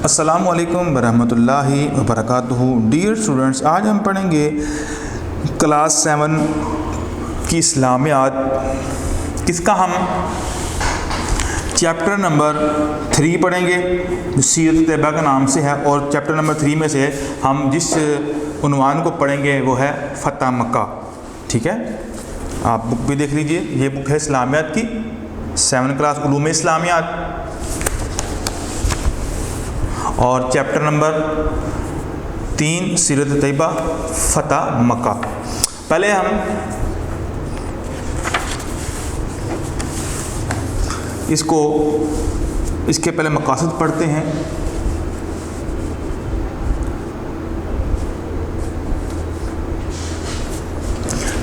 السلام علیکم ورحمۃ اللہ وبرکاتہ۔ ڈیئر اسٹوڈنٹس، آج ہم پڑھیں گے کلاس 7 کی اسلامیات، کس کا ہم چیپٹر نمبر 3 پڑھیں گے جو سیرت طیبہ کے نام سے ہے، اور چیپٹر نمبر 3 میں سے ہم جس عنوان کو پڑھیں گے وہ ہے فتح مکہ۔ ٹھیک ہے، آپ بک بھی دیکھ لیجئے، یہ بک ہے اسلامیات کی 7 کلاس علوم اسلامیات، اور چیپٹر نمبر 3 سیرت طیبہ فتح مکہ۔ پہلے ہم اس کے پہلے مقاصد پڑھتے ہیں۔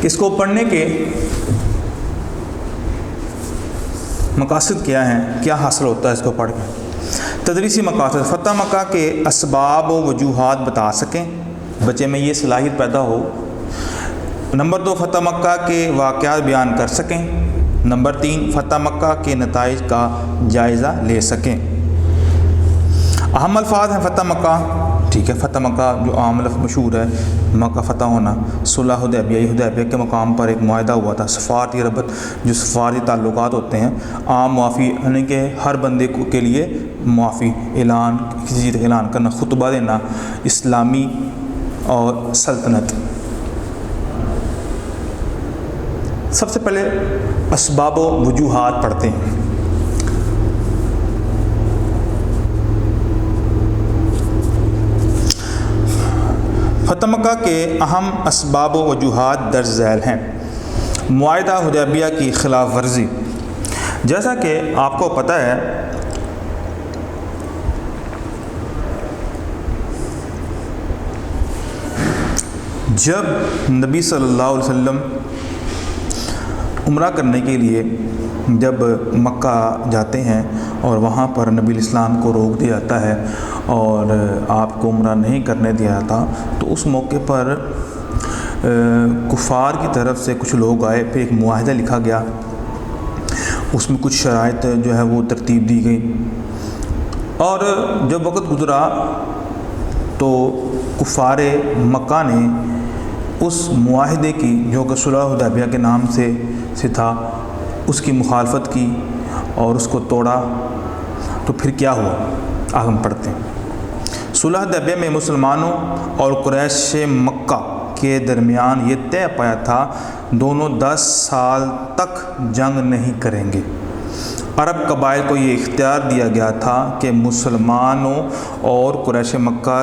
اس کو پڑھنے کے مقاصد کیا ہیں، کیا حاصل ہوتا ہے اس کو پڑھ کے؟ تدریسی مقاصد: فتح مکہ کے اسباب و وجوہات بتا سکیں، بچے میں یہ صلاحیت پیدا ہو۔ نمبر 2، فتح مکہ کے واقعات بیان کر سکیں۔ نمبر 3، فتح مکہ کے نتائج کا جائزہ لے سکیں۔ اہم الفاظ ہیں فتح مکہ۔ ٹھیک ہے، فتح مکہ جو عام لفظ مشہور ہے، مکہ فتح ہونا، صلح حدیبیہ کے مقام پر ایک معاہدہ ہوا تھا، سفارتی ربط، جو سفارتی تعلقات ہوتے ہیں، عام معافی، یعنی کہ ہر بندے کے لیے معافی، اعلان، کسی چیز کا اعلان کرنا، خطبہ دینا، اسلامی اور سلطنت۔ سب سے پہلے اسباب و وجوہات پڑھتے ہیں۔ فتح مکہ کے اہم اسباب و وجوہات درج ذیل ہیں۔ معاہدہ حدیبیہ کی خلاف ورزی: جیسا کہ آپ کو پتہ ہے جب نبی صلی اللہ علیہ وسلم عمرہ کرنے کے لیے جب مکہ جاتے ہیں اور وہاں پر نبی الاسلام کو روک دیا جاتا ہے اور آپ کو عمرہ نہیں کرنے دیا جاتا، تو اس موقع پر کفار کی طرف سے کچھ لوگ آئے، پھر ایک معاہدہ لکھا گیا، اس میں کچھ شرائط جو ہے وہ ترتیب دی گئی، اور جب وقت گزرا تو کفار مکہ نے اس معاہدے کی، جو کہ صلح حدیبیہ کے نام سے تھا، اس کی مخالفت کی اور اس کو توڑا۔ تو پھر کیا ہوا، آج ہم پڑھتے ہیں۔ صلح حدیبیہ میں مسلمانوں اور قریش مکہ کے درمیان یہ طے پایا تھا دونوں 10 سال تک جنگ نہیں کریں گے۔ عرب قبائل کو یہ اختیار دیا گیا تھا کہ مسلمانوں اور قریش مکہ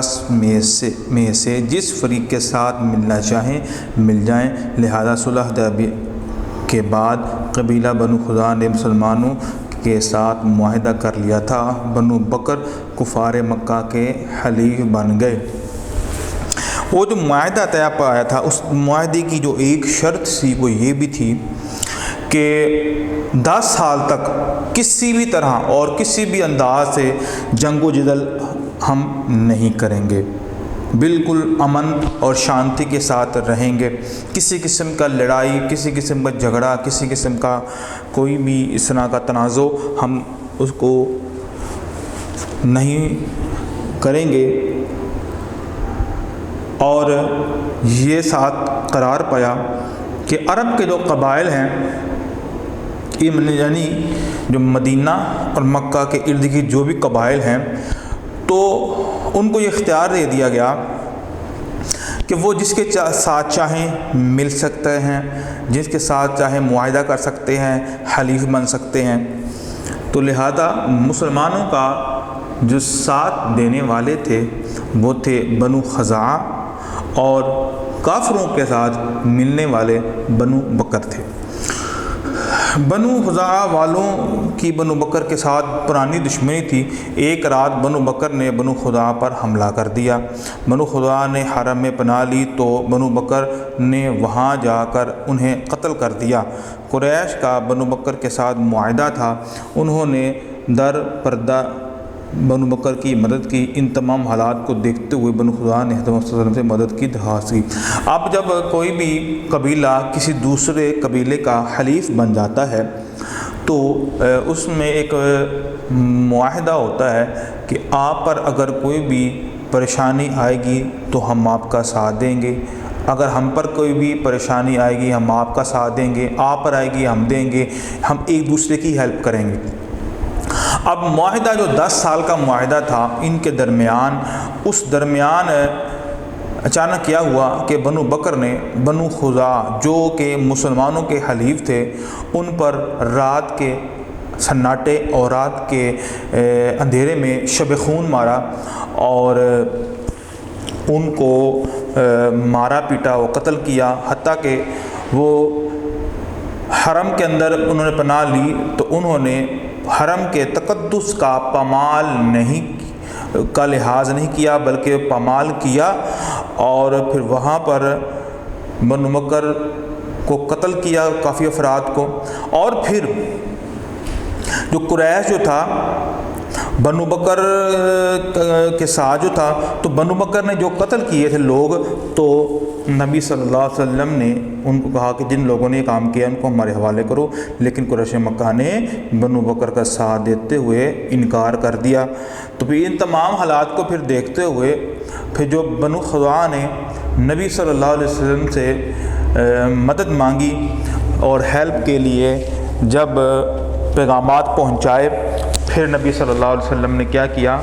میں سے جس فریق کے ساتھ ملنا چاہیں مل جائیں، لہذا صلح حدیبیہ کے بعد قبیلہ بنو خزاعہ نے مسلمانوں کے ساتھ معاہدہ کر لیا تھا۔ بنو بکر کفار مکہ کے حلیف بن گئے۔ وہ جو معاہدہ طے پایا تھا، اس معاہدے کی جو ایک شرط تھی وہ یہ بھی تھی کہ 10 سال تک کسی بھی طرح اور کسی بھی انداز سے جنگ و جدل ہم نہیں کریں گے، بالکل امن اور شانتی کے ساتھ رہیں گے، کسی قسم کا لڑائی، کسی قسم کا جھگڑا، کسی قسم کا کوئی بھی اس طرح کا تنازع ہم اس کو نہیں کریں گے۔ اور یہ ساتھ قرار پایا کہ عرب کے جو قبائل ہیں، یعنی جو مدینہ اور مکہ کے ارد گرد جو بھی قبائل ہیں، تو ان کو یہ اختیار دے دیا گیا کہ وہ جس کے ساتھ چاہیں مل سکتے ہیں، جس کے ساتھ چاہیں معاہدہ کر سکتے ہیں، حلیف بن سکتے ہیں۔ تو لہذا مسلمانوں کا جو ساتھ دینے والے تھے وہ تھے بنو خزاعہ، اور کافروں کے ساتھ ملنے والے بنو بکر تھے۔ بنو خزاعہ والوں کی بنو بکر کے ساتھ پرانی دشمنی تھی۔ ایک رات بنو بکر نے بنو خزاعہ پر حملہ کر دیا۔ بنو خزاعہ نے حرم میں پناہ لی تو بنو بکر نے وہاں جا کر انہیں قتل کر دیا۔ قریش کا بنو بکر کے ساتھ معاہدہ تھا، انہوں نے در پردہ بنو بکر کی مدد کی۔ ان تمام حالات کو دیکھتے ہوئے بنو خزاعہ نے حضرت محمد صلی اللہ علیہ وسلم سے مدد کی درخواست کی۔ اب جب کوئی بھی قبیلہ کسی دوسرے قبیلے کا حلیف بن جاتا ہے تو اس میں ایک معاہدہ ہوتا ہے کہ آپ پر اگر کوئی بھی پریشانی آئے گی تو ہم آپ کا ساتھ دیں گے، اگر ہم پر کوئی بھی پریشانی آئے گی ہم آپ کا ساتھ دیں گے، آپ پر آئے گی ہم دیں گے، ہم ایک دوسرے کی ہیلپ کریں گے۔ اب معاہدہ جو 10 سال کا معاہدہ تھا ان کے درمیان، اس درمیان اچانک کیا ہوا کہ بنو بکر نے بنو خزاعہ جو کہ مسلمانوں کے حلیف تھے ان پر رات کے سناٹے اور رات کے اندھیرے میں شب خون مارا اور ان کو مارا پیٹا و قتل کیا، حتیٰ کہ وہ حرم کے اندر انہوں نے پناہ لی تو انہوں نے حرم کے تقدس کا پامال کا لحاظ نہیں کیا بلکہ پامال کیا، اور پھر وہاں پر بنو بکر کو قتل کیا کافی افراد کو۔ اور پھر جو قریش جو تھا بنو بکر کے ساتھ جو تھا، تو بنو بکر نے جو قتل کیے تھے لوگ، تو نبی صلی اللہ علیہ وسلم نے ان کو کہا کہ جن لوگوں نے یہ کام کیا ان کو ہمارے حوالے کرو، لیکن قریش مکہ نے بنو بکر کا ساتھ دیتے ہوئے انکار کر دیا۔ تو پھر ان تمام حالات کو پھر دیکھتے ہوئے پھر جو بنو خزاعہ نے نبی صلی اللہ علیہ وسلم سے مدد مانگی اور ہیلپ کے لیے جب پیغامات پہنچائے، پھر نبی صلی اللہ علیہ وسلم نے کیا کیا،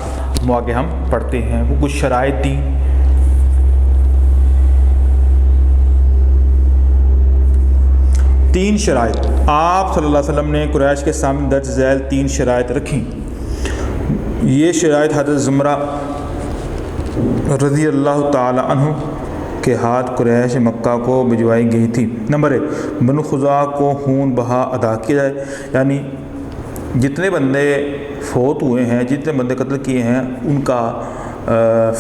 وہ آگے ہم پڑھتے ہیں۔ وہ کچھ شرائط دیں، 3 شرائط آپ صلی اللہ علیہ وسلم نے قریش کے سامنے درج ذیل 3 شرائط رکھیں۔ یہ شرائط حضرت زمرہ رضی اللہ تعالی عنہ کے ہاتھ قریش مکہ کو بھجوائی گئی تھی۔ نمبر 1، بنو خزاعہ کو خون بہا ادا کیا جائے، یعنی جتنے بندے فوت ہوئے ہیں، جتنے بندے قتل کیے ہیں، ان کا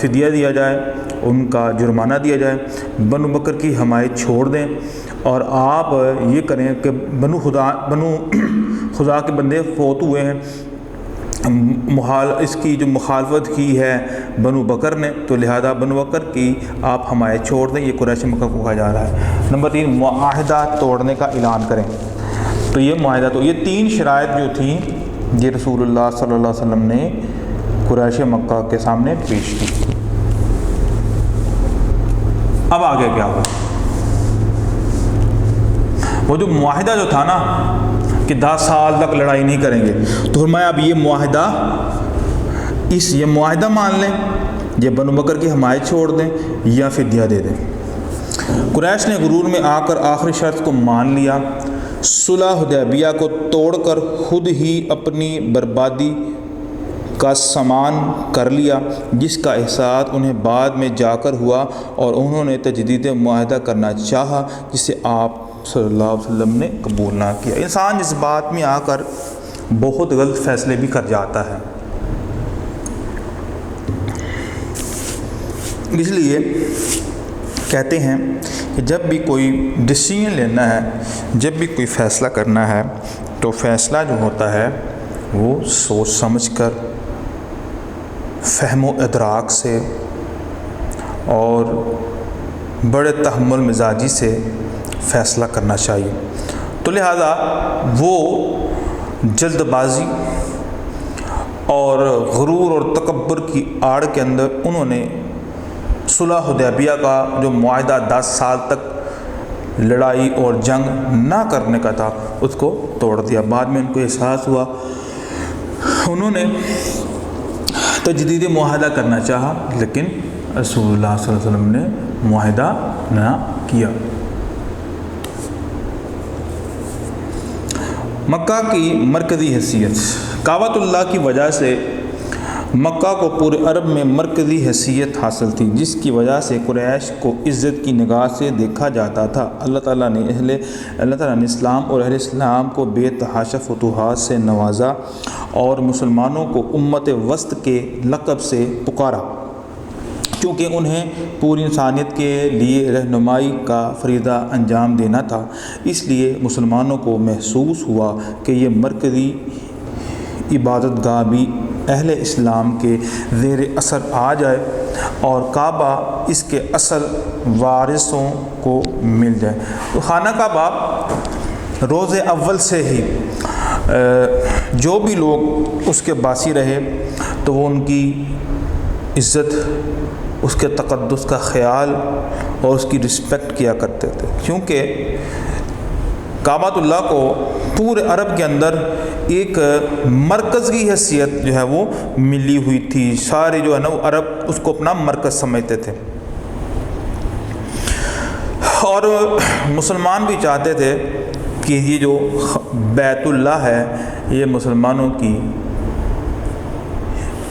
فدیہ دیا جائے، ان کا جرمانہ دیا جائے، بنو بکر کی حمایت چھوڑ دیں، اور آپ یہ کریں کہ بنو خزاعہ کے بندے فوت ہوئے ہیں، اس کی جو مخالفت کی ہے بنو بکر نے، تو لہذا بنو بکر کی آپ حمایت چھوڑ دیں، یہ قریش مکہ کو کہا جا رہا ہے۔ نمبر 3، معاہدہ توڑنے کا اعلان کریں۔ تو یہ معاہدہ، تو یہ 3 شرائط جو تھیں یہ رسول اللہ صلی اللہ علیہ وسلم نے قریش مکہ کے سامنے پیش کی۔ اب آگے کیا ہوا؟ وہ جو معاہدہ جو تھا نا کہ 10 سال تک لڑائی نہیں کریں گے، تو فرمایا اب یہ معاہدہ مان لیں، یہ بنو بکر کی حمایت چھوڑ دیں یا فدیہ دے دیں۔ قریش نے غرور میں آ کر آخری شرط کو مان لیا، صلح حدیبیہ کو توڑ کر خود ہی اپنی بربادی کا سامان کر لیا، جس کا احساس انہیں بعد میں جا کر ہوا، اور انہوں نے تجدید معاہدہ کرنا چاہا جسے آپ صلی اللہ علیہ وسلم نے قبول نہ کیا۔ انسان اس بات میں آ کر بہت غلط فیصلے بھی کر جاتا ہے، اس لیے کہتے ہیں کہ جب بھی کوئی ڈیسیژن لینا ہے، جب بھی کوئی فیصلہ کرنا ہے، تو فیصلہ جو ہوتا ہے وہ سوچ سمجھ کر، فہم و ادراک سے اور بڑے تحمل مزاجی سے فیصلہ کرنا چاہیے۔ تو لہذا وہ جلد بازی اور غرور اور تکبر کی آڑ کے اندر انہوں نے صلح حدیبیہ کا جو معاہدہ 10 سال تک لڑائی اور جنگ نہ کرنے کا تھا اس کو توڑ دیا۔ بعد میں ان کو احساس ہوا، انہوں نے تجدید معاہدہ کرنا چاہا، لیکن رسول اللہ صلی اللہ علیہ وسلم نے معاہدہ نہ کیا۔ مکہ کی مرکزی حیثیت، کعبۃ اللہ کی وجہ سے مکہ کو پورے عرب میں مرکزی حیثیت حاصل تھی، جس کی وجہ سے قریش کو عزت کی نگاہ سے دیکھا جاتا تھا۔ اللہ تعالیٰ نے اسلام اور اہل اسلام کو بے تحاشا فتوحات سے نوازا اور مسلمانوں کو امت وسط کے لقب سے پکارا، کیونکہ انہیں پوری انسانیت کے لیے رہنمائی کا فریضہ انجام دینا تھا۔ اس لیے مسلمانوں کو محسوس ہوا کہ یہ مرکزی عبادت گاہ بھی اہل اسلام کے زیر اثر آ جائے اور کعبہ اس کے اصل وارثوں کو مل جائے۔ تو خانہ کعبہ روز اول سے ہی جو بھی لوگ اس کے باسی رہے تو وہ ان کی عزت، اس کے تقدس کا خیال اور اس کی رسپیکٹ کیا کرتے تھے، کیونکہ کعبۃ اللہ کو پورے عرب کے اندر ایک مرکز کی حیثیت جو ہے وہ ملی ہوئی تھی۔ سارے جو ہے نا وہ عرب اس کو اپنا مرکز سمجھتے تھے، اور مسلمان بھی چاہتے تھے کہ یہ جو بیت اللہ ہے یہ مسلمانوں کی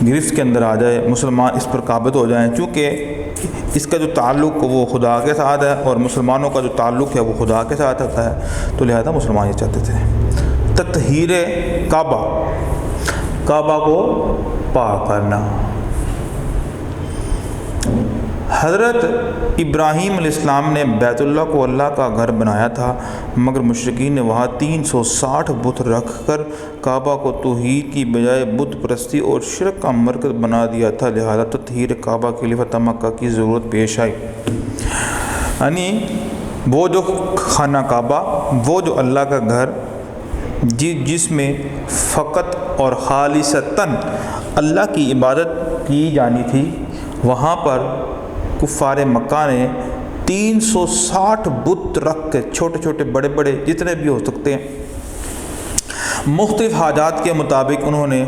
گرفت کے اندر آ جائے، مسلمان اس پر قابض ہو جائیں، چونکہ اس کا جو تعلق وہ خدا کے ساتھ ہے اور مسلمانوں کا جو تعلق ہے وہ خدا کے ساتھ ہوتا ہے، تو لہذا مسلمان یہ چاہتے تھے تطہیر کعبہ، کعبہ کو پاک کرنا۔ حضرت ابراہیم علیہ السلام نے بیت اللہ کو اللہ کا گھر بنایا تھا، مگر مشرکین نے وہاں 360 بت رکھ کر کعبہ کو توحید کی بجائے بت پرستی اور شرک کا مرکز بنا دیا تھا، لہذا تطہیر کعبہ کے لیے فتح مکہ کی ضرورت پیش آئی۔ یعنی وہ جو خانہ کعبہ، وہ جو اللہ کا گھر جس میں فقط اور خالصتاً اللہ کی عبادت کی جانی تھی، وہاں پر کفار مکہ نے 360 بت رکھ کے، چھوٹے چھوٹے بڑے بڑے جتنے بھی ہو سکتے ہیں، مختلف حاجات کے مطابق انہوں نے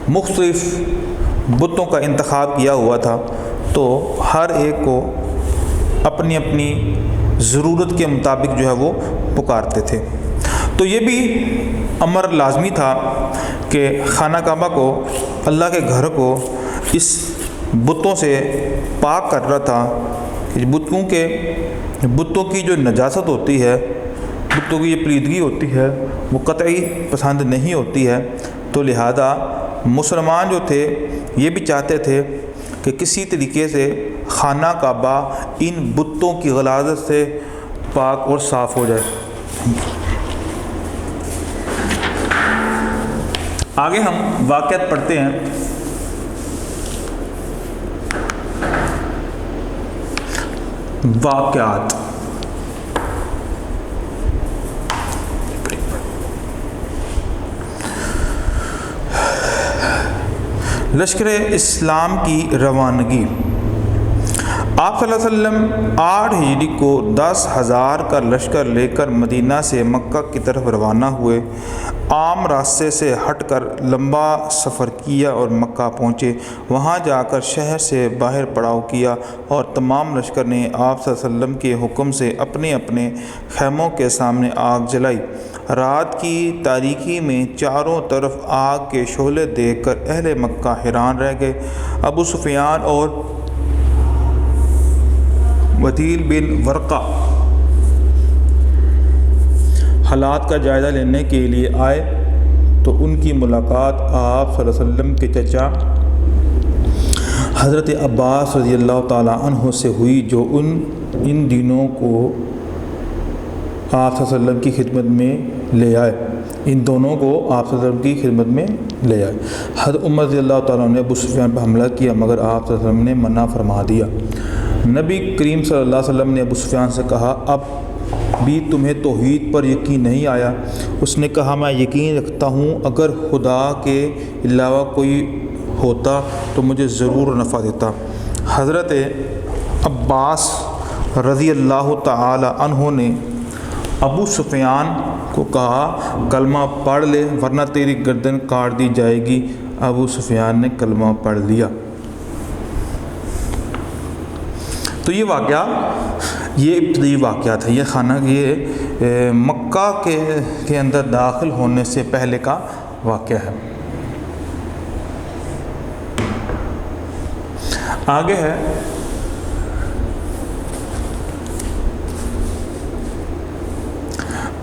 مختلف بتوں کا انتخاب کیا ہوا تھا، تو ہر ایک کو اپنی اپنی ضرورت کے مطابق جو ہے وہ پکارتے تھے۔ تو یہ بھی امر لازمی تھا کہ خانہ کعبہ کو، اللہ کے گھر کو اس بتوں سے پاک کر رہا تھا، کہ بتوں کی جو نجاست ہوتی ہے، بتوں کی یہ پلیدگی ہوتی ہے، وہ قطعی پسند نہیں ہوتی ہے، تو لہذا مسلمان جو تھے یہ بھی چاہتے تھے کہ کسی طریقے سے خانہ کعبہ ان بتوں کی غلاظت سے پاک اور صاف ہو جائے۔ آگے ہم واقعات پڑھتے ہیں۔ واقعات لشکر اسلام کی روانگی۔ آپ صلی اللہ علیہ وسلم 8 ہجری کو 10,000 کا لشکر لے کر مدینہ سے مکہ کی طرف روانہ ہوئے۔ عام راستے سے ہٹ کر لمبا سفر کیا اور مکہ پہنچے۔ وہاں جا کر شہر سے باہر پڑاؤ کیا اور تمام لشکر نے آپ صلی اللہ علیہ وسلم کے حکم سے اپنے اپنے خیموں کے سامنے آگ جلائی۔ رات کی تاریکی میں چاروں طرف آگ کے شعلے دیکھ کر اہل مکہ حیران رہ گئے۔ ابو سفیان اور وطیل بن ورقہ حالات کا جائزہ لینے کے لیے آئے تو ان کی ملاقات آپ صلی اللہ علیہ وسلم کے چچا حضرت عباس رضی اللہ تعالیٰ عنہ سے ہوئی، جو ان دنوں کو آپ صلی اللہ علیہ وسلم کی خدمت میں لے آئے۔ ان دونوں کو آپ صلی اللہ علیہ وسلم کی خدمت میں لے آئے۔ حضرت عمر رضی اللہ تعالیٰ نے ابو سفیان پر حملہ کیا، مگر آپ صلی اللہ علیہ وسلم نے منع فرما دیا۔ نبی کریم صلی اللہ علیہ وسلم نے ابو سفیان سے کہا، اب بھی تمہیں توحید پر یقین نہیں آیا؟ اس نے کہا، میں یقین رکھتا ہوں اگر خدا کے علاوہ کوئی ہوتا تو مجھے ضرور نفع دیتا۔ حضرت عباس رضی اللہ تعالی عنہ نے ابو سفیان کو کہا، کلمہ پڑھ لے ورنہ تیری گردن کاٹ دی جائے گی۔ ابو سفیان نے کلمہ پڑھ لیا۔ تو یہ واقعہ، یہ ابتدائی واقعہ تھا، یہ خانہ یہ مکہ کے اندر داخل ہونے سے پہلے کا واقعہ ہے۔ آگے ہے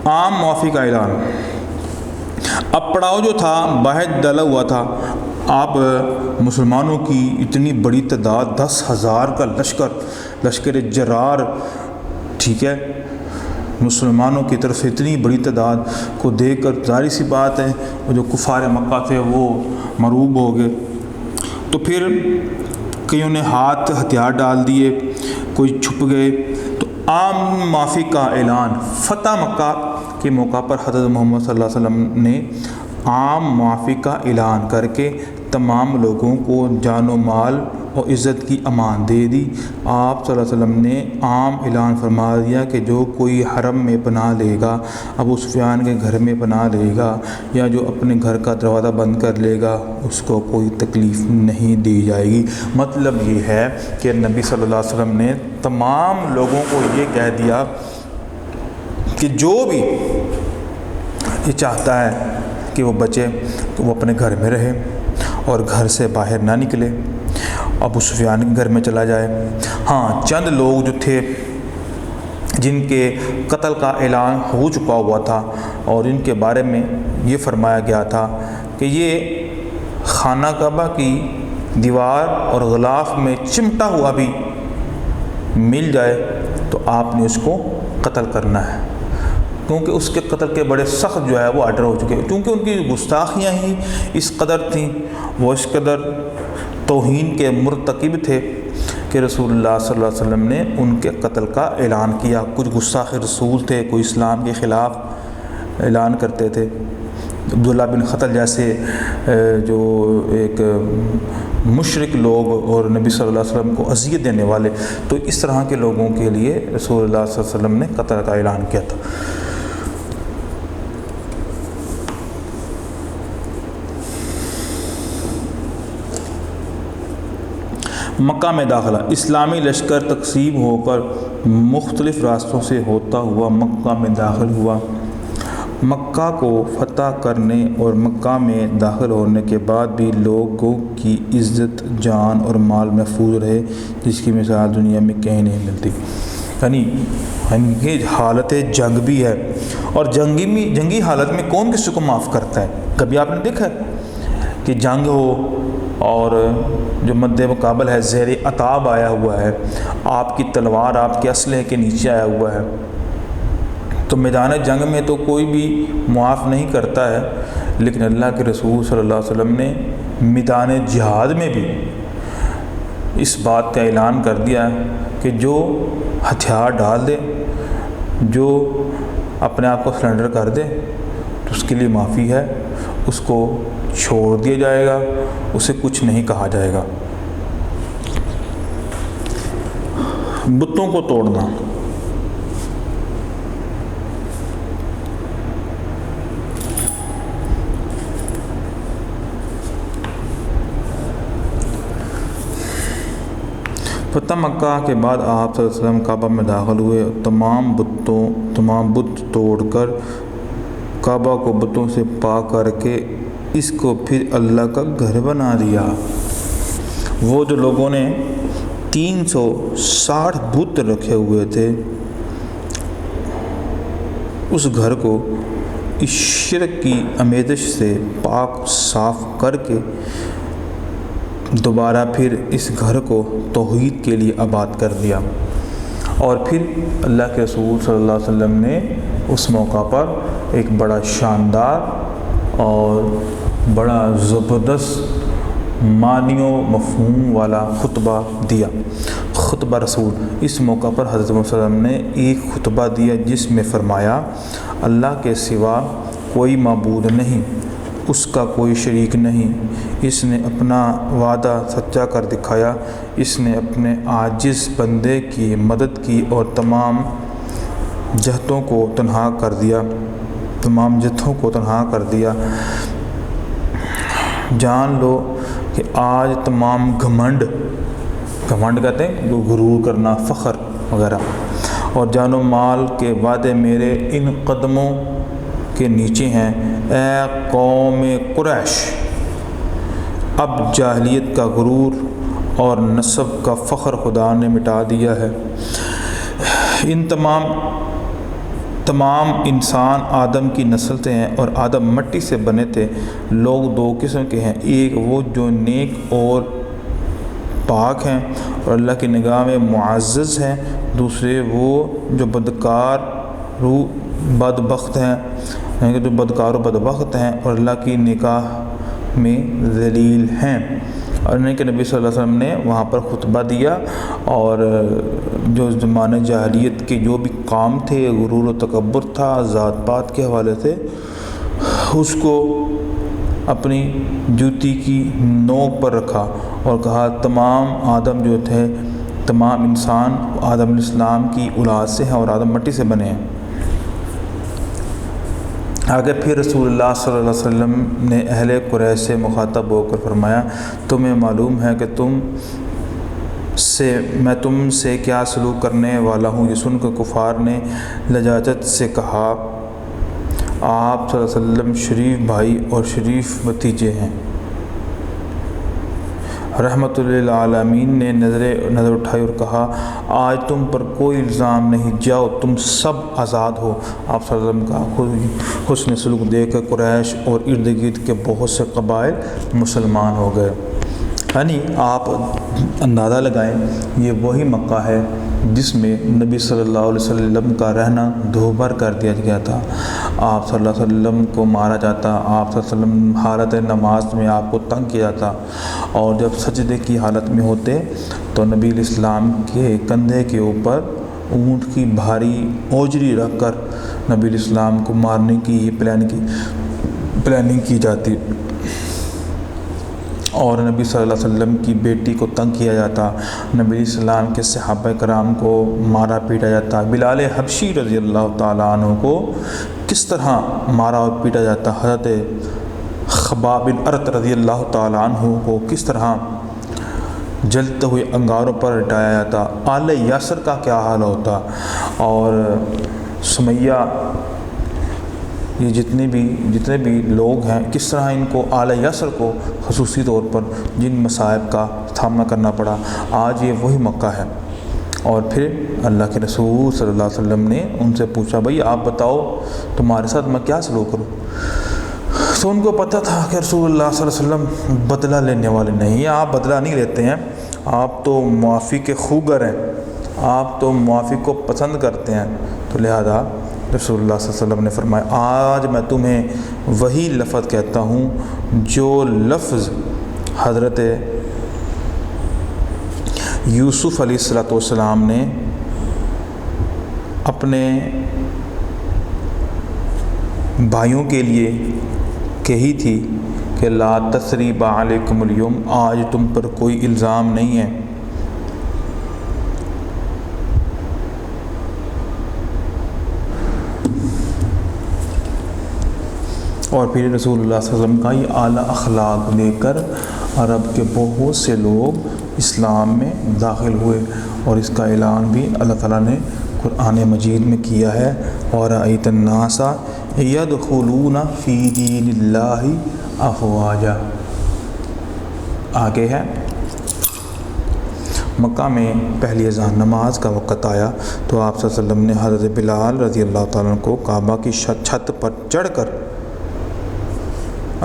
عام معافی کا اعلان۔ اب پڑاؤ جو تھا باہر ڈلا ہوا تھا۔ آپ مسلمانوں کی اتنی بڑی تعداد، 10,000 کا لشکر جرار، ٹھیک ہے، مسلمانوں کی طرف سے اتنی بڑی تعداد کو دیکھ کر ظاہر سی بات ہے وہ جو کفار مکہ تھے وہ مرعوب ہو گئے۔ تو پھر کئیوں نے ہاتھ ہتھیار ڈال دیے، کوئی چھپ گئے۔ تو عام معافی کا اعلان۔ فتح مکہ کے موقع پر حضرت محمد صلی اللہ علیہ وسلم نے عام معافی کا اعلان کر کے تمام لوگوں کو جان و مال اور عزت کی امان دے دی۔ آپ صلی اللہ علیہ وسلم نے عام اعلان فرما دیا کہ جو کوئی حرم میں پناہ لے گا، ابو سفیان کے گھر میں پناہ لے گا یا جو اپنے گھر کا دروازہ بند کر لے گا، اس کو کوئی تکلیف نہیں دی جائے گی۔ مطلب یہ ہے کہ نبی صلی اللہ علیہ وسلم نے تمام لوگوں کو یہ کہہ دیا کہ جو بھی یہ چاہتا ہے کہ وہ بچے تو وہ اپنے گھر میں رہے اور گھر سے باہر نہ نکلے، ابو سفیان کے گھر میں چلا جائے۔ ہاں، چند لوگ جو تھے جن کے قتل کا اعلان ہو چکا ہوا تھا اور ان کے بارے میں یہ فرمایا گیا تھا کہ یہ خانہ کعبہ کی دیوار اور غلاف میں چمٹا ہوا بھی مل جائے تو آپ نے اس کو قتل کرنا ہے، کیونکہ اس کے قتل کے بڑے سخت جو ہے وہ آرڈر ہو چکے ہیں، کیونکہ ان کی گستاخیاں ہی اس قدر تھیں، وہ اس قدر توہین کے مرتکب تھے کہ رسول اللہ صلی اللہ علیہ وسلم نے ان کے قتل کا اعلان کیا۔ کچھ گستاخ رسول تھے، کوئی اسلام کے خلاف اعلان کرتے تھے، عبداللہ بن خطل جیسے جو ایک مشرک لوگ اور نبی صلی اللہ علیہ وسلم کو اذیت دینے والے، تو اس طرح کے لوگوں کے لیے رسول اللہ صلی اللہ علیہ وسلم نے قتل کا اعلان کیا تھا۔ مکہ میں داخلہ، اسلامی لشکر تقسیم ہو کر مختلف راستوں سے ہوتا ہوا مکہ میں داخل ہوا۔ مکہ کو فتح کرنے اور مکہ میں داخل ہونے کے بعد بھی لوگوں کی عزت، جان اور مال محفوظ رہے، جس کی مثال دنیا میں کہیں نہیں ملتی۔ یعنی یہ حالت جنگ بھی ہے، اور جنگی حالت میں کون کسی کو معاف کرتا ہے؟ کبھی آپ نے دیکھا ہے کہ جنگ ہو اور جو مد مقابل ہے زیر عتاب آیا ہوا ہے، آپ کی تلوار آپ کے اسلحے کے نیچے آیا ہوا ہے، تو میدان جنگ میں تو کوئی بھی معاف نہیں کرتا ہے، لیکن اللہ کے رسول صلی اللہ علیہ وسلم نے میدان جہاد میں بھی اس بات کا اعلان کر دیا کہ جو ہتھیار ڈال دے، جو اپنے آپ کو سرنڈر کر دے تو اس کے لیے معافی ہے، اس کو چھوڑ دیا جائے گا، اسے کچھ نہیں کہا جائے گا۔ بتوں کو توڑنا، فتح مکہ کے بعد آپ صلی اللہ علیہ وسلم کعبہ میں داخل ہوئے، تمام بت توڑ کر کعبہ کو بتوں سے پاک کر کے اس کو پھر اللہ کا گھر بنا دیا۔ وہ جو لوگوں نے 360 بت رکھے ہوئے تھے، اس گھر کو اس شرک کی آمیزش سے پاک صاف کر کے دوبارہ پھر اس گھر کو توحید کے لیے آباد کر دیا، اور پھر اللہ کے رسول صلی اللہ علیہ وسلم نے اس موقع پر ایک بڑا شاندار اور بڑا زبردست معنی و مفہوم والا خطبہ دیا، خطبہ رسول۔ اس موقع پر حضرت محمد صلی اللہ علیہ وسلم نے ایک خطبہ دیا جس میں فرمایا، اللہ کے سوا کوئی معبود نہیں، اس کا کوئی شریک نہیں، اس نے اپنا وعدہ سچا کر دکھایا، اس نے اپنے عاجز بندے کی مدد کی اور تمام جہتوں کو تنہا کر دیا۔ جان لو کہ آج تمام گھمنڈ کہتے ہیں جو غرور کرنا، فخر وغیرہ، اور جان و مال کے وعدے میرے ان قدموں کے نیچے ہیں۔ اے قوم قریش، اب جاہلیت کا غرور اور نسب کا فخر خدا نے مٹا دیا ہے۔ ان تمام انسان آدم کی نسل سے ہیں اور آدم مٹی سے بنے تھے۔ لوگ دو قسم کے ہیں، ایک وہ جو نیک اور پاک ہیں اور اللہ کی نگاہ میں معزز ہیں، دوسرے وہ جو بدکار و بدبخت ہیں اور اللہ کی نگاہ میں ذلیل ہیں۔ اور نہیں کہ نبی صلی اللہ علیہ وسلم نے وہاں پر خطبہ دیا، اور جو زمانہ جاہلیت کے جو بھی کام تھے، غرور و تکبر تھا، ذات پات کے حوالے سے، اس کو اپنی جوتی کی نوک پر رکھا اور کہا تمام آدم جو تھے، تمام انسان آدم علیہ السلام کی اولاد سے ہیں اور آدم مٹی سے بنے ہیں۔ آگے پھر رسول اللہ صلی اللہ علیہ وسلم نے اہل قریش سے مخاطب ہو کر فرمایا، تمہیں معلوم ہے کہ میں تم سے کیا سلوک کرنے والا ہوں؟ یہ سن کر کفار نے لجاجت سے کہا، آپ صلی اللہ علیہ وسلم شریف بھائی اور شریف بھتیجے ہیں۔ رحمت للعالمین نے نظر اٹھائی اور کہا، آج تم پر کوئی الزام نہیں، جاؤ تم سب آزاد ہو۔ آپ صلی اللہ علیہ وسلم کا حسن سلوک دیکھ کر قریش اور ارد گرد کے بہت سے قبائل مسلمان ہو گئے۔ یعنی آپ اندازہ لگائیں، یہ وہی مکہ ہے جس میں نبی صلی اللہ علیہ وسلم کا رہنا دوبھر کر دیا گیا تھا۔ آپ صلی اللہ علیہ وسلم کو مارا جاتا، آپ صلی اللہ علیہ وسلم حالت نماز میں آپ کو تنگ کیا جاتا، اور جب سجدے کی حالت میں ہوتے تو نبی علیہ السلام کے کندھے کے اوپر اونٹ کی بھاری اوجری رکھ کر نبی علیہ السلام کو مارنے کی پلاننگ کی جاتی، اور نبی صلی اللہ علیہ وسلم کی بیٹی کو تنگ کیا جاتا، نبی علیہ السلام کے صحابہ کرام کو مارا پیٹا جاتا، بلال حبشی رضی اللہ تعالیٰ عنہ کو کس طرح مارا اور پیٹا جاتا، حضرت خباب بن ارت رضی اللہ تعالیٰ عنہ کو کس طرح جلتے ہوئے انگاروں پر لٹایا جاتا، آل یاسر کا کیا حال ہوتا، اور سمیہ، یہ جتنے بھی لوگ ہیں کس طرح ان کو آل یاسر کو خصوصی طور پر جن مصائب کا سامنا کرنا پڑا۔ آج یہ وہی مکہ ہے۔ اور پھر اللہ کے رسول صلی اللہ علیہ وسلم نے ان سے پوچھا، بھائی آپ بتاؤ تمہارے ساتھ میں کیا سلوک کروں؟ تو ان کو پتہ تھا کہ رسول اللہ صلی اللہ علیہ وسلم بدلہ لینے والے نہیں ہیں، آپ بدلہ نہیں لیتے ہیں، آپ تو معافی کے خوگر ہیں، آپ تو معافی کو پسند کرتے ہیں۔ تو لہذا رسول اللہ صلی اللہ علیہ وسلم نے فرمایا، آج میں تمہیں وہی لفظ کہتا ہوں جو لفظ حضرت یوسف علیہ السلام نے اپنے بھائیوں کے لیے کہی تھی کہ لا تثریب علیکم اليوم، آج تم پر کوئی الزام نہیں ہے۔ اور پھر رسول اللہ صلی اللہ علیہ وسلم کا یہ اعلیٰ اخلاق لے کر عرب کے بہت سے لوگ اسلام میں داخل ہوئے، اور اس کا اعلان بھی اللہ تعالیٰ نے قرآن مجید میں کیا ہے، وَرَأَيْتَ النَّاسَ يَدْخُلُونَ فِي دِينِ اللَّهِ أَفْوَاجًا۔ آگے ہے، مکہ میں پہلی اذان نماز کا وقت آیا تو آپ صلی اللہ علیہ وسلم نے حضرت بلال رضی اللہ تعالیٰ عنہ کو کعبہ کی چھت پر چڑھ کر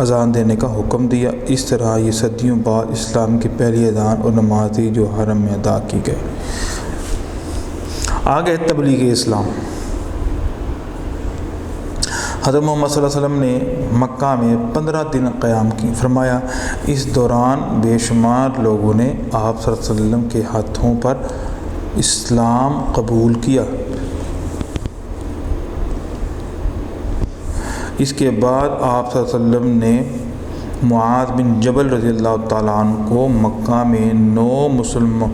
اذان دینے کا حکم دیا۔ اس طرح یہ صدیوں بعد اسلام کی پہلی اذان اور نماز تھی جو حرم میں ادا کی گئی۔ آگے تبلیغ اسلام۔ حضرت محمد صلی اللہ علیہ وسلم نے مکہ میں 15 دن قیام کی، فرمایا اس دوران بے شمار لوگوں نے آپ صلی اللہ علیہ وسلم کے ہاتھوں پر اسلام قبول کیا۔ اس کے بعد آپ صلی اللہ علیہ وسلم نے معاذ بن جبل رضی اللہ تعالیٰ عنہ کو مکہ میں 9 مسلموں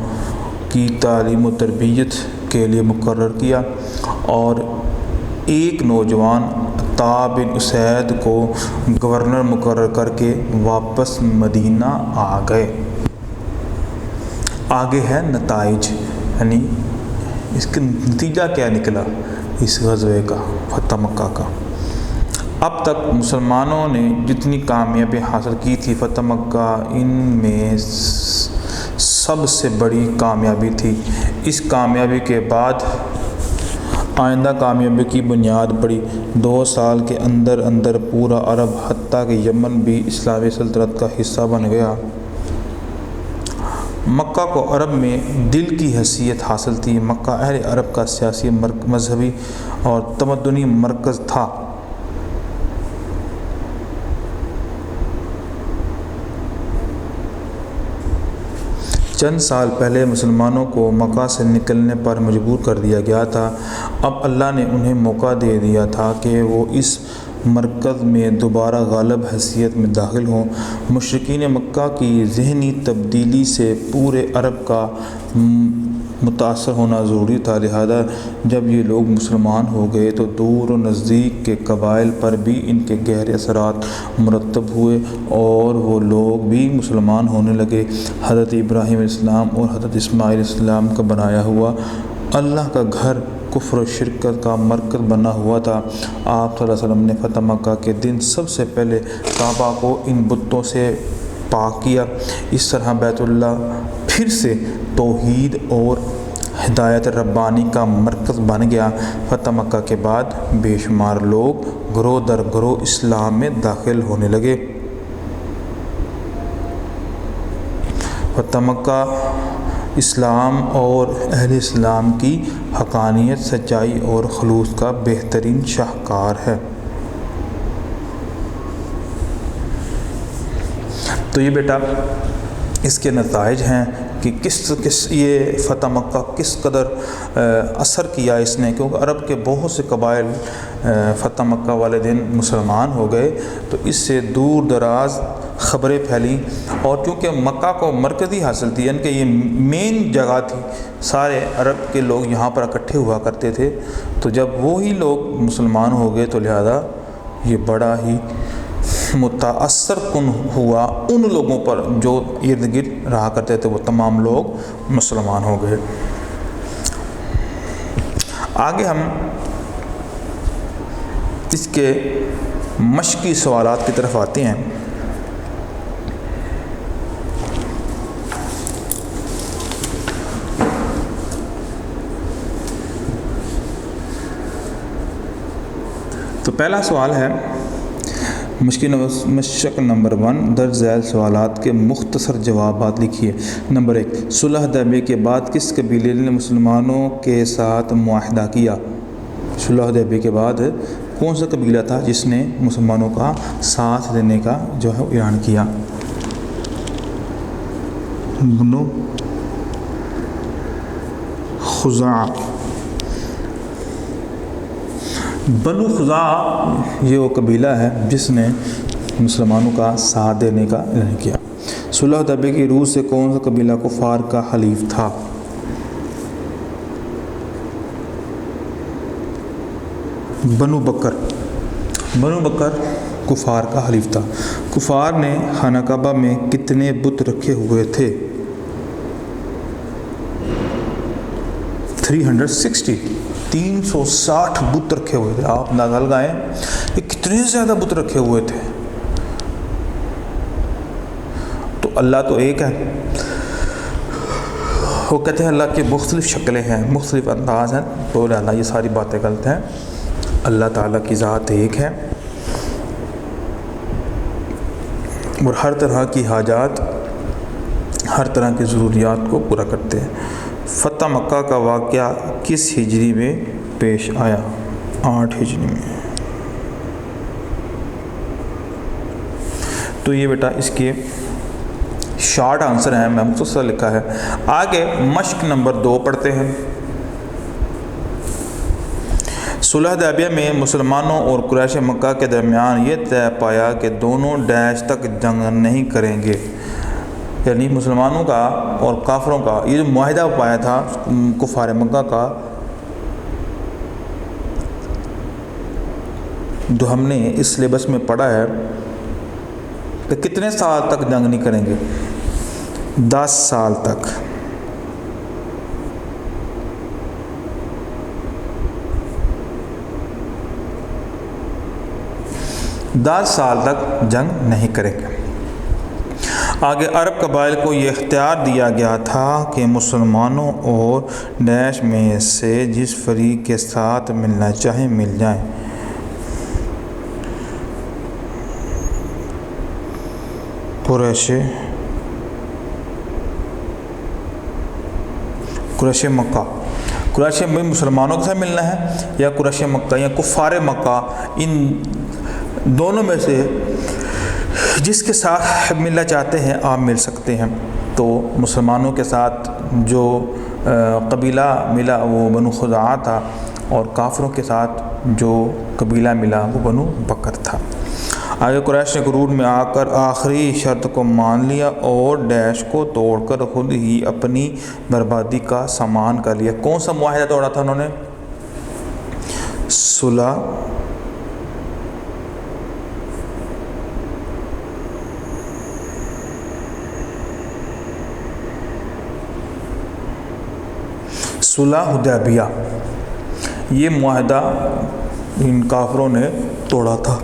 کی تعلیم و تربیت کے لیے مقرر کیا، اور ایک نوجوان عطا بن اسید کو گورنر مقرر کر کے واپس مدینہ آ گئے۔ آگے ہے نتائج، یعنی اس کا نتیجہ کیا نکلا اس غزوے کا، فتح مکہ کا۔ اب تک مسلمانوں نے جتنی کامیابی حاصل کی تھی فتح مکہ ان میں سب سے بڑی کامیابی تھی۔ اس کامیابی کے بعد آئندہ کامیابی کی بنیاد پڑی۔ 2 سال کے اندر پورا عرب حتیٰ کہ یمن بھی اسلامی سلطنت کا حصہ بن گیا۔ مکہ کو عرب میں دل کی حیثیت حاصل تھی۔ مکہ اہل عرب کا سیاسی، مذہبی اور تمدنی مرکز تھا۔ چند سال پہلے مسلمانوں کو مکہ سے نکلنے پر مجبور کر دیا گیا تھا، اب اللہ نے انہیں موقع دے دیا تھا کہ وہ اس مرکز میں دوبارہ غالب حیثیت میں داخل ہوں۔ مشرکین مکہ کی ذہنی تبدیلی سے پورے عرب کا متاثر ہونا ضروری تھا، لہذا جب یہ لوگ مسلمان ہو گئے تو دور و نزدیک کے قبائل پر بھی ان کے گہرے اثرات مرتب ہوئے اور وہ لوگ بھی مسلمان ہونے لگے۔ حضرت ابراہیم علیہ السلام اور حضرت اسماعیل علیہ السلام کا بنایا ہوا اللہ کا گھر کفر و شرکت کا مرکز بنا ہوا تھا۔ آپ صلی اللہ علیہ وسلم نے فتح مکہ کے دن سب سے پہلے کعبہ کو ان بتوں سے پاک کیا۔ اس طرح بیت اللہ پھر سے توحید اور ہدایت ربانی کا مرکز بن گیا۔ فتح مکہ کے بعد بے شمار لوگ گروہ در گروہ اسلام میں داخل ہونے لگے۔ فتح مکہ اسلام اور اہل اسلام کی حقانیت، سچائی اور خلوص کا بہترین شاہکار ہے۔ تو یہ بیٹا اس کے نتائج ہیں کہ کس یہ فتح مکہ کس قدر اثر کیا اس نے، کیونکہ عرب کے بہت سے قبائل فتح مکہ والے دن مسلمان ہو گئے، تو اس سے دور دراز خبریں پھیلیں، اور چونکہ مکہ کو مرکزی حاصل تھی، یعنی کہ یہ مین جگہ تھی، سارے عرب کے لوگ یہاں پر اکٹھے ہوا کرتے تھے، تو جب وہی لوگ مسلمان ہو گئے تو لہذا یہ بڑا ہی متاثر کن ہوا ان لوگوں پر جو ارد گرد رہا کرتے تھے، وہ تمام لوگ مسلمان ہو گئے۔ آگے ہم اس کے مشقی سوالات کی طرف آتے ہیں۔ تو پہلا سوال ہے مشق نمبر 1، درج ذیل سوالات کے مختصر جوابات لکھیے۔ نمبر 1، صلح حدیبیہ کے بعد کس قبیلے نے مسلمانوں کے ساتھ معاہدہ کیا؟ صلح حدیبیہ کے بعد کون سا قبیلہ تھا جس نے مسلمانوں کا ساتھ دینے کا جو ہے اعلان کیا؟ بنو خزاعہ۔ بنو خزاعہ یہ وہ قبیلہ ہے جس نے مسلمانوں کا ساتھ دینے کا اعلان کیا۔ صلح حدیبیہ کی روح سے کون سا قبیلہ کفار کا حلیف تھا؟ بنو بکر۔ بنو بکر کفار کا حلیف تھا۔ کفار نے خانہ کعبہ میں کتنے بت رکھے ہوئے تھے؟ 360 بت رکھے ہوئے تھے۔ آپ اندازہ لگائیں کہ کتنے زیادہ بت رکھے ہوئے تھے۔ تو اللہ تو ایک ہے، وہ کہتے ہیں اللہ کی مختلف شکلیں ہیں، مختلف انداز ہیں، تو اللہ یہ ساری باتیں غلط ہیں۔ اللہ تعالیٰ کی ذات ایک ہے اور ہر طرح کی حاجات، ہر طرح کی ضروریات کو پورا کرتے ہیں۔ فتح مکہ کا واقعہ کس ہجری میں پیش آیا؟ 8 ہجری میں۔ تو یہ بیٹا اس کے شارٹ آنسر ہیں، میں مختصر لکھا ہے۔ آگے مشق نمبر 2 پڑھتے ہیں۔ صلح حدیبیہ میں مسلمانوں اور قریش مکہ کے درمیان یہ طے پایا کہ دونوں ڈیش تک جنگ نہیں کریں گے، یعنی مسلمانوں کا اور کافروں کا یہ جو معاہدہ پایا تھا کفار مکہ کا، جو ہم نے اس سلیبس میں پڑھا ہے کہ کتنے سال تک جنگ نہیں کریں گے؟ 10 سال تک۔ جنگ نہیں کریں گے۔ آگے عرب قبائل کو یہ اختیار دیا گیا تھا کہ مسلمانوں اور ڈیش میں سے جس فریق کے ساتھ ملنا چاہیں مل جائیں۔ قریش مکہ۔ قریش میں مسلمانوں کے ساتھ ملنا ہے یا قریش مکہ یا کفار مکہ، ان دونوں میں سے جس کے ساتھ ملنا چاہتے ہیں آپ مل سکتے ہیں۔ تو مسلمانوں کے ساتھ جو قبیلہ ملا وہ بنو خزاعہ تھا، اور کافروں کے ساتھ جو قبیلہ ملا وہ بنو بکر تھا۔ آگے قریش نے غرور میں آ کر آخری شرط کو مان لیا اور ڈیش کو توڑ کر خود ہی اپنی بربادی کا سامان کر لیا۔ کون سا معاہدہ توڑا تھا انہوں نے؟ صلح حدیبیہ، یہ معاہدہ ان کافروں نے توڑا تھا۔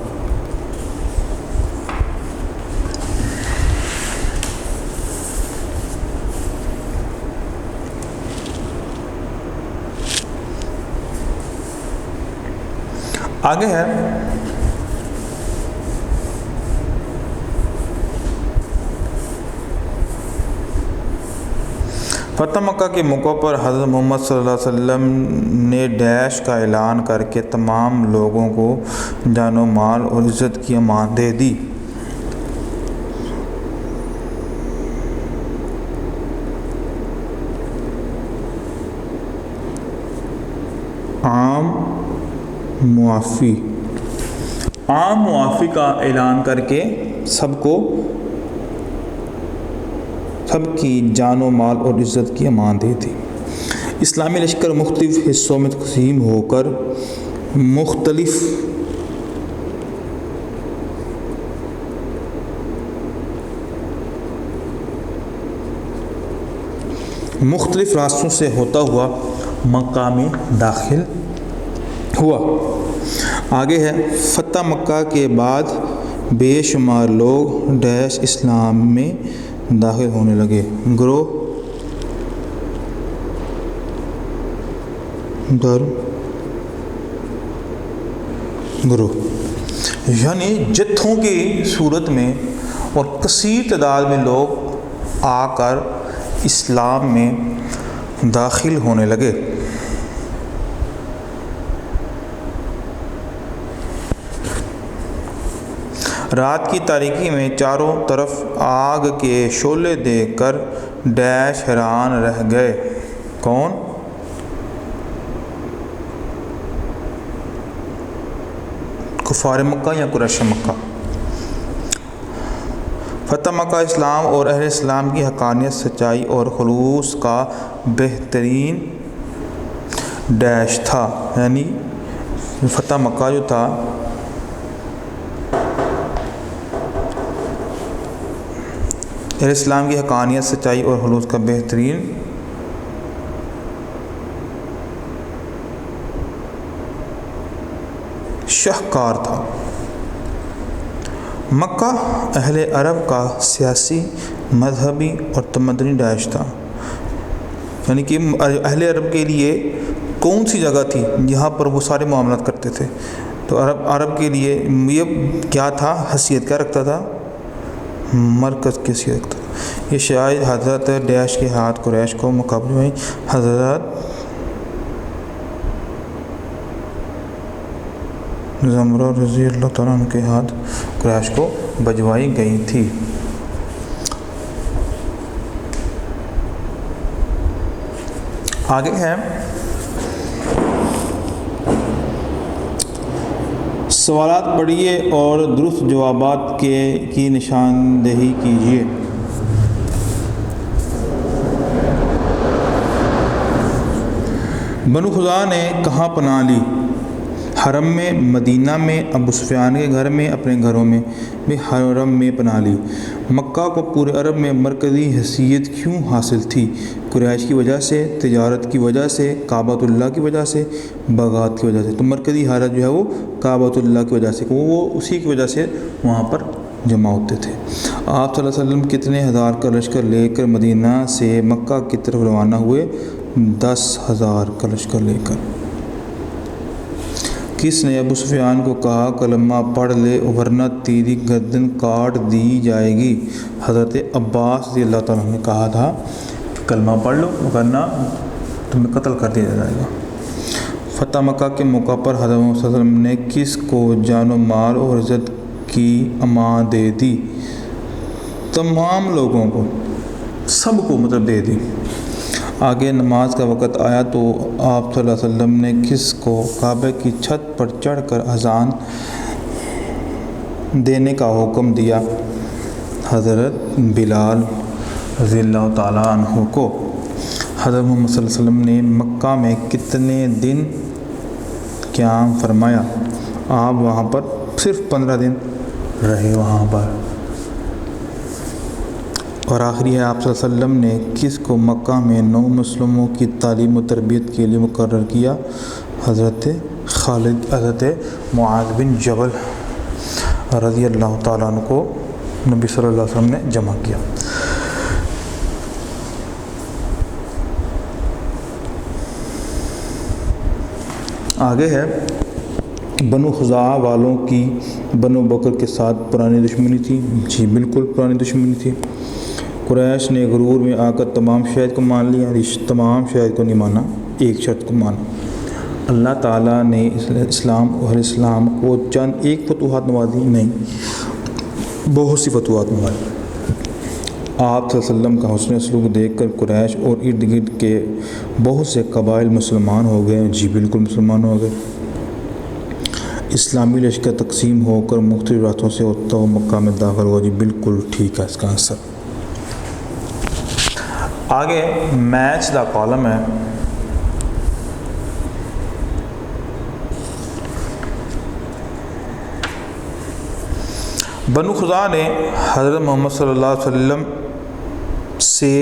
آگے ہے فتح مکہ کے موقع پر حضرت محمد صلی اللہ علیہ وسلم نے ڈیش کا اعلان کر کے تمام لوگوں کو جان و مال اور عزت کی امان دے دی۔ عام معافی کا اعلان کر کے سب کی جان و مال اور عزت کی امان دے دی۔ اسلامی لشکر مختلف حصوں میں تقسیم ہو کر مختلف راستوں سے ہوتا ہوا مکہ میں داخل ہوا۔ آگے ہے فتح مکہ کے بعد بے شمار لوگ ڈیش اسلام میں داخل ہونے لگے۔ گروہ در گروہ یعنی جتھوں کی صورت میں اور کثیر تعداد میں لوگ آ کر اسلام میں داخل ہونے لگے۔ رات کی تاریکی میں چاروں طرف آگ کے شعلے دیکھ کر ڈیش حیران رہ گئے۔ کون؟ کفار مکہ یا قریش مکہ۔ فتح مکہ اسلام اور اہل اسلام کی حقانیت، سچائی اور خلوص کا بہترین ڈیش تھا۔ یعنی فتح مکہ جو تھا اہل اسلام کی حقانیت، سچائی اور خلوص کا بہترین شاہکار تھا۔ مکہ اہل عرب کا سیاسی، مذہبی اور تمدنی ڈیش تھا۔ یعنی کہ اہل عرب کے لیے کون سی جگہ تھی جہاں پر وہ سارے معاملات کرتے تھے؟ تو عرب کے لیے یہ کیا تھا؟ حیثیت کیا رکھتا تھا؟ مرکز کی حیثیت رکھتا تھا۔ یہ شاید حضرت ڈیش کے ہاتھ قریش کو مقابلے میں حضرت زمرہ رضی اللہ تعالیٰ عنہ کے ہاتھ قریش کو بجوائی گئی تھی۔ آگے ہے سوالات پڑھیے اور درست جوابات کی نشاندہی کیجیے۔ بنو خزاعہ نے کہاں پناہ لی؟ حرم میں، مدینہ میں، ابو سفیان کے گھر میں، اپنے گھروں میں بھی حرم میں پناہ لی۔ مکہ کو پورے عرب میں مرکزی حیثیت کیوں حاصل تھی؟ قریش کی وجہ سے، تجارت کی وجہ سے، کعبۃ اللہ کی وجہ سے، باغات کی وجہ سے۔ تو مرکزی حالت جو ہے وہ کعبۃ اللہ کی وجہ سے، وہ اسی کی وجہ سے وہاں پر جمع ہوتے تھے۔ آپ صلی اللہ علیہ وسلم کتنے ہزار کا لشکر لے کر مدینہ سے مکہ کی طرف روانہ ہوئے؟ 10,000 کا لشکر لے کر۔ کس نے ابو سفیان کو کہا کلمہ پڑھ لے ورنہ تیری گردن کاٹ دی جائے گی؟ حضرت عباس رضی اللہ تعالیٰ نے کہا تھا کلمہ پڑھ لو ورنہ تمہیں قتل کر دیا جائے گا۔ فتح مکہ کے موقع پر حضرت محمد صلی اللہ علیہ وسلم نے کس کو جان و مال اور عزت کی امان دے دی؟ تمام لوگوں کو، سب کو مطلب دے دی۔ آگے نماز کا وقت آیا تو آپ صلی اللہ علیہ وسلم نے کس کو کعبہ کی چھت پر چڑھ کر اذان دینے کا حکم دیا؟ حضرت بلال رضی اللہ تعالیٰ عنہ کو۔ حضرت محمد صلی اللہ علیہ وسلم نے مکہ میں کتنے دن قیام فرمایا؟ آپ وہاں پر صرف 15 دن رہے وہاں پر۔ اور آخری ہے، آپ صلی اللہ علیہ وسلم نے کس کو مکہ میں 9 مسلموں کی تعلیم و تربیت کے لیے مقرر کیا؟ حضرت خالد، حضرت معاذ بن جبل رضی اللہ تعالیٰ عنہ کو نبی صلی اللہ علیہ وسلم نے جمع کیا۔ آگے ہے، بنو خزاعہ والوں کی بنو بکر کے ساتھ پرانی دشمنی تھی؟ جی بالکل پرانی دشمنی تھی۔ قریش نے غرور میں آ کر تمام شہد کو مان لیا؟ تمام شہد کو نہیں مانا، ایک شرط کو مانا۔ اللہ تعالیٰ نے اسلام کو چند ایک فتوحات نوازی؟ نہیں، بہت سی فتوحات نوازی۔ آپ صلی اللہ علیہ وسلم کا حسن سلوک دیکھ کر قریش اور ارد گرد کے بہت سے قبائل مسلمان ہو گئے؟ جی بالکل مسلمان ہو گئے۔ اسلامی لشکر تقسیم ہو کر مختلف راستوں سے ہوتا ہو مکہ میں داخل ہوا؟ جی بالکل ٹھیک ہے اس کا آنسر۔ آگے میچ دا کالم ہے۔ بنو خزاعہ نے حضرت محمد صلی اللہ علیہ وسلم سے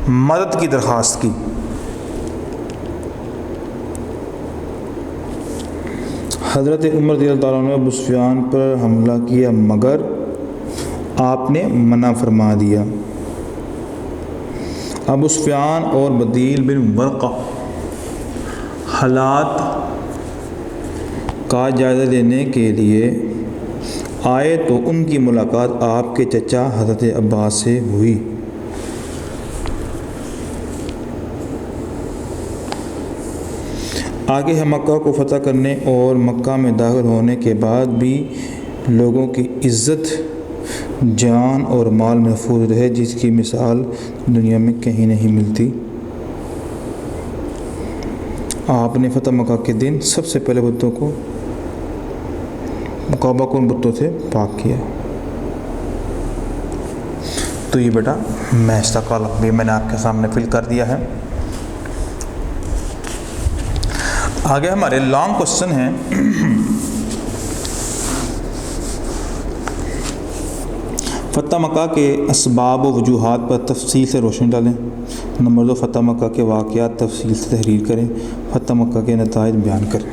مدد کی درخواست کی۔ حضرت عمر رضی اللہ تعالیٰ نے ابو سفیان پر حملہ کیا مگر آپ نے منع فرما دیا۔ ابو سفیان اور بدیل بن ورقہ حالات کا جائزہ لینے کے لیے آئے تو ان کی ملاقات آپ کے چچا حضرت عباس سے ہوئی۔ آگے ہے، مکہ کو فتح کرنے اور مکہ میں داخل ہونے کے بعد بھی لوگوں کی عزت، جان اور مال محفوظ رہے، جس کی مثال دنیا میں کہیں نہیں ملتی۔ آپ نے فتح مکہ کے دن سب سے پہلے بتوں کو کعبہ کو ان بتوں سے پاک کیا۔ تو یہ بیٹا میچ کا کالم بھی میں نے آپ کے سامنے فل کر دیا ہے۔ آگے ہمارے لانگ کوسچن ہیں۔ فتح مکہ کے اسباب و وجوہات پر تفصیل سے روشنی ڈالیں۔ نمبر 2، فتح مکہ کے واقعات تفصیل سے تحریر کریں۔ فتح مکہ کے نتائج بیان کریں۔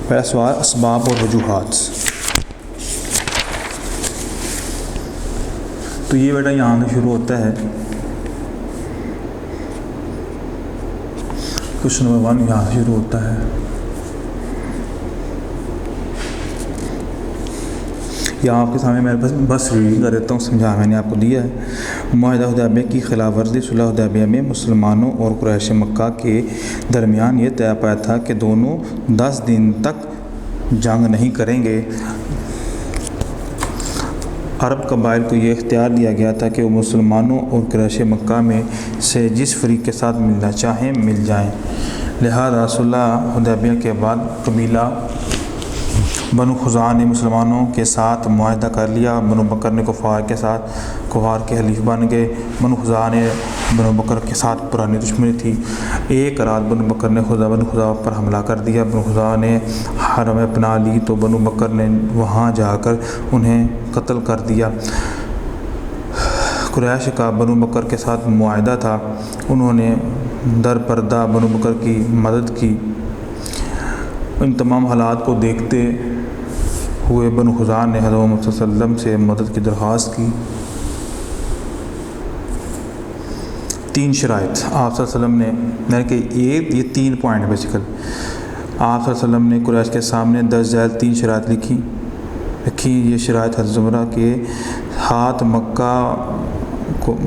پہلا سوال، اسباب اور وجوہات۔ تو یہ بیٹا یہاں سے شروع ہوتا ہے، کوشچن نمبر 1 یہاں سے شروع ہوتا ہے۔ یہاں آپ کے سامنے میں بس ریڈنگ کر دیتا ہوں، سمجھا میں نے آپ کو دیا ہے۔ معاہدہ حدیبیہ کی خلاف ورزی۔ صلح حدیبیہ میں مسلمانوں اور قریش مکہ کے درمیان یہ طے پایا تھا کہ دونوں 10 دن تک جنگ نہیں کریں گے۔ عرب قبائل کو یہ اختیار دیا گیا تھا کہ وہ مسلمانوں اور قریش مکہ میں سے جس فریق کے ساتھ ملنا چاہیں مل جائیں۔ لہذا صلح حدیبیہ کے بعد قبیلہ بنو خزاعہ نے مسلمانوں کے ساتھ معاہدہ کر لیا۔ بنو بکر نے کفار کے حلیف بن گئے۔ بنو خزاعہ نے بنو بکر کے ساتھ پرانی دشمنی تھی۔ ایک رات بنو بکر نے بنو خزاعہ پر حملہ کر دیا۔ بنو خزاعہ نے حرم میں پناہ لی تو بنو بکر نے وہاں جا کر انہیں قتل کر دیا۔ قریش کا بنو بکر کے ساتھ معاہدہ تھا، انہوں نے در پردہ بنو بکر کی مدد کی۔ ان تمام حالات کو دیکھتے ہوئے بنو خزاعہ نے حضرت محمد صلی اللہ علیہ وسلم سے مدد کی درخواست کی۔ 3 شرائط آپ صلی اللہ علیہ وسلم نے، یعنی کہ یہ 3 پوائنٹ بیسیکل آپ صلی اللہ علیہ وسلم نے قریش کے سامنے درج ذیل 3 شرائط رکھی۔ یہ شرائط حضرت زمرہ کے ہاتھ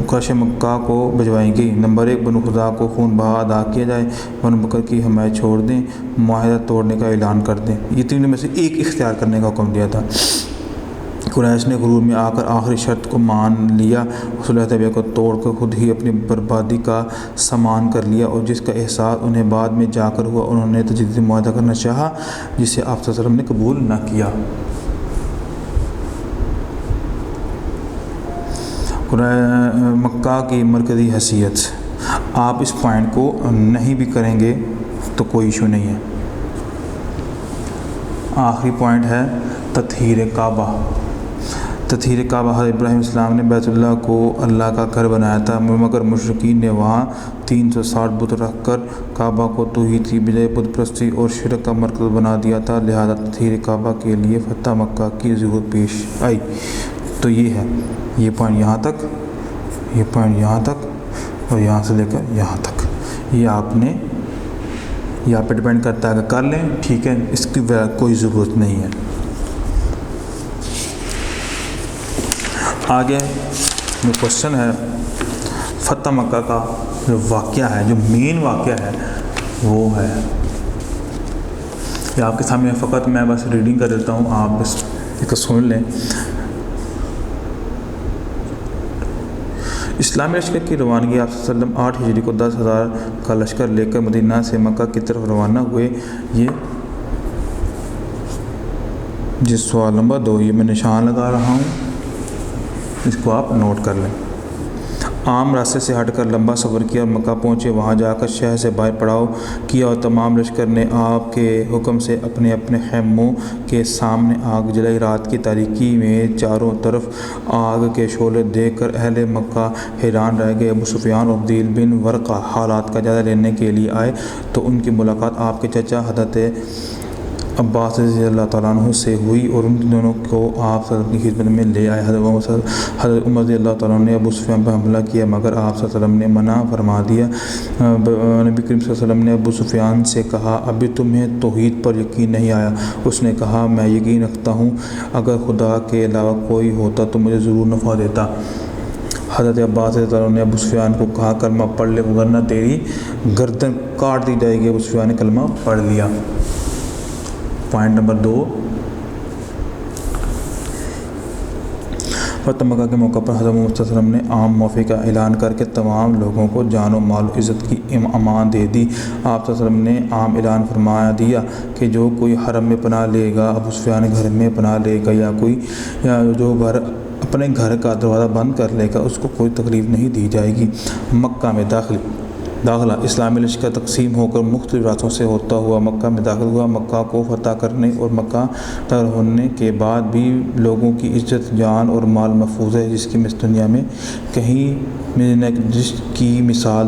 قریش مکہ کو بھجوائی گئی۔ نمبر 1، بنو خزاعہ کو خون بہا ادا کیا جائے، بنو بکر کی حمایت چھوڑ دیں، معاہدہ توڑنے کا اعلان کر دیں۔ یہ 3 میں سے ایک اختیار کرنے کا حکم دیا تھا۔ قریش نے غرور میں آ کر آخری شرط کو مان لیا، صلح حدیبیہ کو توڑ کر خود ہی اپنی بربادی کا سامان کر لیا، اور جس کا احساس انہیں بعد میں جا کر ہوا۔ انہوں نے تجدیدی معاہدہ کرنا چاہا جسے آپ صلی اللہ علیہ وسلم نے قبول نہ کیا۔ مکہ کی مرکزی حیثیت، آپ اس پوائنٹ کو نہیں بھی کریں گے تو کوئی ایشو نہیں ہے۔ آخری پوائنٹ ہے تطہیر کعبہ۔ تطہیر کعبہ، حضرت ابراہیم علیہ السلام نے بیت اللہ کو اللہ کا گھر بنایا تھا، مگر مشرکین نے وہاں 360 بت رکھ کر کعبہ کو توحید کی بجائے بت پرستی اور شرک کا مرکز بنا دیا تھا، لہذا تطہیر کعبہ کے لیے فتح مکہ کی ضرورت پیش آئی۔ تو یہ ہے، یہ پوائنٹ یہاں تک، یہ پوائنٹ یہاں تک، اور یہاں سے لے کر یہاں تک، یہ آپ نے یہاں پہ ڈیپینڈ کرتا ہے کہ کر لیں، ٹھیک ہے، اس کی کوئی ضرورت نہیں ہے۔ آگے جو کوشچن ہے، فتح مکہ کا جو واقعہ ہے، جو مین واقعہ ہے وہ ہے، یہ آپ کے سامنے فقط میں بس ریڈنگ کر دیتا ہوں، آپ بس اس کو سن لیں۔ اسلامی لشکر کی روانگی، آپ صلی اللہ علیہ وسلم 8 ہجری کو 10,000 کا لشکر لے کر مدینہ سے مکہ کی طرف روانہ ہوئے۔ یہ جس سوال نمبر 2 یہ میں نشان لگا رہا ہوں، اس کو آپ نوٹ کر لیں۔ عام راستے سے ہٹ کر لمبا سفر کیا اور مکہ پہنچے، وہاں جا کر شہر سے باہر پڑاؤ کیا اور تمام لشکر نے آپ کے حکم سے اپنے اپنے خیموں کے سامنے آگ جلائی۔ رات کی تاریکی میں چاروں طرف آگ کے شعلے دیکھ کر اہل مکہ حیران رہ گئے۔ ابو سفیان اور عبدیل بن ورقہ حالات کا جائزہ لینے کے لیے آئے تو ان کی ملاقات آپ کے چچا حضرت عباس رضی اللہ تعالیٰ عنہ سے ہوئی اور ان دونوں کو آپ صلی اللہ علیہ وسلم کی خدمت میں لے آئے۔ حضرت عمر رضی اللہ تعالیٰ عنہ نے ابو سفیان پر حملہ کیا، مگر آپ صلی اللہ علیہ وسلم نے منع فرما دیا۔ نبی کریم صلی اللہ علیہ وسلم نے ابو سفیان سے کہا، ابھی تمہیں توحید پر یقین نہیں آیا؟ اس نے کہا، میں یقین رکھتا ہوں، اگر خدا کے علاوہ کوئی ہوتا تو مجھے ضرور نفع دیتا۔ حضرت عباس رضی اللہ عنہ نے ابو سفیان کو کہا، کلمہ پڑھ لے ورنہ تیری گردن کاٹ دی جائے گی۔ ابو سفیان نے کلمہ پڑھ لیا۔ پوائنٹ نمبر 2، فتح مکہ کے موقع پر حضرت محمد صلی اللہ علیہ وسلم نے عام معافی کا اعلان کر کے تمام لوگوں کو جان و مال و عزت کی امان دے دی۔ آپ صلی اللہ علیہ وسلم نے عام اعلان فرما دیا کہ جو کوئی حرم میں پناہ لے گا، ابو سفیان گھر میں پناہ لے گا، یا جو گھر اپنے گھر کا دروازہ بند کر لے گا، اس کو کوئی تکلیف نہیں دی جائے گی۔ مکہ میں داخلہ، اسلامی لشکر تقسیم ہو کر مختلف راستوں سے ہوتا ہوا مکہ میں داخل ہوا۔ مکہ کو فتح کرنے اور مکہ تر ہونے کے بعد بھی لوگوں کی عزت، جان اور مال محفوظ ہے، جس کی مثال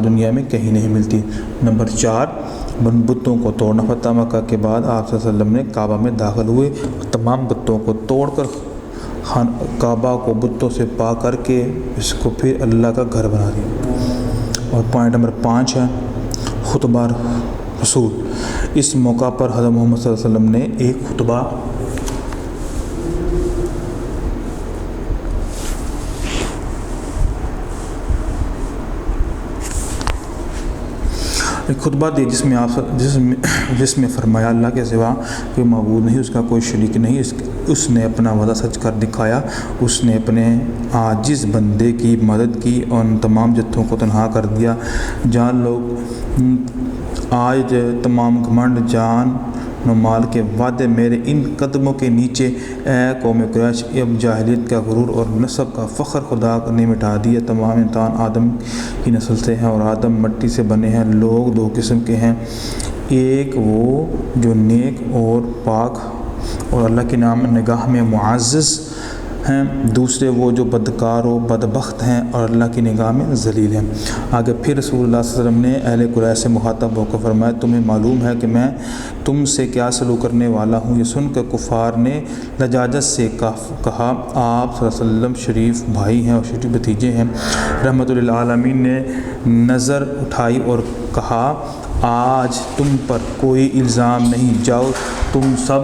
دنیا میں کہیں نہیں ملتی۔ نمبر 4، بتوں کو توڑنا۔ فتح مکہ کے بعد آپ صلی اللہ علیہ وسلم نے کعبہ میں داخل ہوئے اور تمام بتوں کو توڑ کر کعبہ کو بتوں سے پاک کر کے اس کو پھر اللہ کا گھر بنا دیا۔ اور پوائنٹ نمبر 5 ہے خطبہ رسول۔ اس موقع پر حضرت محمد صلی اللہ علیہ وسلم نے ایک خطبہ دی جس میں فرمایا، اللہ کے سوا کوئی معبود نہیں، اس کا کوئی شریک نہیں، اس نے اپنا وعدہ سچ کر دکھایا، اس نے اپنے عاجز بندے کی مدد کی اور ان تمام جتھوں کو تنہا کر دیا۔ جان لوگ آج تمام گھمنڈ، جان و مال کے وعدے میرے ان قدموں کے نیچے، اے قوم قریش، اب جاہلیت کا غرور اور نسب کا فخر خدا نے مٹا دیا۔ تمام انسان آدم کی نسل سے ہیں اور آدم مٹی سے بنے ہیں۔ لوگ 2 قسم کے ہیں، ایک وہ جو نیک اور پاک اور اللہ کی نگاہ میں معزز ہیں، دوسرے وہ جو بدکار و بدبخت ہیں اور اللہ کی نگاہ میں ذلیل ہیں۔ آگے پھر رسول اللہ صلی اللہ علیہ وسلم نے اہل قریش سے مخاطب ہو کر فرمایا، تمہیں معلوم ہے کہ میں تم سے کیا سلوک کرنے والا ہوں؟ یہ سن کر کفار نے لجاجت سے کہا، آپ صلی اللہ علیہ وسلم شریف بھائی ہیں اور شریف بھتیجے ہیں۔ رحمت للعالمین نے نظر اٹھائی اور کہا، آج تم پر کوئی الزام نہیں، جاؤ تم سب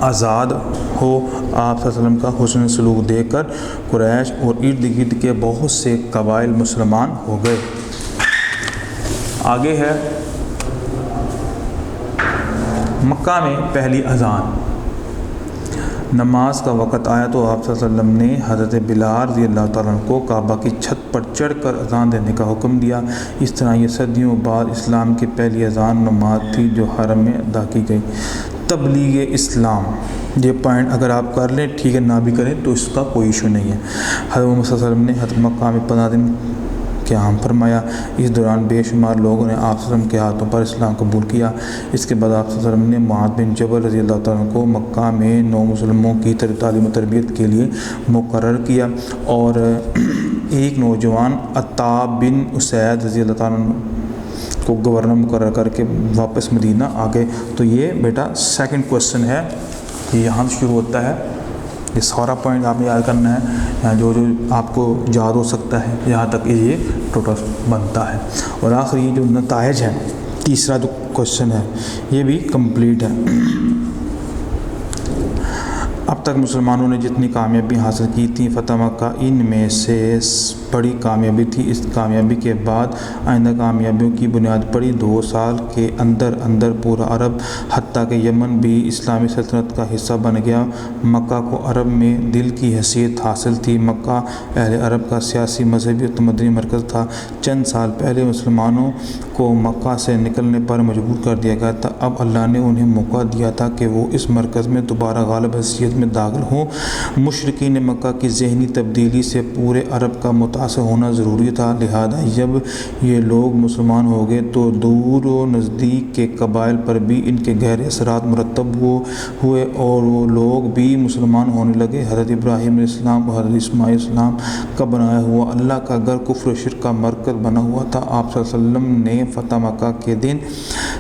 آزاد ہو۔ آپ صلی اللہ علیہ وسلم کا حسن سلوک دیکھ کر قریش اور ارد گرد کے بہت سے قبائل مسلمان ہو گئے۔ آگے ہے مکہ میں پہلی اذان۔ نماز کا وقت آیا تو آپ صلی اللہ علیہ وسلم نے حضرت بلال رضی اللہ تعالیٰ عنہ کو کعبہ کی چھت پر چڑھ کر اذان دینے کا حکم دیا۔ اس طرح یہ صدیوں بعد اسلام کی پہلی اذان نماز تھی جو حرم میں ادا کی گئی۔ تبلیغ اسلام، یہ پوائنٹ اگر آپ کر لیں ٹھیک ہے، نہ بھی کریں تو اس کا کوئی ایشو نہیں ہے۔ حضرت محمد صلی اللہ علیہ وسلم نے حضرت مکہ میں 15 دن قیام فرمایا۔ اس دوران بے شمار لوگوں نے آپ صلی اللہ علیہ وسلم کے ہاتھوں پر اسلام قبول کیا۔ اس کے بعد آپ صلی اللہ علیہ وسلم نے معاذ بن جبل رضی اللہ تعالیٰ عنہ کو مکہ میں نو مسلموں کی تعلیم و تربیت کے لیے مقرر کیا، اور ایک نوجوان عطا بن اسید رضی اللہ تعالیٰ عنہ کو گورنر مقرر کر کے واپس مدینہ آ گئے۔ تو یہ بیٹا سیکنڈ کویسچن ہے، یہ یہاں سے شروع ہوتا ہے۔ یہ سارا پوائنٹ آپ نے یاد کرنا ہے، جو آپ کو یاد ہو سکتا ہے یہاں تک یہ ٹوٹل بنتا ہے۔ اور آخری جو نتائج ہیں، تیسرا جو کویسچن ہے یہ بھی کمپلیٹ ہے۔ اب تک مسلمانوں نے جتنی کامیابی حاصل کی تھیں فتح مکہ ان میں سے بڑی کامیابی تھی۔ اس کامیابی کے بعد آئندہ کامیابیوں کی بنیاد پڑی۔ 2 سال کے اندر پورا عرب حتیٰ کہ یمن بھی اسلامی سلطنت کا حصہ بن گیا۔ مکہ کو عرب میں دل کی حیثیت حاصل تھی۔ مکہ اہل عرب کا سیاسی، مذہبی اور تمدنی مرکز تھا۔ چند سال پہلے مسلمانوں کو مکہ سے نکلنے پر مجبور کر دیا گیا تھا، اب اللہ نے انہیں موقع دیا تھا کہ وہ اس مرکز میں دوبارہ غالب حیثیت میں داخل ہوں۔ مشرکین مکہ کی ذہنی تبدیلی سے پورے عرب کا متاثر ہونا ضروری تھا، لہذا جب یہ لوگ مسلمان ہو گئے تو دور و نزدیک کے قبائل پر بھی ان کے گہرے اثرات مرتب ہوئے اور وہ لوگ بھی مسلمان ہونے لگے۔ حضرت ابراہیم علیہ السلام اور حضرت اسماعیل علیہ السلام کا بنایا ہوا اللہ کا گھر کفر و شرک کا مرکز بنا ہوا تھا۔ آپ صلی اللہ علیہ وسلم نے فتح مکہ کے دن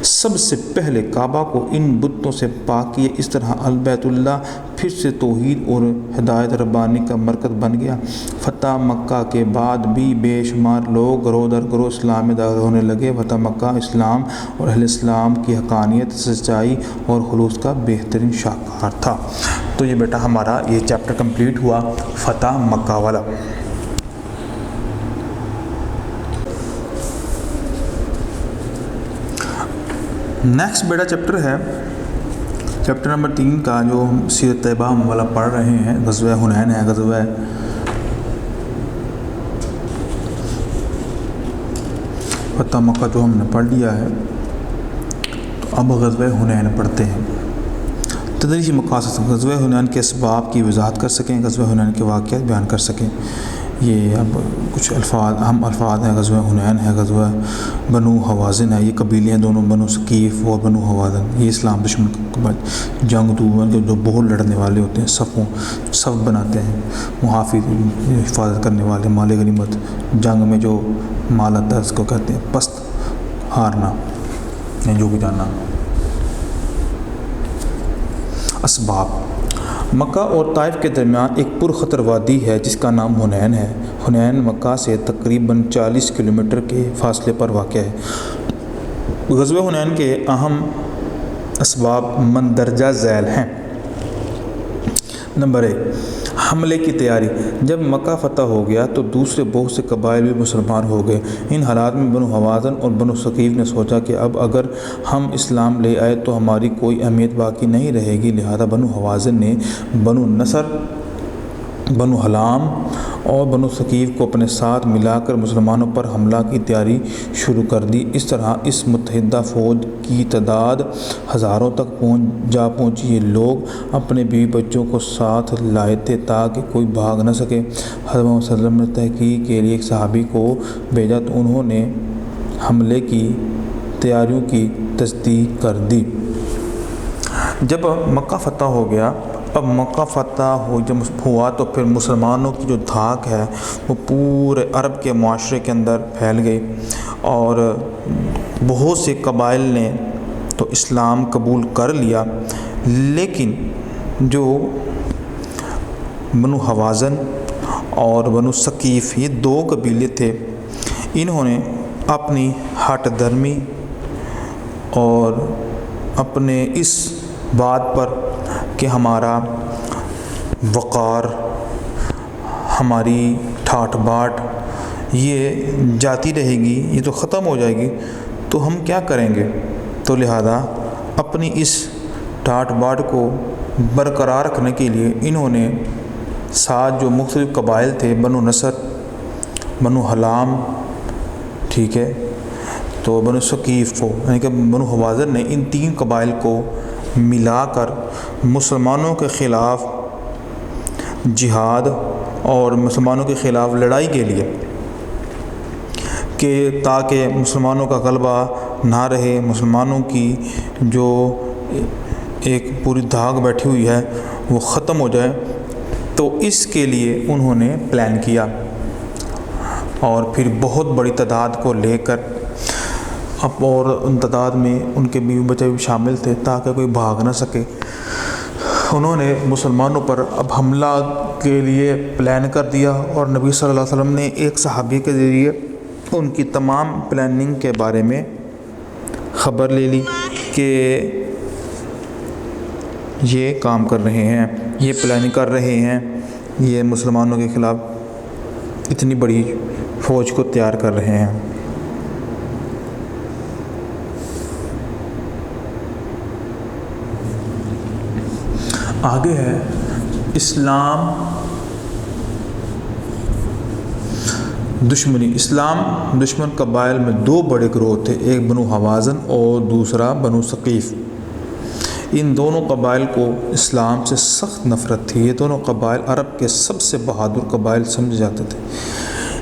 سب سے پہلے کعبہ کو ان بتوں سے پاک کیا۔ اس طرح البیت اللہ پھر سے توحید اور ہدایت ربانی کا مرکز بن گیا۔ فتح مکہ کے بعد بھی بے شمار لوگ گروہ در گروہ اسلام میں داخل ہونے لگے۔ فتح مکہ اسلام اور اہل اسلام کی حقانیت، سچائی اور خلوص کا بہترین شاہکار تھا۔ تو یہ بیٹا ہمارا یہ چیپٹر کمپلیٹ ہوا فتح مکہ والا۔ نیکسٹ بیٹا چیپٹر ہے چیپٹر نمبر 3 کا، جو سیرت طیبہ ہم والا پڑھ رہے ہیں، غزوہ حنین ہے۔ غزوہ فتح مکہ جو ہم نے پڑھ لیا ہے، تو اب غزوہ حنین پڑھتے ہیں۔ تدریجی مقاصد، غزوہ حنین کے اسباب کی وضاحت کر سکیں، غزوہ حنین کے واقعات بیان کر سکیں۔ یہ اب کچھ اہم الفاظ ہیں۔ غزوہ حنین ہے، غزوہ بنو حوازن ہے، یہ قبیلے ہیں دونوں، بنو ثقیف اور بنو حوازن۔ یہ اسلام دشمن جنگ جو بہت لڑنے والے ہوتے ہیں، صف بناتے ہیں، محافظ حفاظت کرنے والے، مال غنیمت، جنگ میں جو مال آتا ہے اس کو کہتے ہیں پست ہارنا یا جو بھی جانا۔ اسباب، مکہ اور طائف کے درمیان ایک پرخطر وادی ہے جس کا نام حنین ہے۔ حنین مکہ سے تقریباً 40 کلومیٹر کے فاصلے پر واقع ہے۔ غزوہ حنین کے اہم اسباب مندرجہ ذیل ہیں۔ نمبر 1، حملے کی تیاری۔ جب مکہ فتح ہو گیا تو دوسرے بہت سے قبائل بھی مسلمان ہو گئے۔ ان حالات میں بنو حوازن اور بنو ثقیف نے سوچا کہ اب اگر ہم اسلام لے آئے تو ہماری کوئی اہمیت باقی نہیں رہے گی، لہذا بنو حوازن نے بنو نصر، بنو حلام اور بنو ثقیف کو اپنے ساتھ ملا کر مسلمانوں پر حملہ کی تیاری شروع کر دی۔ اس طرح اس متحدہ فوج کی تعداد ہزاروں تک پہنچی۔ یہ لوگ اپنے بیوی بچوں کو ساتھ لائے تھے تاکہ کوئی بھاگ نہ سکے۔ حضرت محمد صلی اللہ علیہ وسلم نے تحقیق کے لیے ایک صحابی کو بھیجا تو انہوں نے حملے کی تیاریوں کی تصدیق کر دی۔ جب مکہ فتح ہو گیا، اب مکہ فتح جب ہوا تو پھر مسلمانوں کی جو دھاک ہے وہ پورے عرب کے معاشرے کے اندر پھیل گئی، اور بہت سے قبائل نے تو اسلام قبول کر لیا، لیکن جو بنو حوازن اور بنو ثقیف، یہ 2 قبیلے تھے، انہوں نے اپنی ہٹ درمی اور اپنے اس بات پر کہ ہمارا وقار، ہماری ٹھاٹ باٹ یہ جاتی رہے گی، یہ تو ختم ہو جائے گی، تو ہم کیا کریں گے؟ تو لہذا اپنی اس ٹھاٹ باٹ کو برقرار رکھنے کے لیے انہوں نے 7 جو مختلف قبائل تھے، بنو نصر، بنو حلام، ٹھیک ہے، تو بنو ثقیف کو، یعنی کہ بنو حوازن نے ان 3 قبائل کو ملا کر مسلمانوں کے خلاف جہاد اور مسلمانوں کے خلاف لڑائی کے لیے، کہ تاکہ مسلمانوں کا غلبہ نہ رہے، مسلمانوں کی جو ایک پوری دھاگ بیٹھی ہوئی ہے وہ ختم ہو جائے، تو اس کے لیے انہوں نے پلان کیا اور پھر بہت بڑی تعداد کو لے کر اور ان تعداد میں ان کے بیوی بچے بھی شامل تھے تاکہ کوئی بھاگ نہ سکے، انہوں نے مسلمانوں پر اب حملہ کے لیے پلان کر دیا، اور نبی صلی اللہ علیہ وسلم نے ایک صحابی کے ذریعے ان کی تمام پلاننگ کے بارے میں خبر لے لی کہ یہ کام کر رہے ہیں، یہ پلاننگ کر رہے ہیں، یہ مسلمانوں کے خلاف اتنی بڑی فوج کو تیار کر رہے ہیں۔ آگے ہے اسلام دشمنی۔ اسلام دشمن قبائل میں 2 بڑے گروہ تھے، ایک بنو حوازن اور دوسرا بنو ثقیف۔ ان دونوں قبائل کو اسلام سے سخت نفرت تھی، یہ دونوں قبائل عرب کے سب سے بہادر قبائل سمجھے جاتے تھے،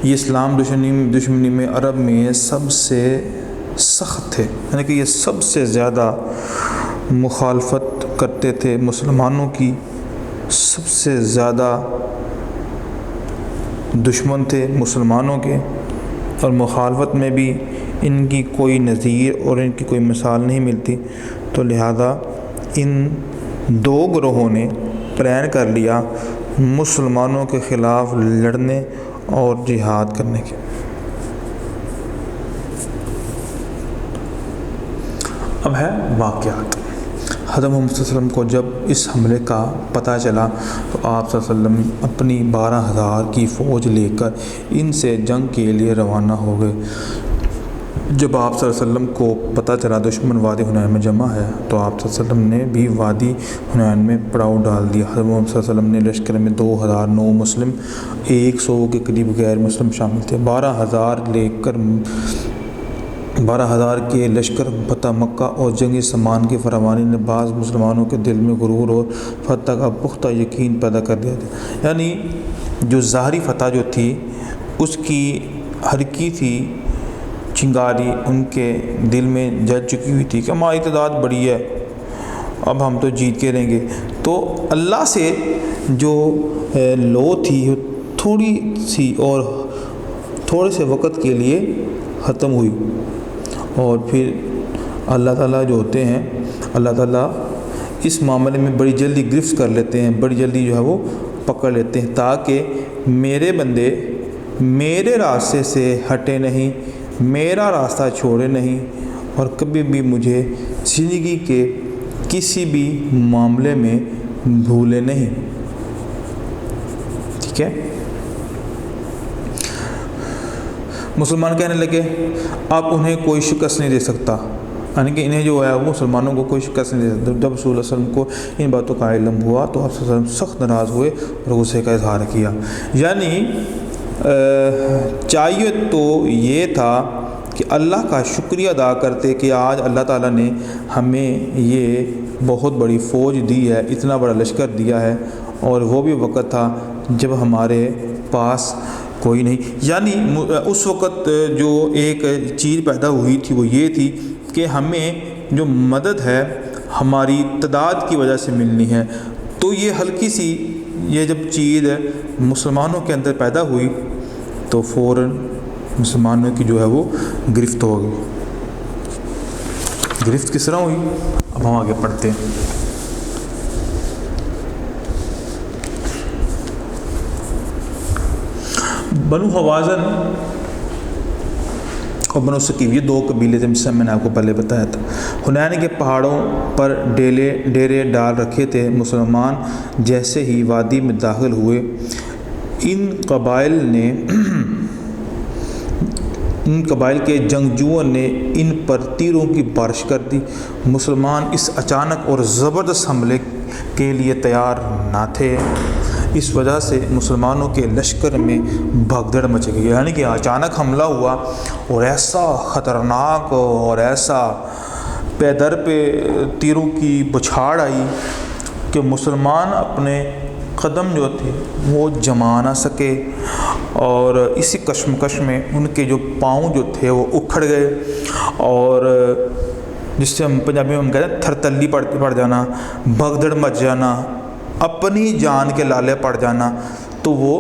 یہ اسلام دشمنی میں عرب میں سب سے سخت تھے، یعنی کہ یہ سب سے زیادہ مخالفت کرتے تھے، مسلمانوں کی سب سے زیادہ دشمن تھے مسلمانوں کے، اور مخالفت میں بھی ان کی کوئی نظیر اور ان کی کوئی مثال نہیں ملتی، تو لہذا ان 2 گروہوں نے پلان کر لیا مسلمانوں کے خلاف لڑنے اور جہاد کرنے کے۔ اب ہے واقعات۔ حضرت محمد صلی اللہ علیہ وسلم کو جب اس حملے کا پتہ چلا تو آپ صلی اللہ علیہ وسلم اپنی 12,000 کی فوج لے کر ان سے جنگ کے لیے روانہ ہو گئے۔ جب آپ صلی اللہ علیہ وسلم کو پتہ چلا دشمن وادی حنین میں جمع ہے تو آپ صلی اللہ علیہ وسلم نے بھی وادی حنین میں پڑاؤ ڈال دیا۔ حضرت محمد صلی اللہ علیہ وسلم نے لشکر میں 2,009 مسلم، 100 کے قریب غیر مسلم شامل تھے۔ 12,000 کے لشکر فتح مکہ اور جنگی سامان کی فراوانی نے بعض مسلمانوں کے دل میں غرور اور فتح کا پختہ یقین پیدا کر دیا تھا، یعنی جو ظاہری فتح جو تھی اس کی ہلکی سی چنگاری ان کے دل میں جل چکی ہوئی تھی کہ ہماری تعداد بڑی ہے، اب ہم تو جیت کے رہیں گے۔ تو اللہ سے جو لو تھی تھوڑی سی اور تھوڑے سے وقت کے لیے ختم ہوئی، اور پھر اللہ تعالیٰ جو ہوتے ہیں، اللہ تعالیٰ اس معاملے میں بڑی جلدی گرفت کر لیتے ہیں، بڑی جلدی جو ہے وہ پکڑ لیتے ہیں، تاکہ میرے بندے میرے راستے سے ہٹے نہیں، میرا راستہ چھوڑے نہیں، اور کبھی بھی مجھے زندگی کے کسی بھی معاملے میں بھولے نہیں۔ ٹھیک ہے، مسلمان کہنے لگے اب انہیں کوئی شکست نہیں دے سکتا، یعنی کہ انہیں جو ہے وہ مسلمانوں کو کوئی شکست نہیں دے سکتا۔ جب رسول اللہ صلی اللہ علیہ وسلم کو ان باتوں کا علم ہوا تو آپ صلی اللہ علیہ وسلم سخت ناراض ہوئے اور غصے کا اظہار کیا، یعنی چاہیے تو یہ تھا کہ اللہ کا شکریہ ادا کرتے کہ آج اللہ تعالیٰ نے ہمیں یہ بہت بڑی فوج دی ہے، اتنا بڑا لشکر دیا ہے، اور وہ بھی وقت تھا جب ہمارے پاس کوئی نہیں، یعنی اس وقت جو ایک چیز پیدا ہوئی تھی وہ یہ تھی کہ ہمیں جو مدد ہے ہماری تعداد کی وجہ سے ملنی ہے، تو یہ ہلکی سی یہ جب چیز مسلمانوں کے اندر پیدا ہوئی تو فوراً مسلمانوں کی جو ہے وہ گرفت ہو گئی۔ گرفت کس طرح ہوئی اب ہم آگے پڑھتے ہیں۔ بنو حوازن اور بنو ثقیف یہ 2 قبیلے تھے جس سے میں نے آپ کو پہلے بتایا تھا۔ حنین کے پہاڑوں پر ڈیرے ڈال رکھے تھے۔ مسلمان جیسے ہی وادی میں داخل ہوئے ان قبائل کے جنگجوؤں نے ان پر تیروں کی بارش کر دی۔ مسلمان اس اچانک اور زبردست حملے کے لیے تیار نہ تھے۔ اس وجہ سے مسلمانوں کے لشکر میں بھگدڑ مچ گئی، یعنی کہ اچانک حملہ ہوا اور ایسا خطرناک اور ایسا پے در پہ تیروں کی بچھاڑ آئی کہ مسلمان اپنے قدم جو تھے وہ جما نہ سکے، اور اسی کشمکش میں ان کے جو پاؤں جو تھے وہ اکھڑ گئے، اور جس سے ہم پنجابی میں ہم کہتے ہیں تھرتلی پڑ جانا، بھگدڑ مچ جانا، اپنی جان کے لالے پڑ جانا، تو وہ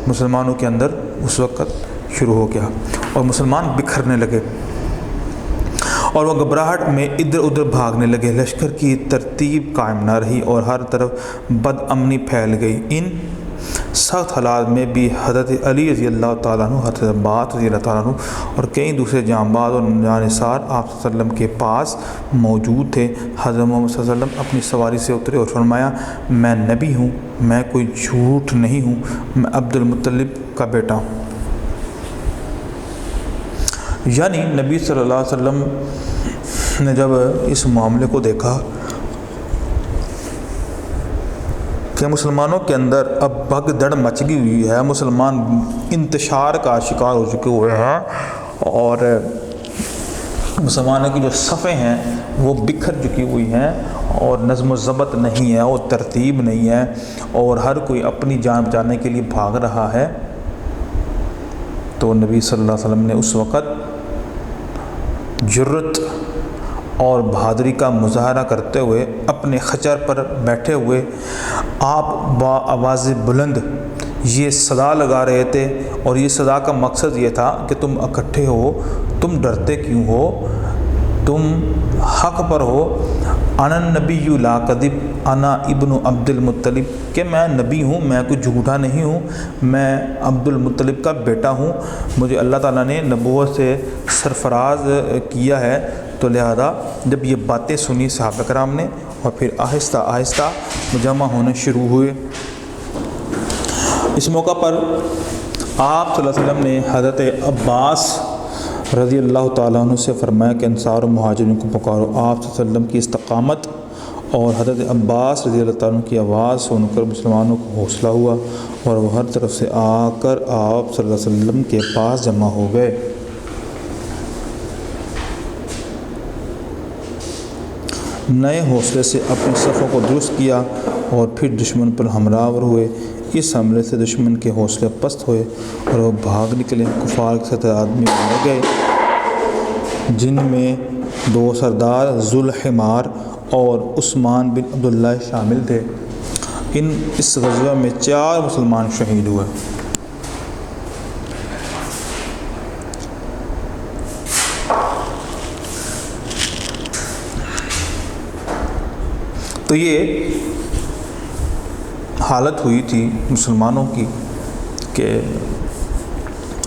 مسلمانوں کے اندر اس وقت شروع ہو گیا اور مسلمان بکھرنے لگے اور وہ گھبراہٹ میں ادھر ادھر بھاگنے لگے۔ لشکر کی ترتیب قائم نہ رہی اور ہر طرف بد امنی پھیل گئی۔ ان سخت حالات میں بھی حضرت علی رضی اللہ تعالیٰ عنہ، حضرت عباس رضی اللہ تعالیٰ عنہ اور کئی دوسرے جانباز اور جانثار آپ صلی اللہ علیہ وسلم کے پاس موجود تھے۔ حضرت محمد صلی اللہ علیہ وسلم اپنی سواری سے اترے اور فرمایا، میں نبی ہوں، میں کوئی جھوٹ نہیں ہوں، میں عبد المطلب کا بیٹا ہوں۔ یعنی نبی صلی اللہ علیہ وسلم نے جب اس معاملے کو دیکھا کہ مسلمانوں کے اندر اب بھگدڑ مچ گئی ہوئی ہے، مسلمان انتشار کا شکار ہو چکے ہوئے ہیں اور مسلمانوں کی جو صفیں ہیں وہ بکھر چکی ہوئی ہیں اور نظم و ضبط نہیں ہے اور ترتیب نہیں ہے اور ہر کوئی اپنی جان بچانے کے لیے بھاگ رہا ہے، تو نبی صلی اللہ علیہ وسلم نے اس وقت جرأت اور بہادری کا مظاہرہ کرتے ہوئے اپنے خچر پر بیٹھے ہوئے آپ با آواز بلند یہ صدا لگا رہے تھے، اور یہ صدا کا مقصد یہ تھا کہ تم اکٹھے ہو، تم ڈرتے کیوں ہو، تم حق پر ہو۔ انا النبی لا کذب، انا ابن عبد المطلب، کہ میں نبی ہوں، میں کوئی جھوٹا نہیں ہوں، میں عبد المطلب کا بیٹا ہوں، مجھے اللہ تعالیٰ نے نبوت سے سرفراز کیا ہے۔ تو لہذا جب یہ باتیں سنی صحابہ کرام نے اور پھر آہستہ آہستہ جمع ہونے شروع ہوئے۔ اس موقع پر آپ صلی اللہ علیہ وسلم نے حضرت عباس رضی اللہ تعالیٰ عنہ سے فرمایا کہ انصار و مہاجرین کو پکارو۔ آپ صلی اللہ علیہ وسلم کی استقامت اور حضرت عباس رضی اللہ تعالیٰ عنہ کی آواز سن کر مسلمانوں کو حوصلہ ہوا اور وہ ہر طرف سے آ کر آپ صلی اللہ علیہ وسلم کے پاس جمع ہو گئے۔ نئے حوصلے سے اپنی صفوں کو درست کیا اور پھر دشمن پر حملہ ہوئے۔ اس حملے سے دشمن کے حوصلے پست ہوئے اور وہ بھاگ نکلے۔ کفار کے 7 آدمی مارے گئے، جن میں 2 سردار ذوالحمار اور عثمان بن عبداللہ شامل تھے۔ اس غزوہ میں 4 مسلمان شہید ہوئے۔ تو یہ حالت ہوئی تھی مسلمانوں کی کہ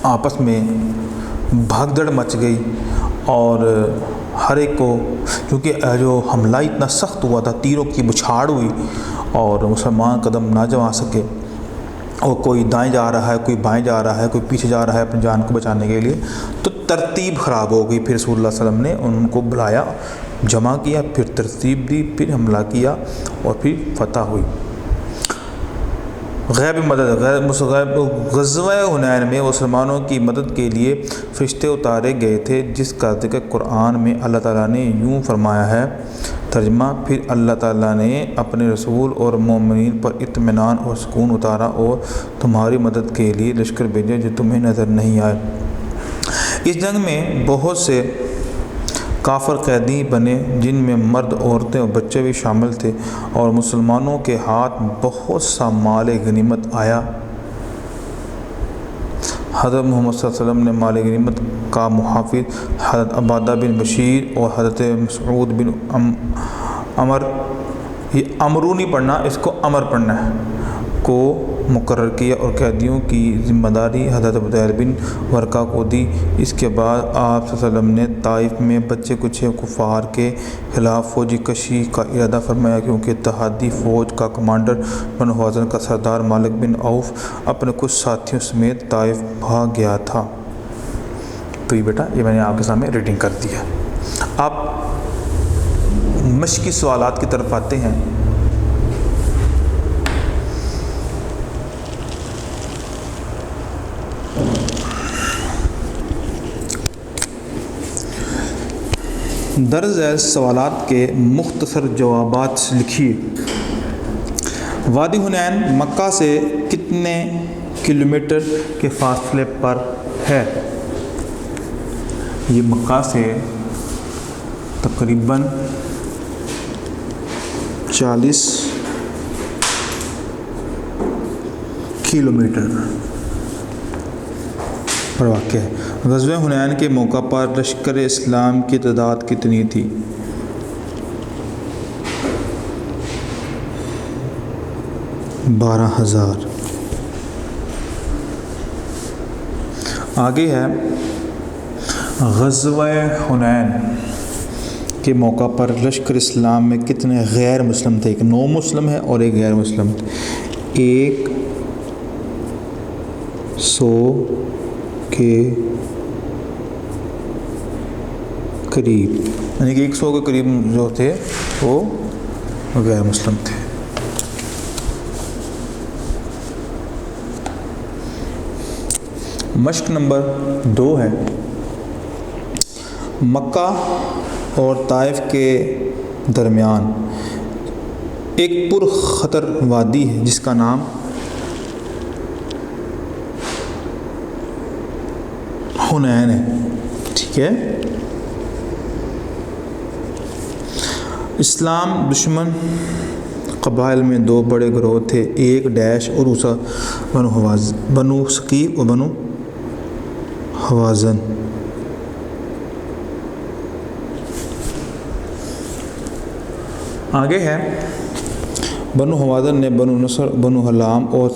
آپس میں بھگدڑ مچ گئی اور ہر ایک کو، کیونکہ جو حملہ اتنا سخت ہوا تھا، تیروں کی بچھاڑ ہوئی اور مسلمان قدم نہ جما سکے، اور کوئی دائیں جا رہا ہے، کوئی بائیں جا رہا ہے، کوئی پیچھے جا رہا ہے اپنی جان کو بچانے کے لیے، تو ترتیب خراب ہو گئی۔ پھر رسول اللہ صلی اللہ علیہ وسلم نے ان کو بلایا، جمع کیا، پھر ترتیب دی، پھر حملہ کیا اور پھر فتح ہوئی۔ غیب مدد، غزوہ حنین میں مسلمانوں کی مدد کے لیے فرشتے اتارے گئے تھے، جس کا ذکر قرآن میں اللہ تعالیٰ نے یوں فرمایا ہے۔ ترجمہ: پھر اللہ تعالیٰ نے اپنے رسول اور مومنین پر اطمینان اور سکون اتارا اور تمہاری مدد کے لیے لشکر بھیجے جو تمہیں نظر نہیں آئے۔ اس جنگ میں بہت سے کافر قیدی بنے، جن میں مرد، عورتیں اور بچے بھی شامل تھے، اور مسلمانوں کے ہاتھ بہت سا مال غنیمت آیا۔ حضرت محمد صلی اللہ علیہ وسلم نے مال غنیمت کا محافظ حضرت عبادہ بن بشیر اور حضرت مسعود بن عمر، یہ عمرو نہیں پڑھنا، اس کو عمر پڑھنا ہے، کو مقرر کیا اور قیدیوں کی ذمہ داری حضرت عبداللہ بن ورقہ کو دی۔ اس کے بعد آپ صلی اللہ علیہ وسلم نے طائف میں بچے کچے کفار کے خلاف فوجی کشی کا ارادہ فرمایا، کیونکہ اتحادی فوج کا کمانڈر بنو حوازن کا سردار مالک بن عوف اپنے کچھ ساتھیوں سمیت طائف بھاگ گیا تھا۔ تو یہ بیٹا یہ میں نے آپ کے سامنے ریڈنگ کر دیا۔ آپ مشقی سوالات کی طرف آتے ہیں۔ درج ذیل سوالات کے مختصر جوابات لکھیے۔ وادی حنین مکہ سے کتنے کلومیٹر کے فاصلے پر ہے؟ یہ مکہ سے تقریباً 40 کلومیٹر پر واقع ہے۔ غزوہ حنین کے موقع پر لشکر اسلام کی تعداد کتنی تھی؟ 12,000۔ آگے ہے غزوہ حنین کے موقع پر لشکر اسلام میں کتنے غیر مسلم تھے؟ ایک نو مسلم ہے اور ایک غیر مسلم تھے۔ 100 کے قریب، یعنی کہ 100 کے قریب جو تھے وہ غیر مسلم تھے۔ مشق نمبر 2 ہے، مکہ اور طائف کے درمیان ایک پرخطر وادی ہے جس کا نام حنین ہے، ٹھیک ہے۔ اسلام دشمن قبائل میں 2 بڑے گروہ تھے، ایک ڈیش اور دوسرا بنو ثقیف اور بنو حوازن۔ آگے ہے بنو حوازن نے بنو نصر، بنو حلام اور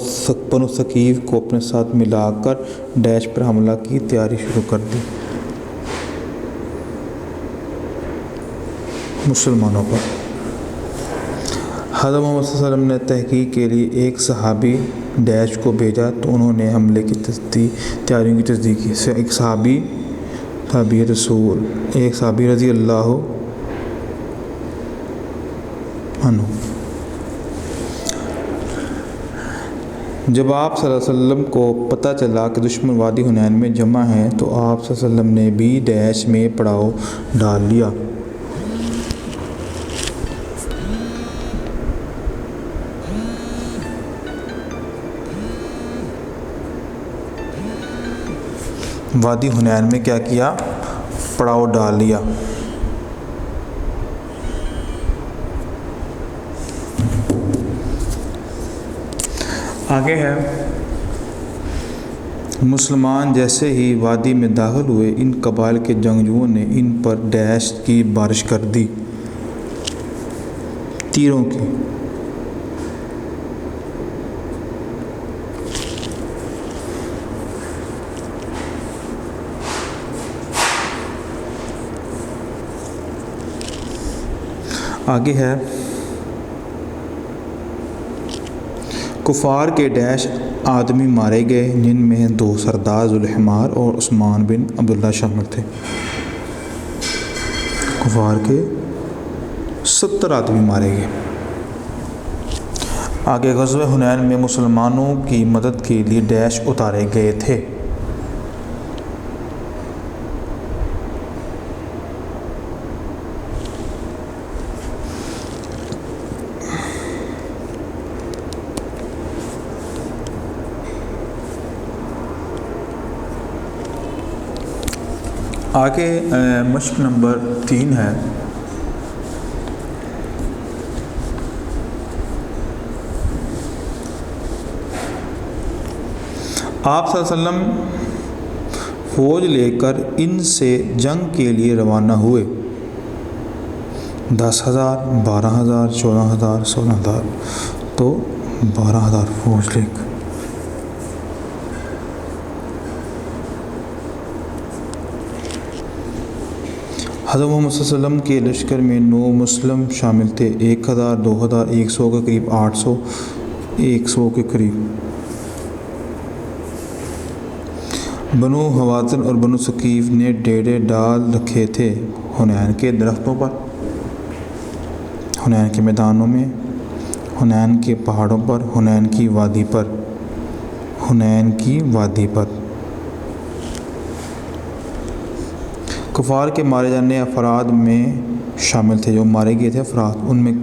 بنو ثقیف کو اپنے ساتھ ملا کر ڈیش پر حملہ کی تیاری شروع کر دی، مسلمانوں پر۔ حضرت محمد صلی اللہ علیہ وسلم نے تحقیق کے لیے ایک صحابی ڈیش کو بھیجا تو انہوں نے حملے کی تیاریوں کی تصدیق کی۔ ایک صحابی رسول، ایک صحابی رضی اللہ عنہ۔ جب آپ صلی اللہ علیہ وسلم کو پتہ چلا کہ دشمن وادی حنین میں جمع ہیں تو آپ صلی اللہ علیہ وسلم نے بھی ڈیش میں پڑاؤ ڈال لیا۔ وادی حنین میں کیا کیا؟ پڑاؤ ڈال لیا۔ آگے ہے مسلمان جیسے ہی وادی میں داخل ہوئے ان قبائل کے جنگجوؤں نے ان پر ڈیش کی بارش کر دی، تیروں کی۔ آگے ہے کفار کے ڈیش آدمی مارے گئے جن میں 2 سردار ذوالحمار اور عثمان بن عبداللہ شامل تھے۔ کفار کے 70 آدمی مارے گئے۔ آگے غزوہ حنین میں مسلمانوں کی مدد کے لیے ڈیش اتارے گئے تھے۔ آگے مشق نمبر 3 ہے، آپ صلی اللہ علیہ وسلم فوج لے کر ان سے جنگ کے لیے روانہ ہوئے۔ 10,000، 12,000، 14,000، 16,000، تو 12,000 فوج لے کر۔ حضرت محمد صلی اللہ علیہ وسلم کے لشکر میں 9 مسلم شامل تھے، 1,000، 2,000، 100 کے قریب، 800، 100 کے قریب۔ بنو حوازن اور بنو ثقیف نے ڈیرے ڈال رکھے تھے حنین کے درختوں پر، حنین کے میدانوں میں، حنین کے پہاڑوں پر، حنین کی وادی پر، حنین کی وادی پر۔ کفار کے مارے جانے افراد میں شامل تھے، جو مارے گئے تھے افراد، ان میں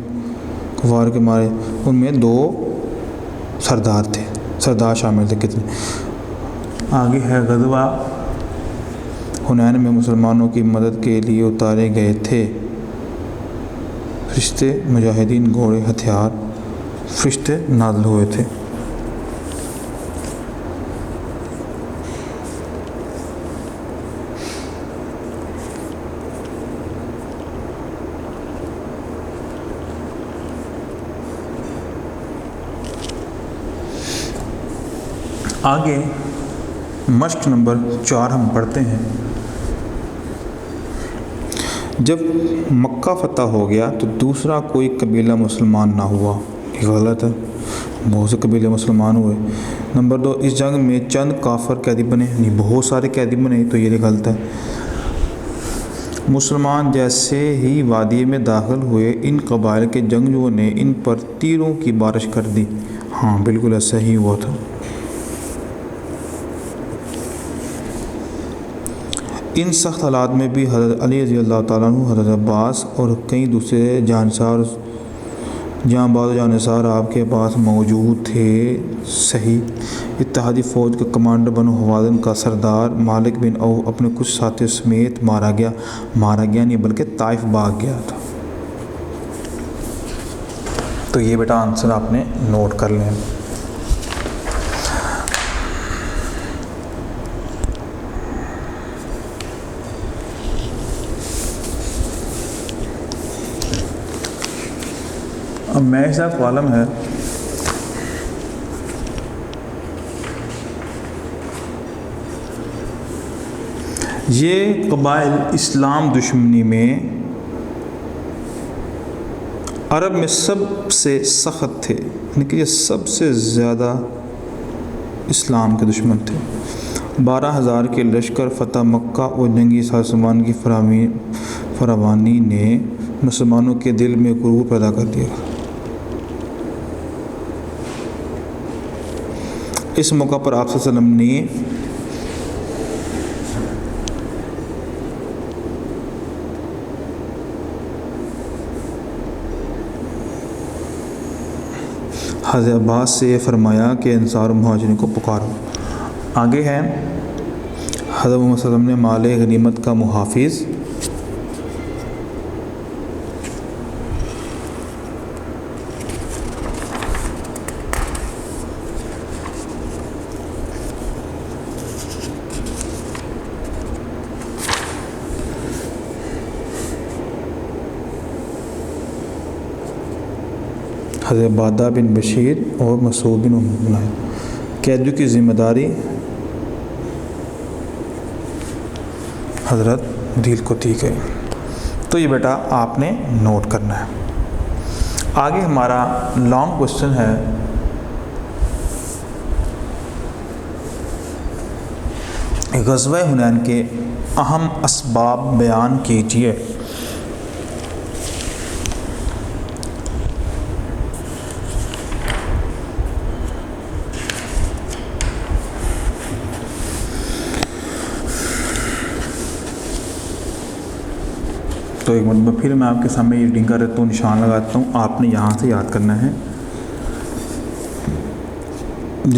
کفار کے مارے ان میں 2 سردار تھے، سردار شامل تھے۔ کتنے آگے ہے غزوہ حنین میں مسلمانوں کی مدد کے لیے اتارے گئے تھے فرشتے، مجاہدین، گھوڑے، ہتھیار، فرشتے نازل ہوئے تھے۔ آگے مشق نمبر 4 ہم پڑھتے ہیں۔ جب مکہ فتح ہو گیا تو دوسرا کوئی قبیلہ مسلمان نہ ہوا، یہ غلط ہے، بہت سے قبیلے مسلمان ہوئے۔ نمبر 2، اس جنگ میں چند کافر قیدی بنے، نہیں بہت سارے قیدی بنے، تو یہ غلط ہے۔ مسلمان جیسے ہی وادی میں داخل ہوئے ان قبائل کے جنگجوؤں نے ان پر تیروں کی بارش کر دی، ہاں بالکل ایسا ہی ہوا تھا۔ ان سخت حالات میں بھی حضرت علی رضی اللہ تعالیٰ عنہ، حضرت عباس اور کئی دوسرے جاں باز جانصار آپ کے پاس موجود تھے۔ صحیح اتحادی فوج کا کمانڈر بنو حوازن کا سردار مالک بن عوف اپنے کچھ ساتھیوں سمیت مارا گیا نہیں بلکہ طائف بھاگ گیا تھا۔ تو یہ بیٹا آنسر آپ نے نوٹ کر لیں۔ اب میرے ساتھ کالم ہے یہ قبائل اسلام دشمنی میں عرب میں سب سے سخت تھے، یعنی کہ یہ سب سے زیادہ اسلام کے دشمن تھے۔ 12,000 کے لشکر فتح مکہ اور جنگی سازمان کی فراوانی نے مسلمانوں کے دل میں غرور پیدا کر دیا۔ اس موقع پر آپ صلی اللہ علیہ وسلم نے حضرت عباس سے فرمایا کہ انصار و مہاجرین کو پکارو۔ آگے ہے حضرت محمد صلی اللہ علیہ وسلم نے مال غنیمت کا محافظ حضرت عبادہ بن بشیر اور مسعود بن بنائے، قیدیوں کی ذمہ داری حضرت دل کو دی گئی۔ تو یہ بیٹا آپ نے نوٹ کرنا ہے۔ آگے ہمارا لانگ کوشچن ہے، غزوہ حنین کے اہم اسباب بیان کیجیے۔ تو ایک مرتبہ پھر میں آپ کے سامنے ریڈنگ کر دیتا ہوں، نشان لگاتا ہوں، آپ نے یہاں سے یاد کرنا ہے۔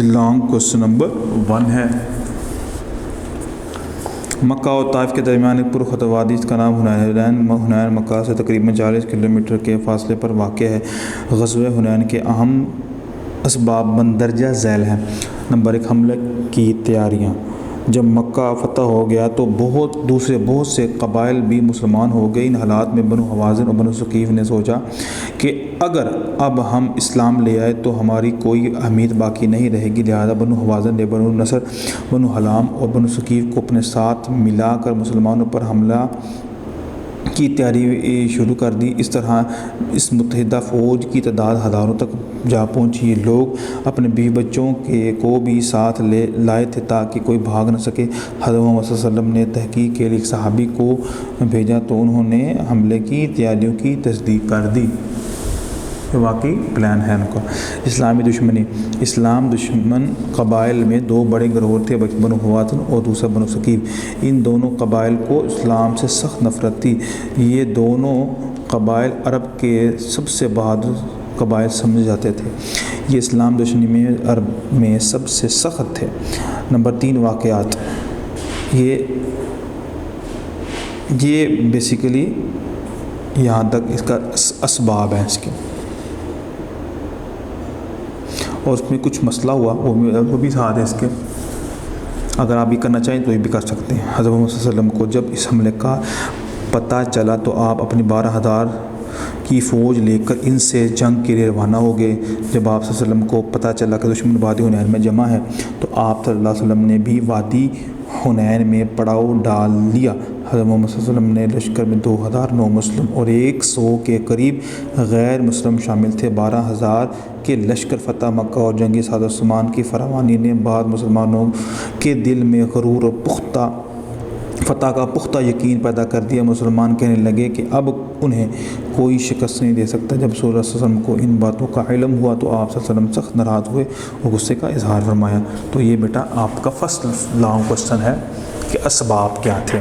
لانگ کوشچن نمبر 1 ہے، مکہ اور طائف کے درمیان ایک پرخطر وادی جس کا نام حنین مکہ سے تقریباً 40 کلومیٹر کے فاصلے پر واقع ہے۔ غزوہ حنین کے اہم اسباب مندرجہ ذیل ہیں۔ نمبر 1، حملے کی تیاریاں۔ جب مکہ فتح ہو گیا تو بہت سے قبائل بھی مسلمان ہو گئے۔ ان حالات میں بنو حوازن اور بنو ثقیف نے سوچا کہ اگر اب ہم اسلام لے آئے تو ہماری کوئی اہمیت باقی نہیں رہے گی، لہذا بنو حوازن نے بنو نصر، بنو حلام اور بنو ثقیف کو اپنے ساتھ ملا کر مسلمانوں پر حملہ کی تیاری شروع کر دی۔ اس طرح اس متحدہ فوج کی تعداد ہزاروں تک جا پہنچی۔ یہ لوگ اپنے بیوی بچوں کو بھی ساتھ لائے تھے تاکہ کوئی بھاگ نہ سکے۔ حضرت محمد صلی اللہ علیہ وسلم نے تحقیق کے لیے ایک صحابی کو بھیجا تو انہوں نے حملے کی تیاریوں کی تصدیق کر دی۔ یہ واقعی پلان ہے ان کا۔ اسلامی دشمنی، اسلام دشمن قبائل میں دو بڑے گروہ تھے، بنو ہوازن اور دوسرا بنو ثقیف۔ ان دونوں قبائل کو اسلام سے سخت نفرت تھی۔ یہ دونوں قبائل عرب کے سب سے بہادر قبائل سمجھے جاتے تھے۔ یہ اسلام دشمنی میں عرب میں سب سے سخت تھے۔ نمبر 3 واقعات، یہ بیسیکلی یہاں تک اس کا اسباب ہیں اس کے، اور اس میں کچھ مسئلہ ہوا وہ بھی ساتھ ہے اس کے، اگر آپ یہ کرنا چاہیں تو یہ بھی کر سکتے ہیں۔ حضرت محمد صلی اللہ علیہ وسلم کو جب اس حملے کا پتہ چلا تو آپ اپنی 12,000 کی فوج لے کر ان سے جنگ کے لیے روانہ ہو گئے۔ جب آپ صلی اللہ علیہ وسلم کو پتہ چلا کہ دشمن وادی حنین میں جمع ہے تو آپ صلی اللہ علیہ وسلم نے بھی وادی حنین میں پڑاؤ ڈال لیا۔ حضرت محمد صلی اللہ علیہ وسلم نے لشکر میں 2,000 نو مسلم اور 100 کے قریب غیر مسلم شامل تھے۔ 12,000 کے لشکر فتح مکہ اور جنگی سعادت عثمان کی فراوانی نے بعض مسلمانوں کے دل میں غرور اور فتح کا پختہ یقین پیدا کر دیا۔ مسلمان کہنے لگے کہ اب انہیں کوئی شکست نہیں دے سکتا۔ جب رسول اللہ صلی اللہ علیہ وسلم کو ان باتوں کا علم ہوا تو آپ صلی اللہ علیہ وسلم سخت ناراض ہوئے اور غصے کا اظہار فرمایا۔ تو یہ بیٹا آپ کا فرسٹ لانگ کوسچن ہے کہ اسباب کیا تھے۔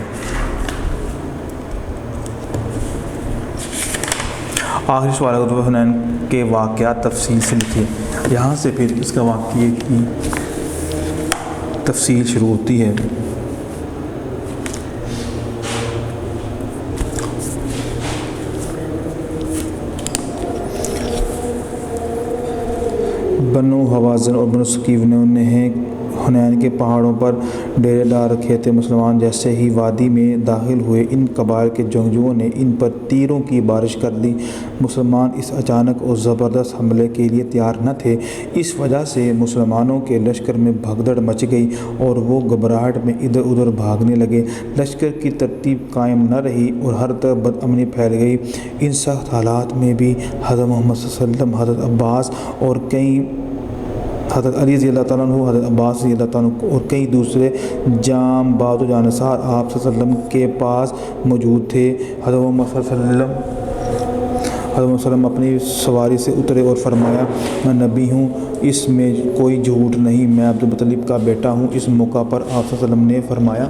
آخری سوال ہے غزوہ حنین کے واقعات تفصیل سے لکھیے۔ یہاں سے پھر اس کا واقعے کی تفصیل شروع ہوتی ہے۔ بنو ہوازن اور بنو ثقیف نے انہیں حنین کے پہاڑوں پر ڈیرے ڈال رکھے تھے۔ مسلمان جیسے ہی وادی میں داخل ہوئے ان قبائل کے جنگجوؤں نے ان پر تیروں کی بارش کر دی۔ مسلمان اس اچانک اور زبردست حملے کے لیے تیار نہ تھے۔ اس وجہ سے مسلمانوں کے لشکر میں بھگدڑ مچ گئی اور وہ گھبراہٹ میں ادھر ادھر بھاگنے لگے۔ لشکر کی ترتیب قائم نہ رہی اور ہر طرف بد امنی پھیل گئی۔ ان سخت حالات میں بھی حضرت محمد صلی اللہ علیہ وسلم، حضرت عباس اور حضرت علی رضی اللہ تعالیٰ عنہ، حضرت عباس رضی اللہ تعالیٰ عنہ اور کئی دوسرے جام باز و جانصار آپ صلی اللہ علیہ وسلم کے پاس موجود تھے۔ حضرت محمد صلی اللہ علیہ وسلم اپنی سواری سے اترے اور فرمایا، میں نبی ہوں، اس میں کوئی جھوٹ نہیں، میں عبد المطلب کا بیٹا ہوں۔ اس موقع پر آپ صلی اللہ علیہ وسلم نے فرمایا،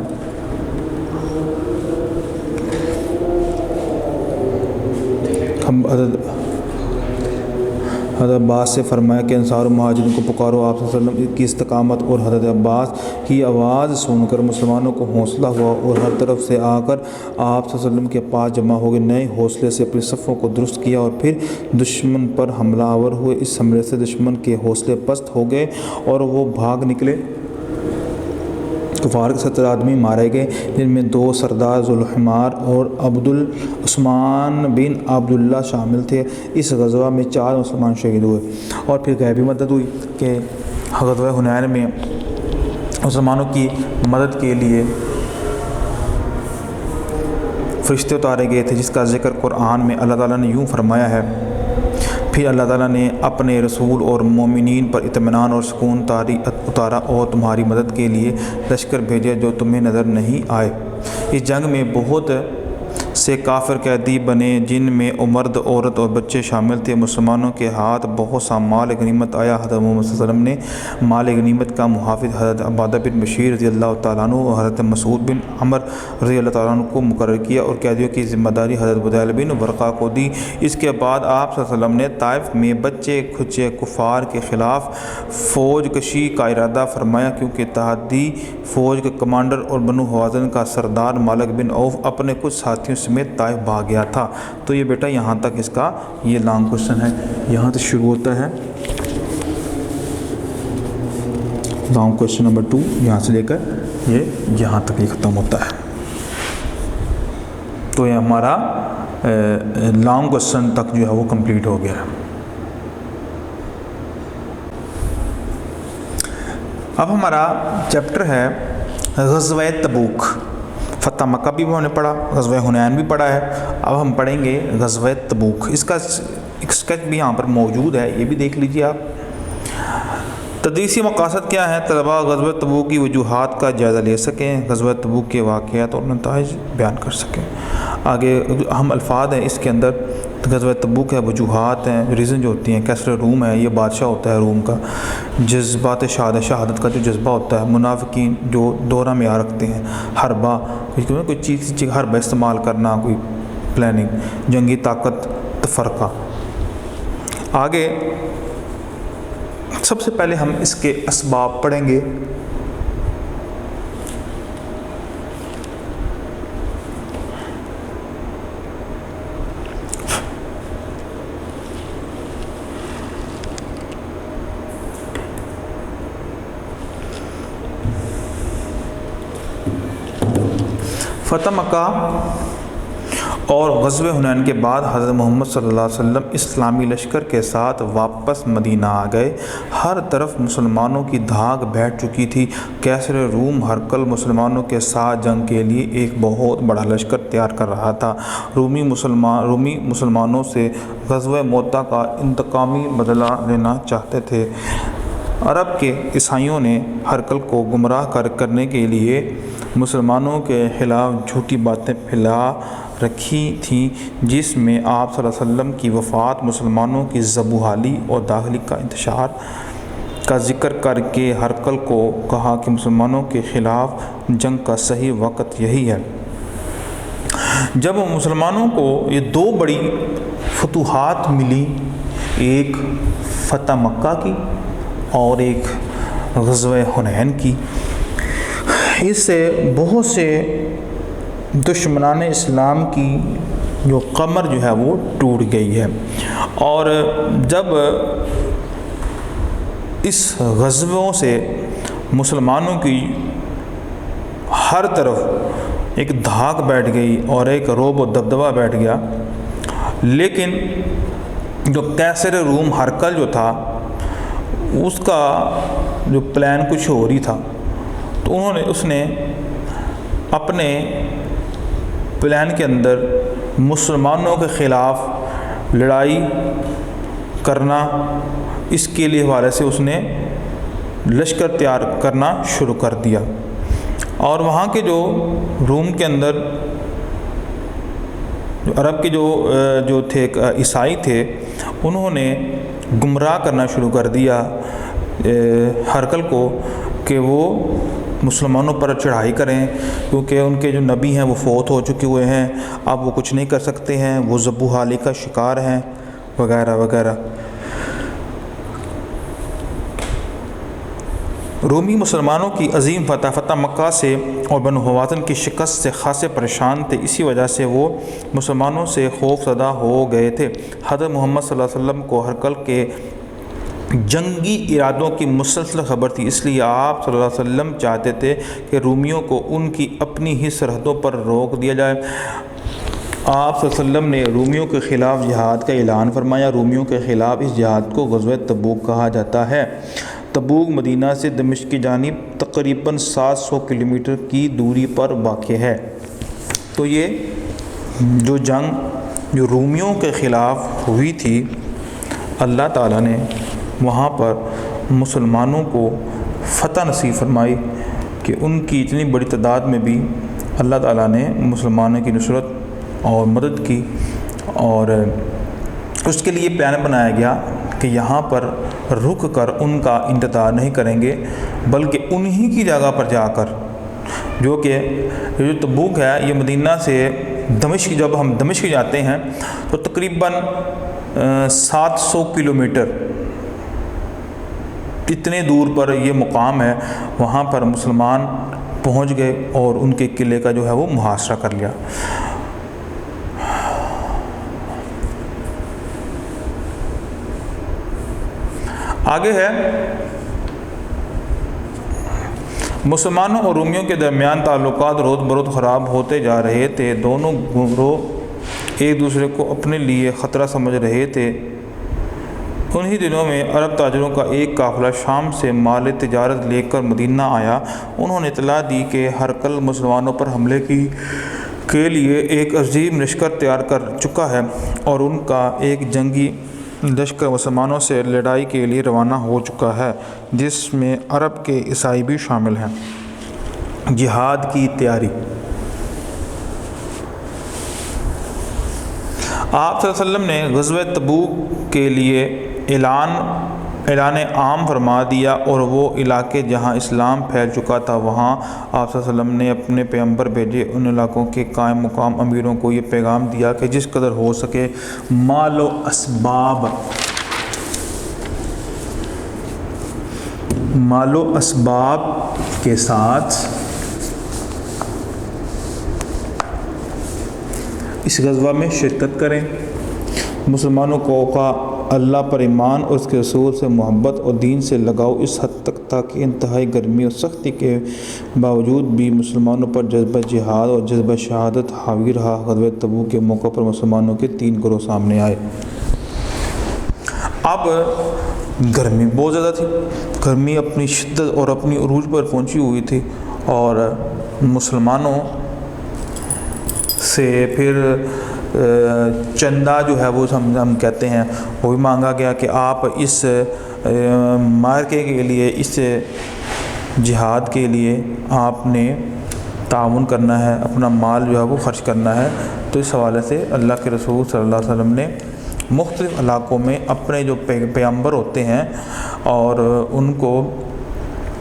حضرت عباس سے فرمایا کہ انصار و مہاجرین کو پکارو۔ آپ صلی اللہ علیہ وسلم کی استقامت اور حضرت عباس کی آواز سن کر مسلمانوں کو حوصلہ ہوا اور ہر طرف سے آ کر آپ صلی اللہ علیہ وسلم کے پاس جمع ہو گئے۔ نئے حوصلے سے اپنی صفوں کو درست کیا اور پھر دشمن پر حملہ آور ہوئے۔ اس حملے سے دشمن کے حوصلے پست ہو گئے اور وہ بھاگ نکلے۔ کفار کے 70 آدمی مارے گئے، جن میں 2 سردار ذوالحمار اور عثمان بن عبداللہ شامل تھے۔ اس غزوہ میں 4 مسلمان شہید ہوئے۔ اور پھر غیبی مدد ہوئی کہ غزوہ حنین میں مسلمانوں کی مدد کے لیے فرشتے اتارے گئے تھے، جس کا ذکر قرآن میں اللہ تعالیٰ نے یوں فرمایا ہے، پھر اللہ تعالیٰ نے اپنے رسول اور مومنین پر اطمینان اور سکون اتارا اور تمہاری مدد کے لیے لشکر بھیجے جو تمہیں نظر نہیں آئے۔ اس جنگ میں بہت سے کافر قیدی بنے، جن میں مرد، عورت اور بچے شامل تھے۔ مسلمانوں کے ہاتھ بہت سا مال غنیمت آیا۔ حضرت محمد صلی اللہ علیہ وسلم نے مال غنیمت کا محافظ حضرت عبادہ بن بشیر رضی اللہ تعالیٰ عنہ اور حضرت مسعود بن عمر رضی اللہ تعالیٰ عنہ کو مقرر کیا اور قیدیوں کی ذمہ داری حضرت بدیل بن ورقہ کو دی۔ اس کے بعد آپ صلی اللہ علیہ وسلم نے طائف میں بچے کھچے کفار کے خلاف فوج کشی کا ارادہ فرمایا، کیونکہ اتحادی فوج کے کمانڈر اور بنو حوازن کا سردار مالک بن عوف اپنے کچھ ساتھیوں سمیت طائف بھاگ گیا تھا۔ تو یہ بیٹا یہاں تک اس کا یہ لانگ کوسچن ہے، یہاں سے شروع ہوتا ہے لانگ کوسچن نمبر 2، یہاں سے لے کر یہ یہاں تک یہ ختم ہوتا ہے۔ تو یہ ہمارا لانگ کوسچن تک جو ہے وہ کمپلیٹ ہو گیا ہے۔ اب ہمارا چیپٹر ہے غزوہ تبوک۔ فتح مکہ بھی ہم نے پڑھا، غزوہ حنین بھی پڑھا ہے، اب ہم پڑھیں گے غزوہ تبوک۔ اس کا ایک اسکیچ بھی یہاں پر موجود ہے، یہ بھی دیکھ لیجیے آپ۔ تدریسی مقاصد کیا ہیں؟ طلباء غزوہ تبوک کی وجوہات کا جائزہ لے سکیں، غزوہ تبوک کے واقعات اور نتائج بیان کر سکیں۔ آگے اہم الفاظ ہیں اس کے اندر، غزوہ تبوک ہے، وجوہات ہیں، ریزن جو ہوتی ہیں، کیسر روم ہے، یہ بادشاہ ہوتا ہے روم کا، جذبات شہادت کا جو جذبہ ہوتا ہے، منافقین جو دورہ معیار رکھتے ہیں، حربہ کوئی چیز حربہ استعمال کرنا، کوئی پلاننگ، جنگی طاقت، تفرقہ۔ آگے سب سے پہلے ہم اس کے اسباب پڑھیں گے۔ فتح مکہ اور غزوہ حنین کے بعد حضرت محمد صلی اللہ علیہ وسلم اسلامی لشکر کے ساتھ واپس مدینہ آ گئے۔ ہر طرف مسلمانوں کی دھاک بیٹھ چکی تھی۔ کیسر روم ہرقل مسلمانوں کے ساتھ جنگ کے لیے ایک بہت بڑا لشکر تیار کر رہا تھا۔ رومی مسلمانوں سے غزوہ موتا کا انتقامی بدلہ لینا چاہتے تھے۔ عرب کے عیسائیوں نے ہرقل کو گمراہ کرنے کے لیے مسلمانوں کے خلاف جھوٹی باتیں پھیلا رکھی تھیں، جس میں آپ صلی اللہ علیہ وسلم کی وفات، مسلمانوں کی زبوحالی اور داخلی کا انتشار کا ذکر کر کے ہرقل کو کہا کہ مسلمانوں کے خلاف جنگ کا صحیح وقت یہی ہے۔ جب مسلمانوں کو یہ دو بڑی فتوحات ملی، ایک فتح مکہ کی اور ایک غزوہ حنین کی، اس سے بہت سے دشمنان اسلام کی جو کمر جو ہے وہ ٹوٹ گئی ہے۔ اور جب اس غزووں سے مسلمانوں کی ہر طرف ایک دھاک بیٹھ گئی اور ایک رعب و دبدبہ بیٹھ گیا، لیکن جو کیسر روم ہرقل جو تھا اس کا جو پلان کچھ اور ہی تھا، تو اس نے اپنے پلان کے اندر مسلمانوں کے خلاف لڑائی کرنا، اس کے لیے حوالے سے اس نے لشکر تیار کرنا شروع کر دیا۔ اور وہاں کے جو روم کے اندر جو عرب کے جو تھے عیسائی تھے، انہوں نے گمراہ کرنا شروع کر دیا ہرقل کو کہ وہ مسلمانوں پر چڑھائی کریں، کیونکہ ان کے جو نبی ہیں وہ فوت ہو چکے ہوئے ہیں، اب وہ کچھ نہیں کر سکتے ہیں، وہ ذبوحالی کا شکار ہیں، وغیرہ وغیرہ۔ رومی مسلمانوں کی عظیم فتح مکہ سے اور بنو حوازن کی شکست سے خاصے پریشان تھے، اسی وجہ سے وہ مسلمانوں سے خوف زدہ ہو گئے تھے۔ حضرت محمد صلی اللہ علیہ وسلم کو ہرقل کے جنگی ارادوں کی مسلسل خبر تھی، اس لیے آپ صلی اللہ علیہ وسلم چاہتے تھے کہ رومیوں کو ان کی اپنی ہی سرحدوں پر روک دیا جائے۔ آپ صلی اللہ علیہ وسلم نے رومیوں کے خلاف جہاد کا اعلان فرمایا۔ رومیوں کے خلاف اس جہاد کو غزوہ تبوک کہا جاتا ہے۔ تبوک مدینہ سے دمشق کی جانب تقریباً 700 کلومیٹر کی دوری پر واقع ہے۔ تو یہ جو جنگ جو رومیوں کے خلاف ہوئی تھی، اللہ تعالیٰ نے وہاں پر مسلمانوں کو فتح نصیب فرمائی کہ ان کی اتنی بڑی تعداد میں بھی اللہ تعالیٰ نے مسلمانوں کی نصرت اور مدد کی، اور اس کے لیے پلان بنایا گیا کہ یہاں پر رک کر ان کا انتظار نہیں کریں گے، بلکہ انہی کی جگہ پر جا کر، جو کہ جو تبوک ہے یہ مدینہ سے دمشق، جب ہم دمشق جاتے ہیں تو تقریباً 700 کلومیٹر اتنے دور پر یہ مقام ہے، وہاں پر مسلمان پہنچ گئے اور ان کے قلعے کا جو ہے وہ محاصرہ کر لیا۔ آگے ہے مسلمانوں اور رومیوں کے درمیان تعلقات روز بروز خراب ہوتے جا رہے تھے۔ دونوں گروہ ایک دوسرے کو اپنے لیے خطرہ سمجھ رہے تھے۔ انہی دنوں میں عرب تاجروں کا ایک قافلہ شام سے مال تجارت لے کر مدینہ آیا۔ انہوں نے اطلاع دی کہ ہرقل مسلمانوں پر حملے کے لیے ایک عظیم لشکر تیار کر چکا ہے اور ان کا ایک جنگی لشکر مسلمانوں سے لڑائی کے لیے روانہ ہو چکا ہے، جس میں عرب کے عیسائی بھی شامل ہیں۔ جہاد کی تیاری۔ آپ صلی اللہ علیہ وسلم نے غزوہ تبوک کے لیے اعلان عام فرما دیا، اور وہ علاقے جہاں اسلام پھیل چکا تھا وہاں آپ صلی اللہ علیہ وسلم نے اپنے پیغمبر بھیجے۔ ان علاقوں کے قائم مقام امیروں کو یہ پیغام دیا کہ جس قدر ہو سکے مال و اسباب کے ساتھ اس غزوہ میں شرکت کریں۔ مسلمانوں کو کا اللہ پر ایمان اور اس کے رسول سے محبت اور دین سے لگاؤ اس حد تک تھا کہ انتہائی گرمی اور سختی کے باوجود بھی مسلمانوں پر جذبہ جہاد اور جذبہ شہادت حاوی رہا۔ غزوہ تبوک کے موقع پر مسلمانوں کے 3 گروہ سامنے آئے۔ اب گرمی بہت زیادہ تھی، گرمی اپنی شدت اور اپنی عروج پر پہنچی ہوئی تھی، اور مسلمانوں سے پھر چندہ جو ہے وہ ہم کہتے ہیں وہ بھی مانگا گیا کہ آپ اس معرکے کے لیے، اس جہاد کے لیے آپ نے تعاون کرنا ہے، اپنا مال جو ہے وہ خرچ کرنا ہے۔ تو اس حوالے سے اللہ کے رسول صلی اللہ علیہ وسلم نے مختلف علاقوں میں اپنے جو پیغمبر ہوتے ہیں اور ان کو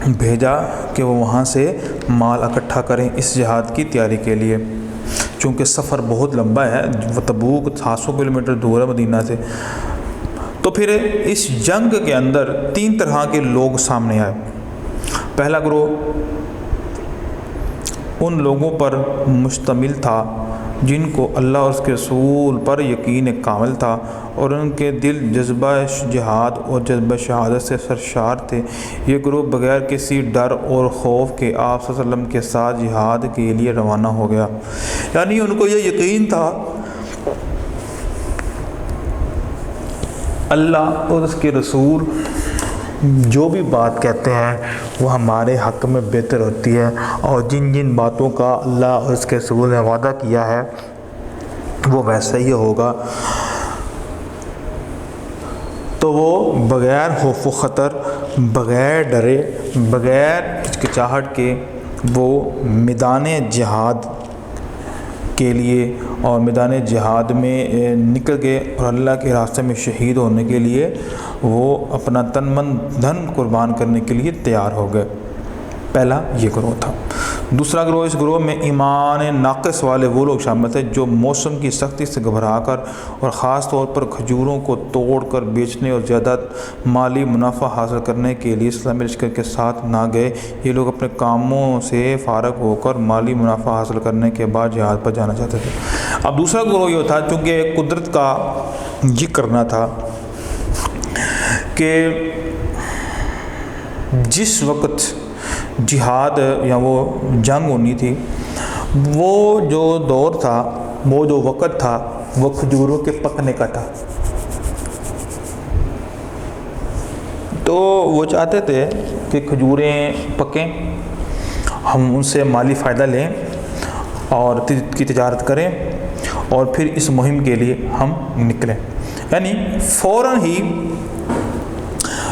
بھیجا کہ وہ وہاں سے مال اکٹھا کریں اس جہاد کی تیاری کے لیے، چونکہ سفر بہت لمبا ہے، تبوک 700 کلومیٹر دور ہے مدینہ سے۔ تو پھر اس جنگ کے اندر 3 طرح کے لوگ سامنے آئے۔ پہلا گروہ ان لوگوں پر مشتمل تھا جن کو اللہ اور اس کے رسول پر یقین کامل تھا اور ان کے دل جذبہ جہاد اور جذبہ شہادت سے سرشار تھے۔ یہ گروہ بغیر کسی ڈر اور خوف کے آپ صلی اللہ علیہ وسلم کے ساتھ جہاد کے لیے روانہ ہو گیا، یعنی ان کو یہ یقین تھا اللہ اور اس کے رسول جو بھی بات کہتے ہیں وہ ہمارے حق میں بہتر ہوتی ہے، اور جن جن باتوں کا اللہ اور اس کے رسول نے وعدہ کیا ہے وہ ویسا ہی ہوگا۔ تو وہ بغیر خوف و خطر، بغیر ڈرے، بغیر ہچکچاہٹ کے وہ میدان جہاد کے لیے اور میدان جہاد میں نکل گئے، اور اللہ کے راستے میں شہید ہونے کے لیے وہ اپنا تن من دھن قربان کرنے کے لیے تیار ہو گئے۔ پہلا یہ گروہ تھا۔ دوسرا گروہ، اس گروہ میں ایمان ناقص والے وہ لوگ شامل تھے جو موسم کی سختی سے گھبرا کر اور خاص طور پر کھجوروں کو توڑ کر بیچنے اور زیادہ مالی منافع حاصل کرنے کے لیے اسلامی لشکر کے ساتھ نہ گئے۔ یہ لوگ اپنے کاموں سے فارغ ہو کر مالی منافع حاصل کرنے کے بعد جہاد پر جانا چاہتے تھے۔ اب دوسرا گروہ یہ تھا، چونکہ قدرت کا یہ کرنا تھا کہ جس وقت جہاد یا وہ جنگ ہونی تھی، وہ جو دور تھا، وہ جو وقت تھا، وہ کھجوروں کے پکنے کا تھا۔ تو وہ چاہتے تھے کہ کھجوریں پکیں، ہم ان سے مالی فائدہ لیں اور کی تجارت کریں، اور پھر اس مہم کے لیے ہم نکلیں۔ یعنی فوراً ہی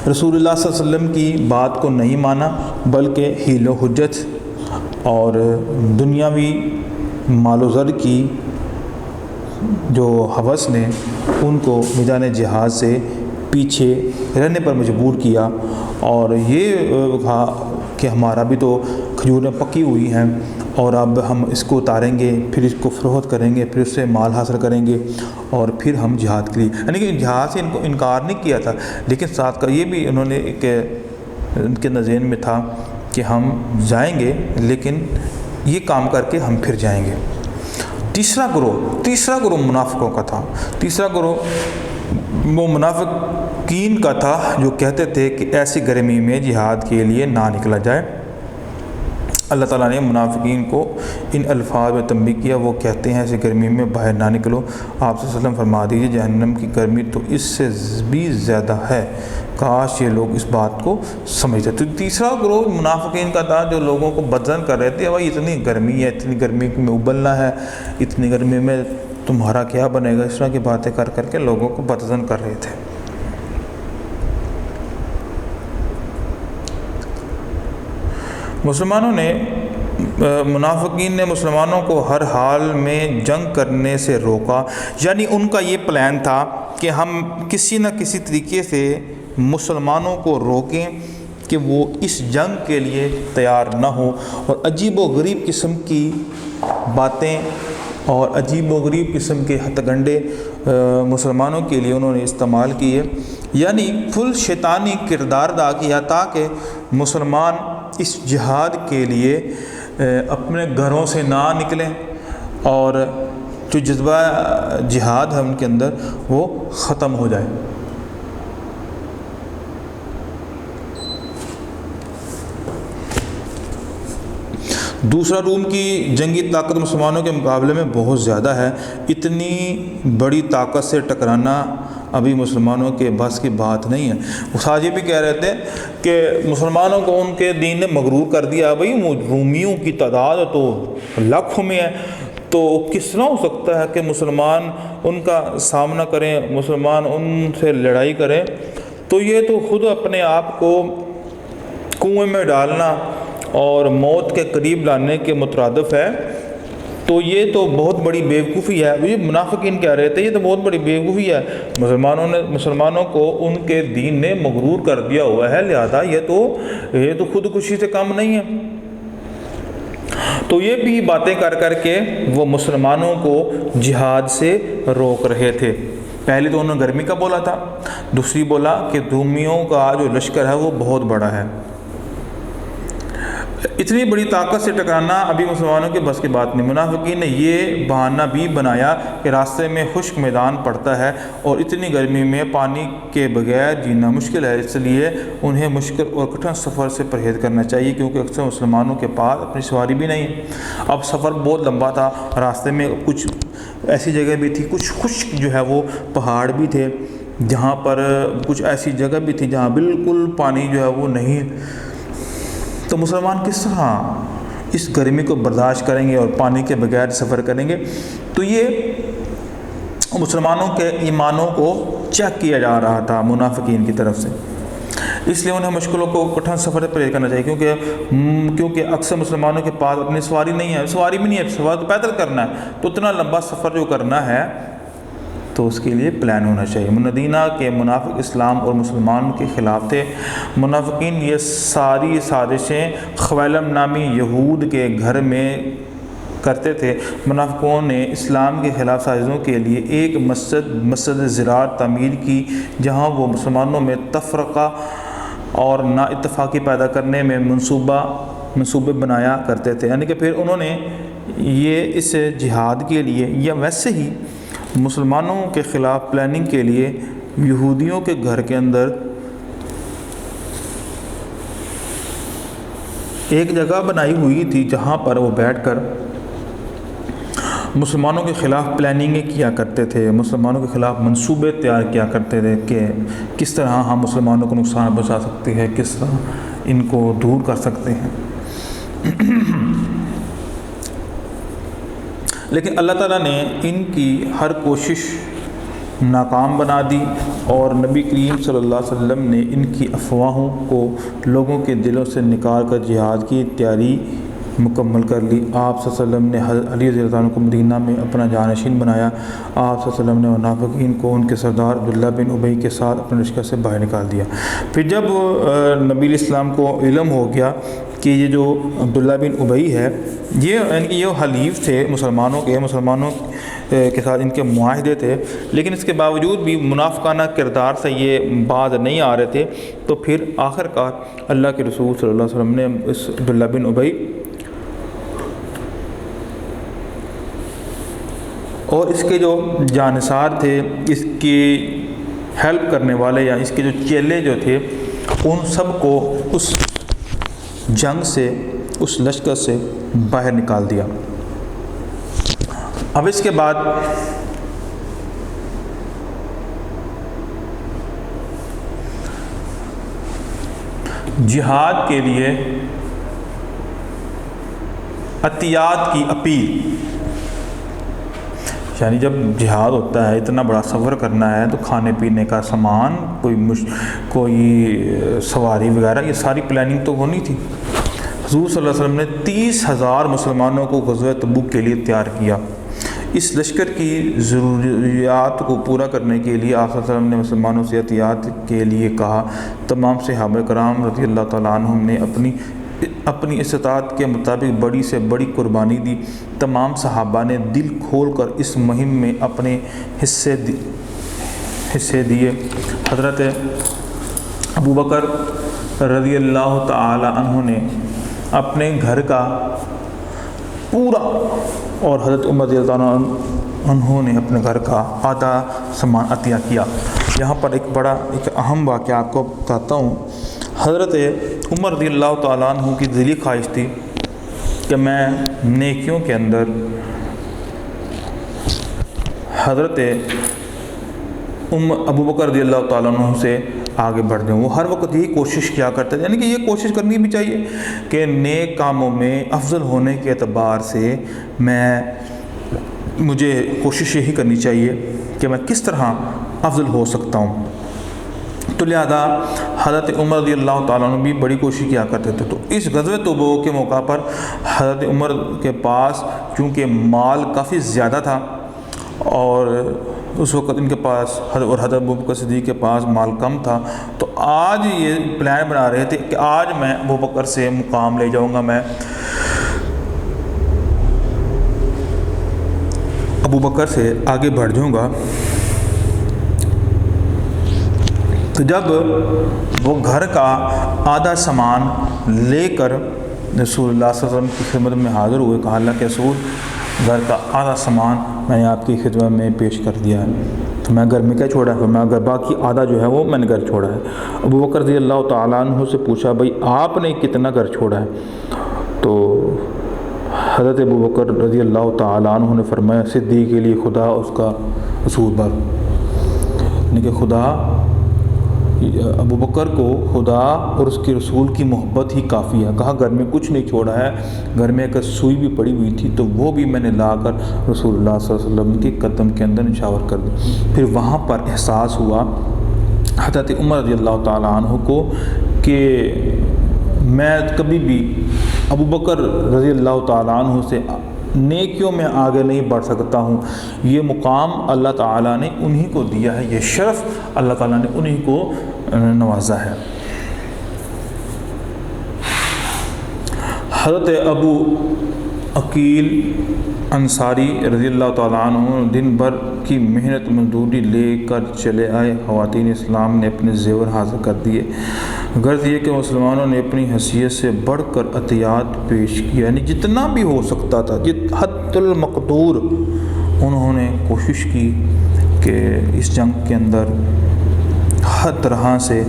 رسول اللہ صلی اللہ علیہ وسلم کی بات کو نہیں مانا، بلکہ حیل و حجت اور دنیاوی مال و زر کی جو ہوس نے ان کو میدان جہاد سے پیچھے رہنے پر مجبور کیا، اور یہ کہا کہ ہمارا بھی تو کھجوریں پکی ہوئی ہیں اور اب ہم اس کو اتاریں گے، پھر اس کو فروخت کریں گے، پھر اس سے مال حاصل کریں گے، اور پھر ہم جہاد کے لیے، یعنی کہ جہاد سے ان کو انکار نہیں کیا تھا، لیکن ساتھ کا یہ بھی انہوں نے ایک ان کے ذہن میں تھا کہ ہم جائیں گے لیکن یہ کام کر کے ہم پھر جائیں گے۔ تیسرا گروہ منافقوں کا تھا۔ تیسرا گروہ وہ منافقین کا تھا جو کہتے تھے کہ ایسی گرمی میں جہاد کے لیے نہ نکلا جائے۔ اللہ تعالیٰ نے منافقین کو ان الفاظ میں تنبیہ کیا، وہ کہتے ہیں ایسی گرمی میں باہر نہ نکلو۔ آپ صلی اللہ علیہ وسلم فرما دیجیے جہنم کی گرمی تو اس سے بھی زیادہ ہے، کاش یہ لوگ اس بات کو سمجھتے۔ تو تیسرا گروہ منافقین کا تھا جو لوگوں کو بدظن کر رہے تھے، بھائی اتنی گرمی ہے، اتنی گرمی میں ابلنا ہے، اتنی گرمی میں تمہارا کیا بنے گا، اس طرح کی باتیں کر کے لوگوں کو بدظن کر رہے تھے۔ مسلمانوں نے منافقین نے مسلمانوں کو ہر حال میں جنگ کرنے سے روکا، یعنی ان کا یہ پلان تھا کہ ہم کسی نہ کسی طریقے سے مسلمانوں کو روکیں کہ وہ اس جنگ کے لیے تیار نہ ہو، اور عجیب و غریب قسم کی باتیں اور عجیب و غریب قسم کے ہتھ گنڈے مسلمانوں کے لیے انہوں نے استعمال کیے، یعنی فل شیطانی کردار ادا کیا تاکہ مسلمان اس جہاد کے لیے اپنے گھروں سے نہ نکلیں اور جو جذبہ جہاد ہے ان کے اندر وہ ختم ہو جائے۔ دوسرا، روم کی جنگی طاقت مسلمانوں کے مقابلے میں بہت زیادہ ہے، اتنی بڑی طاقت سے ٹکرانا ابھی مسلمانوں کے بس کی بات نہیں ہے۔ استاد یہ بھی کہہ رہے تھے کہ مسلمانوں کو ان کے دین نے مغرور کر دیا، بھئی رومیوں کی تعداد تو لاکھوں میں ہے، تو کس طرح ہو سکتا ہے کہ مسلمان ان کا سامنا کریں، مسلمان ان سے لڑائی کریں؟ تو یہ تو خود اپنے آپ کو کنویں میں ڈالنا اور موت کے قریب لانے کے مترادف ہے۔ تو یہ تو بہت بڑی بیوقوفی ہے، یہ منافقین کہہ رہے تھے یہ تو بہت بڑی بیوقوفی ہے، مسلمانوں کو ان کے دین نے مغرور کر دیا ہوا ہے، لہذا یہ تو خودکشی سے کم نہیں ہے۔ تو یہ بھی باتیں کر کر کے وہ مسلمانوں کو جہاد سے روک رہے تھے۔ پہلے تو انہوں نے گرمی کا بولا تھا، دوسری بولا کہ رومیوں کا جو لشکر ہے وہ بہت بڑا ہے۔ اتنی بڑی طاقت سے ٹکرانا ابھی مسلمانوں کے بس کی بات نہیں۔ منافقین نے یہ بہانہ بھی بنایا کہ راستے میں خشک میدان پڑتا ہے اور اتنی گرمی میں پانی کے بغیر جینا مشکل ہے، اس لیے انہیں مشکل اور کٹھن سفر سے پرہیز کرنا چاہیے، کیونکہ اکثر مسلمانوں کے پاس اپنی سواری بھی نہیں ہے۔ اب سفر بہت لمبا تھا، راستے میں کچھ ایسی جگہ بھی تھی، کچھ خشک جو ہے وہ پہاڑ بھی تھے، جہاں پر کچھ ایسی جگہ بھی تھی جہاں بالکل پانی جو ہے وہ نہیں، تو مسلمان کس طرح اس گرمی کو برداشت کریں گے اور پانی کے بغیر سفر کریں گے؟ تو یہ مسلمانوں کے ایمانوں کو چیک کیا جا رہا تھا منافقین کی طرف سے، اس لیے انہیں مشکلوں کو کٹھن سفر پر کرنا چاہیے، کیونکہ اکثر مسلمانوں کے پاس اپنی سواری نہیں ہے، سواری بھی نہیں ہے، سواری تو پیدل کرنا ہے، تو اتنا لمبا سفر جو کرنا ہے تو اس کے لیے پلان ہونا چاہیے۔ مدینہ کے منافق اسلام اور مسلمان کے خلاف تھے۔ منافقین یہ ساری سازشیں خویلم نامی یہود کے گھر میں کرتے تھے۔ منافقوں نے اسلام کے خلاف سازشوں کے لیے ایک مسجد زرار تعمیر کی، جہاں وہ مسلمانوں میں تفرقہ اور نا اتفاقی پیدا کرنے میں منصوبے بنایا کرتے تھے، یعنی کہ پھر انہوں نے یہ اس جہاد کے لیے یا ویسے ہی مسلمانوں کے خلاف پلاننگ کے لیے یہودیوں کے گھر کے اندر ایک جگہ بنائی ہوئی تھی، جہاں پر وہ بیٹھ کر مسلمانوں کے خلاف پلاننگیں کیا کرتے تھے، مسلمانوں کے خلاف منصوبے تیار کیا کرتے تھے کہ کس طرح ہم مسلمانوں کو نقصان پہنچا سکتے ہیں، کس طرح ان کو دور کر سکتے ہیں۔ لیکن اللہ تعالیٰ نے ان کی ہر کوشش ناکام بنا دی، اور نبی کریم صلی اللہ علیہ وسلم نے ان کی افواہوں کو لوگوں کے دلوں سے نکال کر جہاد کی تیاری مکمل کر لی۔ آپ صلی اللہ علیہ وسلم نے علی رضی اللہ عنہ کو مدینہ میں اپنا جانشین بنایا۔ آپ صلی اللہ علیہ وسلم نے منافقین کو ان کے سردار عبداللہ بن ابی کے ساتھ اپنے لشکر سے باہر نکال دیا۔ پھر جب نبی علیہ السلام کو علم ہو گیا کہ یہ جو عبداللہ بن ابی ہے یہ حلیف تھے مسلمانوں کے ساتھ ان کے معاہدے تھے، لیکن اس کے باوجود بھی منافقانہ کردار سے یہ باز نہیں آ رہے تھے، تو پھر آخر کار اللہ کے رسول صلی اللہ علیہ وسلم نے اس عبداللہ بن ابی اور اس کے جو جانثار تھے، اس کی ہیلپ کرنے والے یا اس کے جو چیلے جو تھے، ان سب کو اس جنگ سے، اس لشکر سے باہر نکال دیا۔ اب اس کے بعد جہاد کے لیے عطیات کی اپیل، یعنی جب جہاد ہوتا ہے، اتنا بڑا سفر کرنا ہے، تو کھانے پینے کا سامان، کوئی سواری وغیرہ، یہ ساری پلاننگ تو ہونی تھی۔ حضور صلی اللہ علیہ وسلم نے 30,000 مسلمانوں کو غزوہ تبوک کے لیے تیار کیا۔ اس لشکر کی ضروریات کو پورا کرنے کے لیے آپ صلی اللہ علیہ وسلم نے مسلمانوں سے احتیاط کے لیے کہا۔ تمام صحابہ کرام رضی اللہ تعالیٰ عنہم نے اپنی استطاعت کے مطابق بڑی سے بڑی قربانی دی۔ تمام صحابہ نے دل کھول کر اس مہم میں اپنے حصے دیے۔ حضرت ابوبکر رضی اللہ تعالی عنہ نے اپنے گھر کا پورا اور حضرت عمر رضی اللہ عنہ نے اپنے گھر کا آدھا سامان عطیہ کیا۔ یہاں پر ایک اہم واقعہ آپ کو بتاتا ہوں۔ حضرت عمر رضی اللہ تعالیٰ عنہ کی دلی خواہش تھی کہ میں نیکیوں کے اندر حضرت ابوبکر رضی اللہ تعالیٰ عنہ سے آگے بڑھ جاؤں۔ وہ ہر وقت یہی کوشش کیا کرتے تھے، یعنی کہ یہ کوشش کرنی بھی چاہیے کہ نیک کاموں میں افضل ہونے کے اعتبار سے مجھے کوشش یہی کرنی چاہیے کہ میں کس طرح افضل ہو سکتا ہوں۔ تو لہذا حضرت عمر رضی اللہ تعالیٰ عنہ بھی بڑی کوشش کیا کرتے تھے۔ تو اس غزوہ تبوک کے موقع پر حضرت عمر کے پاس چونکہ مال کافی زیادہ تھا اور اس وقت ان کے پاس اور حضرت ابوبکر صدیق کے پاس مال کم تھا، تو آج یہ پلان بنا رہے تھے کہ آج میں ابوبکر سے مقام لے جاؤں گا، میں ابوبکر سے آگے بڑھ جاؤں گا۔ تو جب وہ گھر کا آدھا سامان لے کر رسول اللہ صلی اللہ علیہ وسلم کی خدمت میں حاضر ہوئے، کہا اللہ کے رسول گھر کا آدھا سامان میں نے آپ کی خدمت میں پیش کر دیا ہے، تو میں گھر میں کیا چھوڑا ہے؟ میں گھر باقی آدھا جو ہے وہ میں نے گھر چھوڑا ہے۔ ابوبکر رضی اللہ تعالیٰ عنہ سے پوچھا بھائی آپ نے کتنا گھر چھوڑا ہے؟ تو حضرت ابوبکر رضی اللہ تعالیٰ عنہ نے فرمایا صدیق کے لیے خدا اس کا رسول بر، یعنی کہ خدا ابوبکر کو خدا اور اس کے رسول کی محبت ہی کافی ہے۔ کہا گھر میں کچھ نہیں چھوڑا ہے، گھر میں ایک سوئی بھی پڑی ہوئی تھی تو وہ بھی میں نے لا کر رسول اللہ صلی اللہ علیہ وسلم کے قدم کے اندر نشاور کر دی۔ پھر وہاں پر احساس ہوا حضرت عمر رضی اللہ تعالیٰ عنہ کو کہ میں کبھی بھی ابوبکر رضی اللہ تعالیٰ عنہ سے نیکیوں میں آگے نہیں بڑھ سکتا ہوں۔ یہ مقام اللہ تعالیٰ نے انہی کو دیا ہے، یہ شرف اللہ تعالیٰ نے انہی کو نوازا ہے۔ حضرت ابو عقیل انصاری رضی اللہ تعالیٰ عنہ دن بھر کی محنت مزدوری لے کر چلے آئے۔ خواتین اسلام نے اپنے زیور حاضر کر دیے۔ غرض یہ کہ مسلمانوں نے اپنی حیثیت سے بڑھ کر عطیات پیش کیا، یعنی جتنا بھی ہو سکتا تھا، حد المقدور انہوں نے کوشش کی کہ اس جنگ کے اندر ہر طرح سے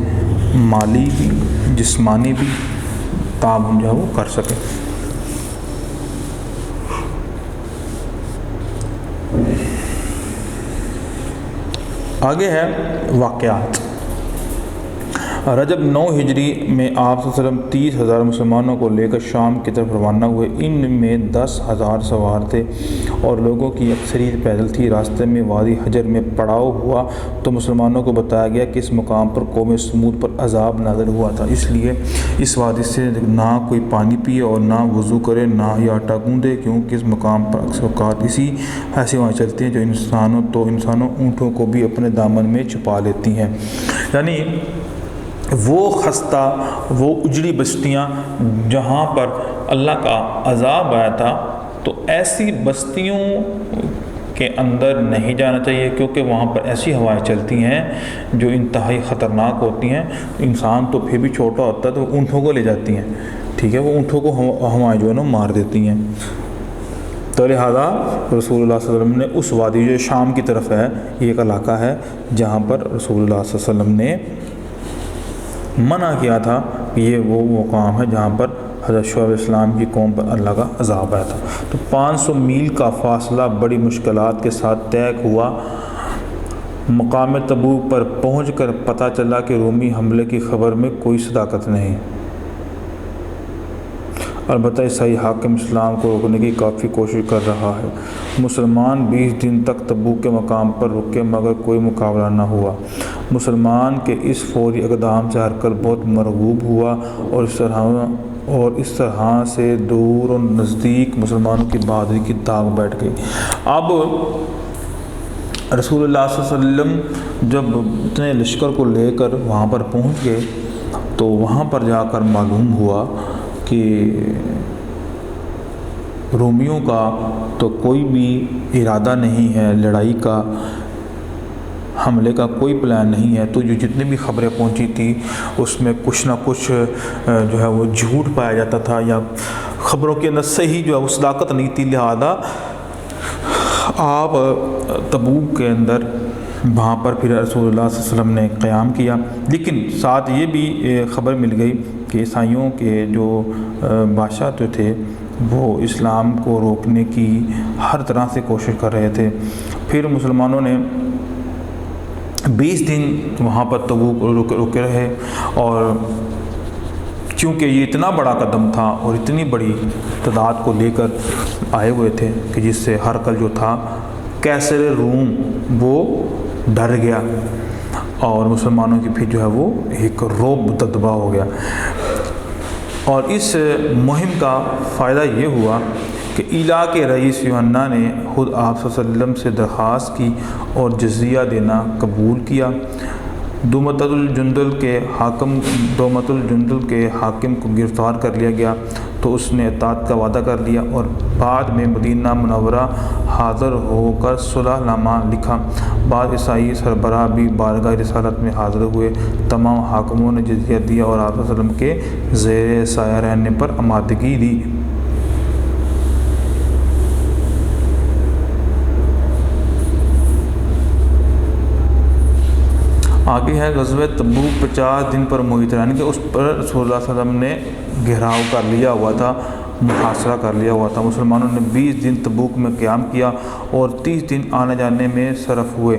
مالی بھی جسمانی بھی تعاون جو ہے وہ کر سکے۔ آگے ہے واقعات۔ رجب 9 ہجری میں آپ صلی اللہ علیہ وسلم 30,000 مسلمانوں کو لے کر شام کی طرف روانہ ہوئے۔ ان میں 10,000 سوار تھے اور لوگوں کی اکثریت پیدل تھی۔ راستے میں وادی حجر میں پڑاؤ ہوا تو مسلمانوں کو بتایا گیا کہ اس مقام پر قوم سمود پر عذاب نازل ہوا تھا، اس لیے اس وادی سے نہ کوئی پانی پیے اور نہ وضو کرے، نہ ہی آٹا گوندے، کیونکہ اس مقام پر اکثر اوقات ایسی ہوائیں چلتی ہیں جو انسانوں اونٹوں کو بھی اپنے دامن میں چھپا لیتی ہیں۔ یعنی وہ خستہ، وہ اجڑی بستیاں جہاں پر اللہ کا عذاب آیا تھا، تو ایسی بستیوں کے اندر نہیں جانا چاہیے، کیونکہ وہاں پر ایسی ہوائیں چلتی ہیں جو انتہائی خطرناک ہوتی ہیں۔ انسان تو پھر بھی چھوٹا ہوتا ہے تو اونٹوں کو لے جاتی ہیں، ٹھیک ہے، وہ اونٹوں کو ہوائیں جو ہے نا مار دیتی ہیں۔ تو لہٰذا رسول اللہ صلی اللہ علیہ وسلم نے اس وادی جو شام کی طرف ہے، یہ ایک علاقہ ہے جہاں پر رسول اللہ صلی اللہ علیہ وسلم نے منع کیا تھا کہ یہ وہ مقام ہے جہاں پر حضرت شعیب اسلام کی قوم پر اللہ کا عذاب آیا تھا۔ تو 500 میل کا فاصلہ بڑی مشکلات کے ساتھ طے ہوا۔ مقام تبوک پر پہنچ کر پتہ چلا کہ رومی حملے کی خبر میں کوئی صداقت نہیں، البتہ عیسائی حاکم اسلام کو روکنے کی کافی کوشش کر رہا ہے۔ مسلمان 20 دن تک تبوک کے مقام پر رکے مگر کوئی مقابلہ نہ ہوا۔ مسلمان کے اس فوری اقدام سے ہرقل بہت مرعوب ہوا اور اس طرح اور اس طرح سے دور اور نزدیک مسلمانوں کی بہادری کی داغ بیٹھ گئی۔ اب رسول اللہ صلی اللہ علیہ وسلم جب اتنے لشکر کو لے کر وہاں پر پہنچ گئے تو وہاں پر جا کر معلوم ہوا کہ رومیوں کا تو کوئی بھی ارادہ نہیں ہے لڑائی کا، حملے کا کوئی پلان نہیں ہے۔ تو جو جتنی بھی خبریں پہنچی تھی اس میں کچھ نہ کچھ جو ہے وہ جھوٹ پایا جاتا تھا، یا خبروں کے اندر صحیح جو ہے وہ صداقت نہیں تھی۔ لہذا آپ تبوک کے اندر وہاں پر پھر رسول اللہ صلی اللہ علیہ وسلم نے قیام کیا، لیکن ساتھ یہ بھی خبر مل گئی کہ عیسائیوں کے جو بادشاہ جو تھے وہ اسلام کو روکنے کی ہر طرح سے کوشش کر رہے تھے۔ پھر مسلمانوں نے 20 دن وہاں پر تبوک رکے رہے، اور کیونکہ یہ اتنا بڑا قدم تھا اور اتنی بڑی تعداد کو لے کر آئے ہوئے تھے کہ جس سے ہرقل جو تھا قیصر روم وہ ڈر گیا، اور مسلمانوں کی پھر جو ہے وہ ایک رعب دبدبا ہو گیا۔ اور اس مہم کا فائدہ یہ ہوا کہ ایلا کے رئیس یوحنا نے خود آپ صلی اللہ علیہ وسلم سے درخواست کی اور جزیہ دینا قبول کیا۔ دومت الجندل کے حاکم کو گرفتار کر لیا گیا تو اس نے اطاعت کا وعدہ کر لیا، اور بعد میں مدینہ منورہ حاضر ہو کر صلح نامہ لکھا۔ بعض عیسائی سربراہ بھی بارگاہ رسالت میں حاضر ہوئے۔ تمام حاکموں نے جزیہ دیا اور آپ صلی اللہ علیہ وسلم کے زیر سایہ رہنے پر آمادگی دی۔ آگے ہے غزوہ تبوک۔ 50 دن پر محیط رہنے کے اس پر رسول اللہ صلی اللہ علیہ وسلم نے گھیراؤ کر لیا ہوا تھا، محاصرہ کر لیا ہوا تھا۔ مسلمانوں نے 20 دن تبوک میں قیام کیا اور 30 دن آنے جانے میں صرف ہوئے۔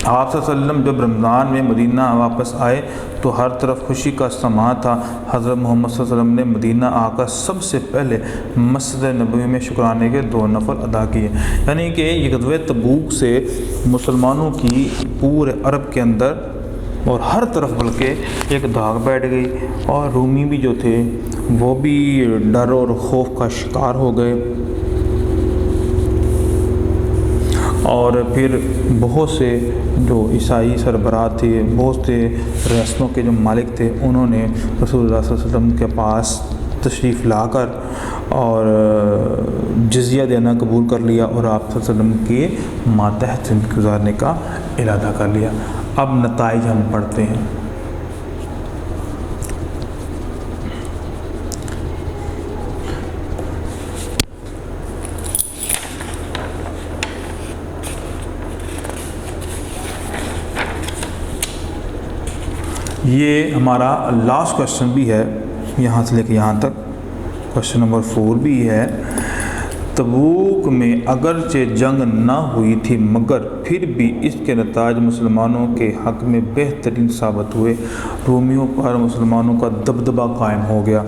آپ صلی اللہ علیہ وسلم جب رمضان میں مدینہ واپس آئے تو ہر طرف خوشی کا سماں تھا۔ حضرت محمد صلی اللہ علیہ وسلم نے مدینہ آ کر سب سے پہلے مسجد نبوی میں شکرانے کے 2 نفل ادا کیے۔ یعنی کہ یہ غزوہ تبوک سے مسلمانوں کی پورے عرب کے اندر اور ہر طرف بلکہ ایک داغ بیٹھ گئی، اور رومی بھی جو تھے وہ بھی ڈر اور خوف کا شکار ہو گئے، اور پھر بہت سے جو عیسائی سربراہ تھے، بہت سے ریاستوں کے جو مالک تھے، انہوں نے رسول اللہ صلی اللہ علیہ وسلم کے پاس تشریف لا کر اور جزیہ دینا قبول کر لیا، اور آپ صلی اللہ علیہ وسلم کے ماتحت زندگی گزارنے کا ارادہ کر لیا۔ اب نتائج ہم پڑھتے ہیں۔ یہ ہمارا لاسٹ کوشچن بھی ہے، یہاں سے لے کے یہاں تک کوشچن نمبر 4 بھی ہے۔ تبوک میں اگرچہ جنگ نہ ہوئی تھی مگر پھر بھی اس کے نتائج مسلمانوں کے حق میں بہترین ثابت ہوئے۔ رومیوں پر مسلمانوں کا دبدبہ قائم ہو گیا،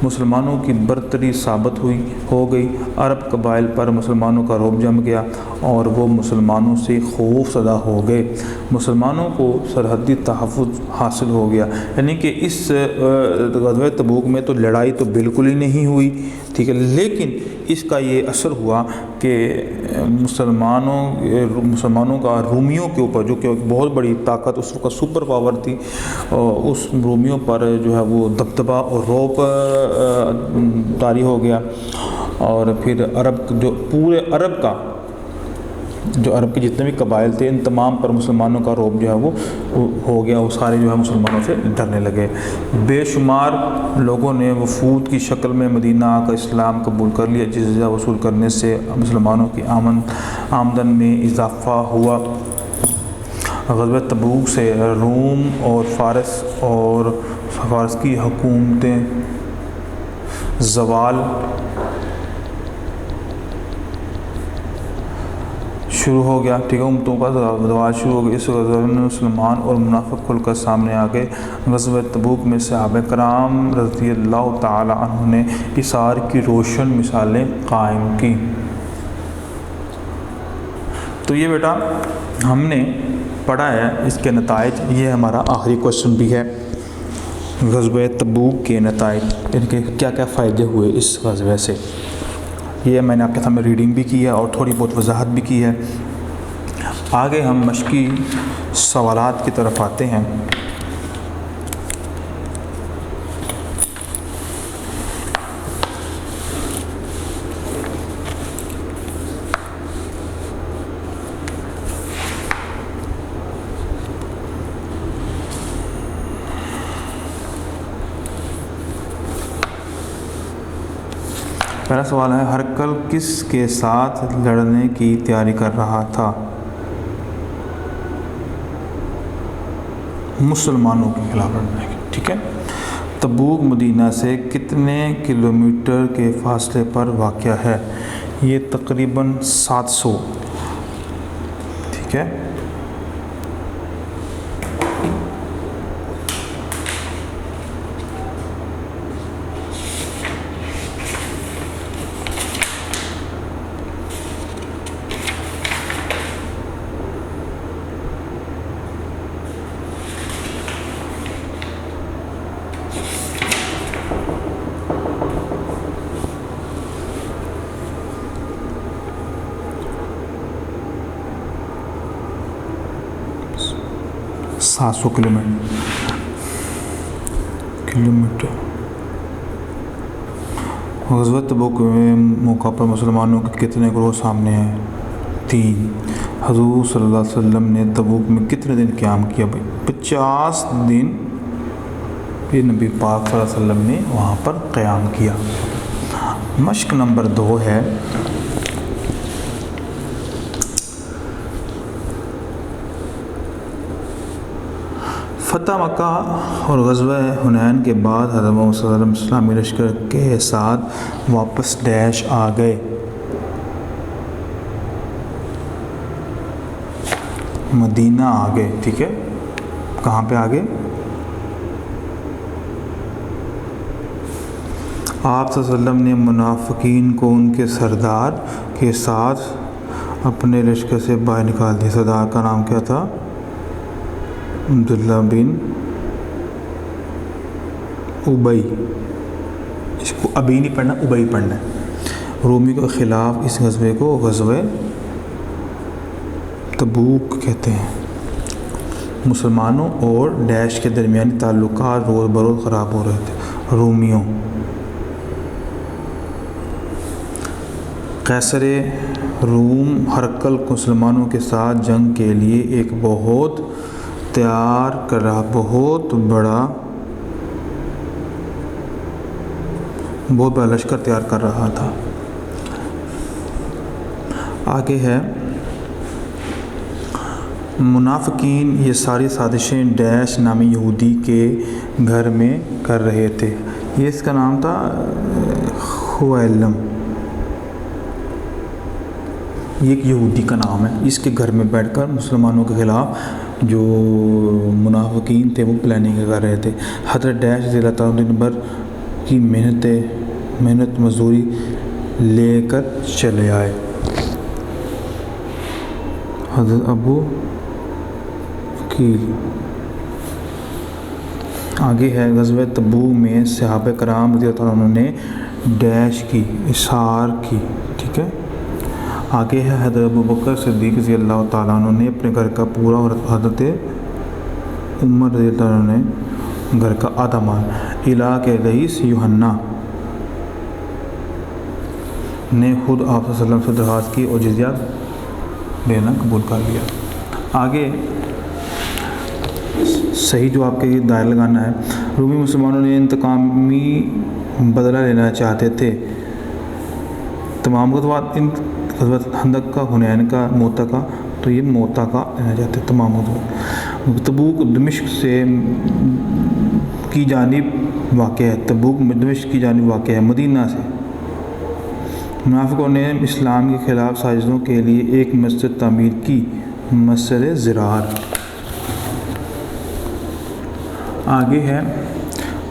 مسلمانوں کی برتری ثابت ہو گئی، عرب قبائل پر مسلمانوں کا رعب جم گیا اور وہ مسلمانوں سے خوف زدہ ہو گئے، مسلمانوں کو سرحدی تحفظ حاصل ہو گیا۔ یعنی کہ اس غزوہ تبوک میں تو لڑائی تو بالکل ہی نہیں ہوئی، ٹھیک ہے، لیکن اس کا یہ اثر ہوا کہ مسلمانوں کا رومیوں کے اوپر، جو کہ بہت بڑی طاقت اس وقت سپر پاور تھی، اس رومیوں پر جو ہے وہ دبدبہ اور رعب طاری ہو گیا، اور پھر پورے عرب کے جتنے بھی قبائل تھے ان تمام پر مسلمانوں کا رعب جو ہے وہ ہو گیا، وہ سارے جو ہے مسلمانوں سے ڈرنے لگے۔ بے شمار لوگوں نے وفود کی شکل میں مدینہ آ کر اسلام قبول کر لیا، جزیہ وصول کرنے سے مسلمانوں کی آمدن میں اضافہ ہوا۔ غزوہ تبوک سے روم اور فارس کی حکومتیں زوال شروع ہو گیا، ٹھیک ہے، امتوں کا زوال شروع ہو گیا۔ اس غزوہ میں مسلمان اور منافق کھل کر سامنے آ گئے۔ غزوہ تبوک میں صحابہ کرام رضی اللہ تعالی عنہ نے ایثار کی روشن مثالیں قائم کی۔ تو یہ بیٹا ہم نے پڑھا ہے اس کے نتائج، یہ ہمارا آخری کوشچن بھی ہے۔ غزوہ تبوک کے نتائج، ان کے کیا کیا فائدے ہوئے اس غزوے سے، یہ میں نے آپ کے سامنے ریڈنگ بھی کی ہے اور تھوڑی بہت وضاحت بھی کی ہے۔ آگے ہم مشقی سوالات کی طرف آتے ہیں۔ پہلا سوال ہے، ہرقل کس کے ساتھ لڑنے کی تیاری کر رہا تھا؟ مسلمانوں کے خلاف لڑنے کی، ٹھیک ہے۔ تبوک مدینہ سے کتنے کلومیٹر کے فاصلے پر واقع ہے؟ یہ تقریباً 700، ٹھیک ہے۔ سات سو کلومیٹر۔ غزوہ تبوک کے موقع پر مسلمانوں کے کتنے گروہ سامنے ہیں؟ 3۔ حضور صلی اللہ علیہ وسلم نے تبوک میں کتنے دن قیام کیا؟ 50 دن پھر نبی پاک صلی اللہ علیہ وسلم نے وہاں پر قیام کیا۔ مشق نمبر 2 ہے، فتح مکہ اور غزوہ حنین کے بعد حضرت محمد صلی اللہ علیہ وسلم اسلامی لشکر کے ساتھ واپس ڈیش آ گئے۔ مدینہ آ گئے، ٹھیک ہے۔ کہاں پہ آ گئے؟ آپ صلی اللہ علیہ وسلم نے منافقین کو ان کے سردار کے ساتھ اپنے لشکر سے باہر نکال دیا۔ سردار کا نام کیا تھا؟ عبداللہ بن ابی، اس کو ابی نہیں پڑھنا، ابی پڑھنا ہے۔ رومی کے خلاف اس غزوے کو غزوہ تبوک کہتے ہیں۔ مسلمانوں اور ڈیش کے درمیانی تعلقات روز بروز خراب ہو رہے تھے۔ رومیوں، قیصر روم ہرقل کو مسلمانوں کے ساتھ جنگ کے لیے ایک بہت بڑا لشکر تیار کر رہا تھا۔ آگے ہے، منافقین یہ ساری سازشیں ڈیش نامی یہودی کے گھر میں کر رہے تھے۔ یہ اس کا نام تھا خویلم، یہ ایک یہودی کا نام ہے۔ اس کے گھر میں بیٹھ کر مسلمانوں کے خلاف جو منافقین تھے وہ پلاننگ کر رہے تھے۔ حضرت ڈیش رضی اللہ تعالیٰ دن بھر کی محنت مزدوری لے کر چلے آئے۔ حضرت ابو عقیل۔ آگے ہے، غزوہ تبوک میں صحابہ کرام رضی اللہ تعالیٰ عنہ نے ڈیش کی احاصار کی، ٹھیک ہے۔ آگے ہے، حضرت ابوبکر صدیق رضی اللہ تعالیٰ عنہ نے اپنے گھر کا پورا اور حضرت عمر رضی اللہ عنہ نے گھر کا آدھا مال۔ علاقے رئیس یوحنا نے خود آپ صلی اللہ علیہ وسلم سے درخواست کی اور جزیہ دینا قبول کر لیا۔ آگے صحیح جو آپ کے لیے دائر لگانا ہے، رومی مسلمانوں نے انتقامی بدلہ لینا چاہتے تھے۔ تمام غزوات، غزوہ خندق کا، حنین کا، موتا کا، تو یہ موتا کا لینا چاہتے ہیں تمام غزوات۔ تبوک دمشق سے کی جانب واقع ہے، تبوک دمشق کی جانب واقع ہے، مدینہ سے۔ منافقوں نے اسلام کے خلاف سازشوں کے لیے ایک مسجد تعمیر کی، مسجد زرار۔ آگے ہے،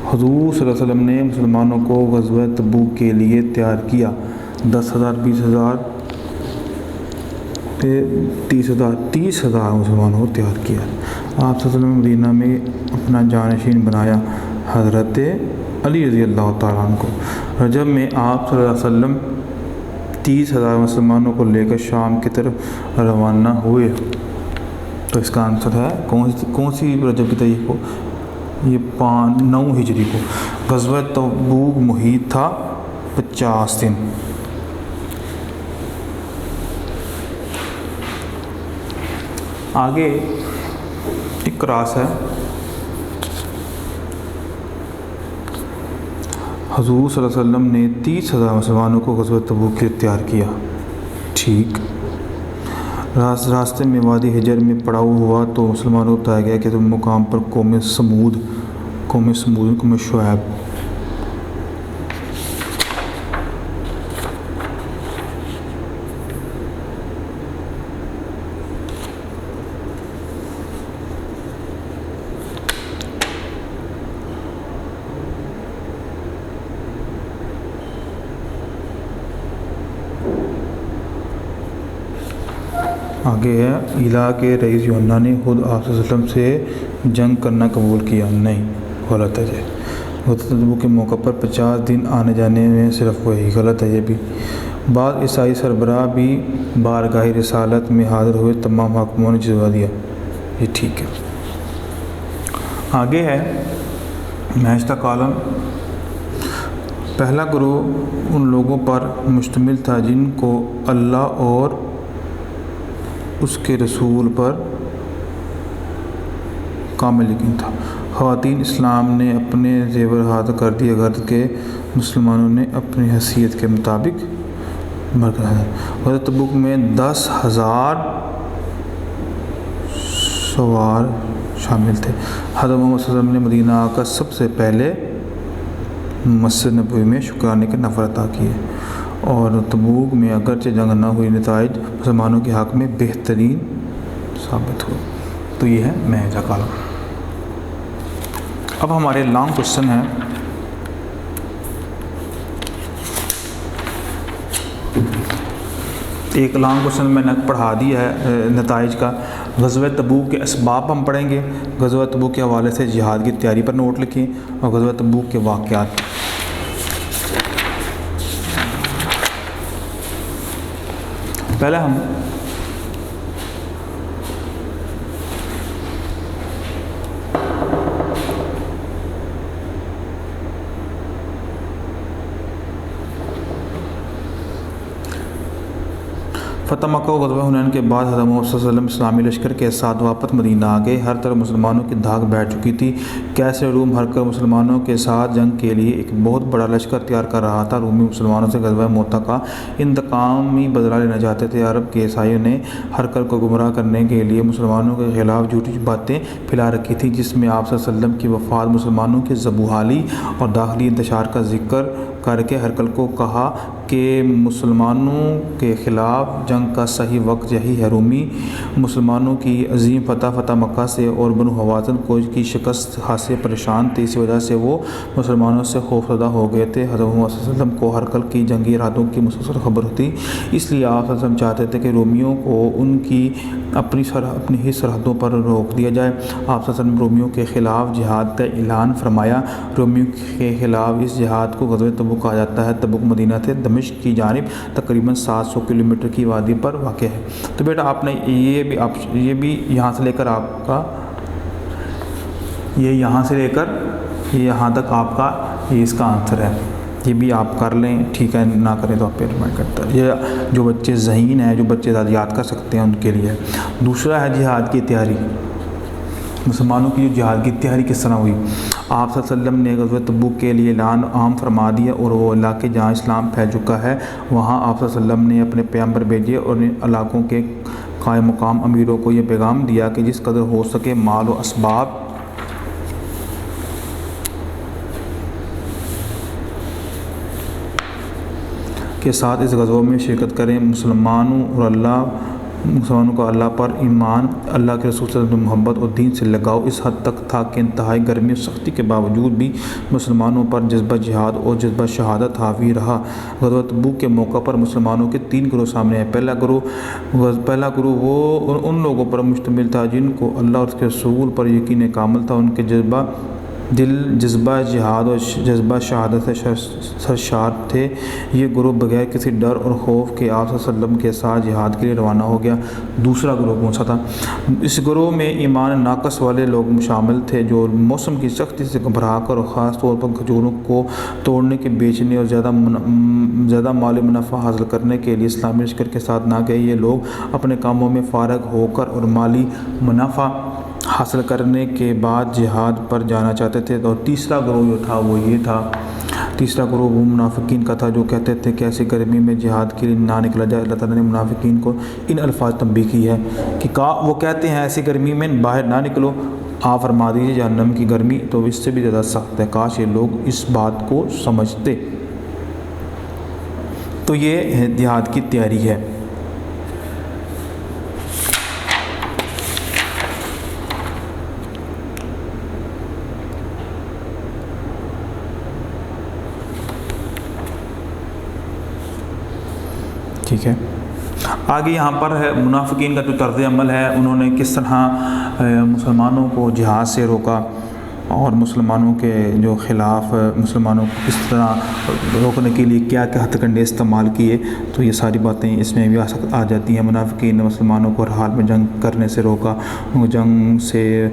حضور صلی اللہ علیہ وسلم نے مسلمانوں کو غزوہ تبوک کے لیے تیار کیا۔ 10,000، 20,000، 30,000 مسلمانوں کو تیار کیا۔ آپ صلی اللہ علیہ وسلم نے مدینہ میں اپنا جانشین بنایا۔ حضرت علی رضی اللہ تعالیٰ عنہ کو۔ رجب میں آپ صلی اللہ علیہ وسلم 30,000 مسلمانوں کو لے کر شام کی طرف روانہ ہوئے۔ تو اس کا آنسر ہے کون سی رجب کی تاریخ کو؟ یہ 9 ہجری کو۔ غزوہ تبوک محیط تھا 50 دن۔ آگے ایک کراس ہے، حضور صلی اللہ علیہ وسلم نے 30,000 مسلمانوں کو غزوہ تبوک کے لیے تیار کیا۔ ٹھیک، راستے میں وادی حجر میں پڑاؤ ہوا تو مسلمانوں کو بتایا گیا کہ تم مقام پر قوم سمود قوم شعیب آگے ہے، علا کے رئیس یوحنا نے خود آپ صلی اللہ علیہ وسلم سے جنگ کرنا قبول کیا نہیں، غلط ہے یہ۔ غزوہ تبوک کے موقع پر 50 دن آنے جانے میں صرف وہی، غلط ہے یہ بھی۔ بعض عیسائی سربراہ بھی بارگاہ رسالت میں حاضر ہوئے، تمام حاکموں نے جزوہ دیا، یہ ٹھیک ہے۔ آگے ہے محض کا کالم، پہلا گروہ ان لوگوں پر مشتمل تھا جن کو اللہ اور اس کے رسول پر کامل یقین تھا۔ خواتین اسلام نے اپنے زیور ہاتھ کر دیے، غرض کے مسلمانوں نے اپنی حیثیت کے مطابق غزوہ تبوک میں 10,000 سوار شامل تھے۔ حضرت محمد صلی اللہ علیہ وسلم نے مدینہ آ کر سب سے پہلے مسجد نبوی میں شکرانے کے نفل عطا کیے، اور تبوک میں اگرچہ جنگ نہ ہوئی، نتائج مسلمانوں کے حق میں بہترین ثابت ہوئے۔ تو یہ ہے محض کالم۔ اب ہمارے لانگ کوشچن ہیں، ایک لانگ کوشچن میں نے پڑھا دیا ہے نتائج کا۔ غزوہ تبوک کے اسباب ہم پڑھیں گے، غزوہ تبوک کے حوالے سے جہاد کی تیاری پر نوٹ لکھیں، اور غزوہ تبوک کے واقعات۔ پہلے ہم فتح مکہ و غزوہ حنین کے بعد حضرت محمد صلی اللہ علیہ وسلم اسلامی لشکر کے ساتھ واپس مدینہ آ گئے۔ ہر طرف مسلمانوں کی دھاک بیٹھ چکی تھی۔ کیسر روم ہر کر مسلمانوں کے ساتھ جنگ کے لیے ایک بہت بڑا لشکر تیار کر رہا تھا۔ رومی مسلمانوں سے غزوہ موتا کا انتقامی بدلہ لینا چاہتے تھے۔ عرب کے عیسائیوں نے ہر کر کو گمراہ کرنے کے لیے مسلمانوں کے خلاف جھوٹی باتیں پھیلا رکھی تھیں، جس میں آپ صلی اللہ علیہ وسلم کی وفات، مسلمانوں کے ذبوحالی اور داخلی انتشار کا ذکر کر کے ہرکل کو کہا کہ مسلمانوں کے خلاف جنگ کا صحیح وقت یہی ہے۔ رومی مسلمانوں کی عظیم فتح مکہ سے اور بنو حوازن کو کی شکست سے پریشان تھے، اس وجہ سے وہ مسلمانوں سے خوفزدہ ہو گئے تھے۔ حضرت محمد صلی اللہ علیہ وسلم کو ہرکل کی جنگی ارادوں کی مسلسل خبر ہوتی، اس لیے آپ صلی اللہ علیہ وسلم چاہتے تھے کہ رومیوں کو ان کی اپنی ہی سرحدوں پر روک دیا جائے۔ آپ صلی اللہ علیہ وسلم رومیوں کے خلاف جہاد کا اعلان فرمایا۔ رومیوں کے خلاف اس جہاد کو غزوہ تبوک کہا جاتا ہے۔ تبوک مدینہ سے دمشق کی جانب تقریباً 700 کلومیٹر کی وادی پر واقع ہے۔ تو بیٹا آپ نے یہ بھی یہاں سے لے کر آپ کا یہ یہاں سے لے کر یہاں تک آپ کا یہ اس کا آنسر ہے، یہ بھی آپ کر لیں، ٹھیک ہے، نہ کریں تو آپ پہ ریمائنڈ کرتا ہے۔ یہ جو بچے ذہین ہیں، جو بچے زیادہ یاد کر سکتے ہیں، ان کے لیے۔ دوسرا ہے جہاد کی تیاری، مسلمانوں کی جو جہاد کی تیاری کس طرح ہوئی۔ آپ صلی اللہ علیہ وسلم نے غزوہ تبوک کے لیے اعلان عام فرما دیا، اور وہ علاقے جہاں اسلام پھیل چکا ہے وہاں آپ صلی اللہ علیہ وسلم نے اپنے پیغمبر بھیجے اور ان علاقوں کے قائم مقام امیروں کو یہ پیغام دیا کہ جس قدر ہو سکے مال و اسباب کے ساتھ اس غزوہ میں شرکت کریں۔ مسلمانوں کا اللہ پر ایمان، اللہ کے رسول صلی اللہ علیہ وسلم محبت اور دین سے لگاؤ اس حد تک تھا کہ انتہائی گرمی اور سختی کے باوجود بھی مسلمانوں پر جذبہ جہاد اور جذبہ شہادت حاوی رہا۔ غزوہ تبوک کے موقع پر مسلمانوں کے 3 گروہ سامنے ہیں۔ پہلا گروہ وہ ان لوگوں پر مشتمل تھا جن کو اللہ اور اس کے رسول پر یقین کامل تھا۔ ان کے جذبہ دل جذبہ جہاد اور جذبہ شہادت سے سرشار تھے۔ یہ گروہ بغیر کسی ڈر اور خوف کے آپ صلی اللہ علیہ وسلم کے ساتھ جہاد کے لیے روانہ ہو گیا۔ دوسرا گروہ کون سا تھا؟ اس گروہ میں ایمان ناقص والے لوگ شامل تھے جو موسم کی سختی سے گھبرا کر اور خاص طور پر کھجوروں کو توڑنے کے بیچنے اور زیادہ مالی منافع حاصل کرنے کے لیے اسلامی لشکر کے ساتھ نہ گئے۔ یہ لوگ اپنے کاموں میں فارغ ہو کر اور مالی منافع حاصل کرنے کے بعد جہاد پر جانا چاہتے تھے۔ اور تیسرا گروہ جو تھا وہ یہ تھا، تیسرا گروہ وہ منافقین کا تھا جو کہتے تھے کہ ایسی گرمی میں جہاد کے لیے نہ نکلا جائے۔ اللہ تعالیٰ نے منافقین کو ان الفاظ تنبیہ کی ہے کہ وہ کہتے ہیں ایسی گرمی میں باہر نہ نکلو، آپ فرما دیجیے جہنم کی گرمی تو اس سے بھی زیادہ سخت ہے۔ کاش یہ لوگ اس بات کو سمجھتے۔ تو یہ جہاد کی تیاری ہے۔ ٹھیک ہے، آگے یہاں پر ہے منافقین کا جو طرز عمل ہے، انہوں نے کس طرح مسلمانوں کو جہاد سے روکا اور مسلمانوں کے جو خلاف مسلمانوں کو کس طرح روکنے کے لیے کیا کیا ہتھ کنڈے استعمال کیے، تو یہ ساری باتیں اس میں بھی آ جاتی ہیں۔ منافقین نے مسلمانوں کو ہر حال میں جنگ کرنے سے روکا، جنگ سے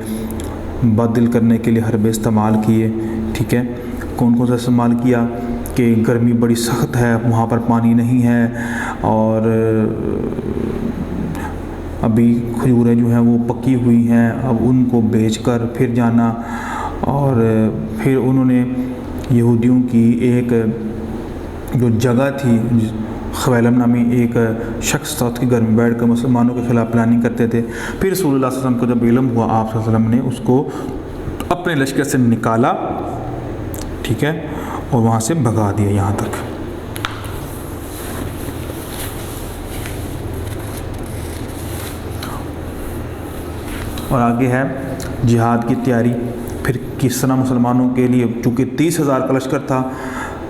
بددل کرنے کے لیے حربے استعمال کیے۔ ٹھیک ہے، کون کون سا استعمال کیا کہ گرمی بڑی سخت ہے، وہاں پر پانی نہیں ہے اور ابھی کھجوریں جو ہیں وہ پکی ہوئی ہیں، اب ان کو بیچ کر پھر جانا۔ اور پھر انہوں نے یہودیوں کی ایک جو جگہ تھی، خویلم نامی ایک شخص تھا، اس کے گھر میں بیٹھ کر مسلمانوں کے خلاف پلاننگ کرتے تھے۔ پھر رسول اللہ صلی اللہ علیہ وسلم کو جب علم ہوا، آپ صلی اللہ علیہ وسلم نے اس کو اپنے لشکر سے نکالا، ٹھیک ہے، اور وہاں سے بھگا دیا یہاں تک۔ اور آگے ہے جہاد کی تیاری۔ پھر کس طرح مسلمانوں کے لیے، چونکہ 30,000 کا لشکر تھا،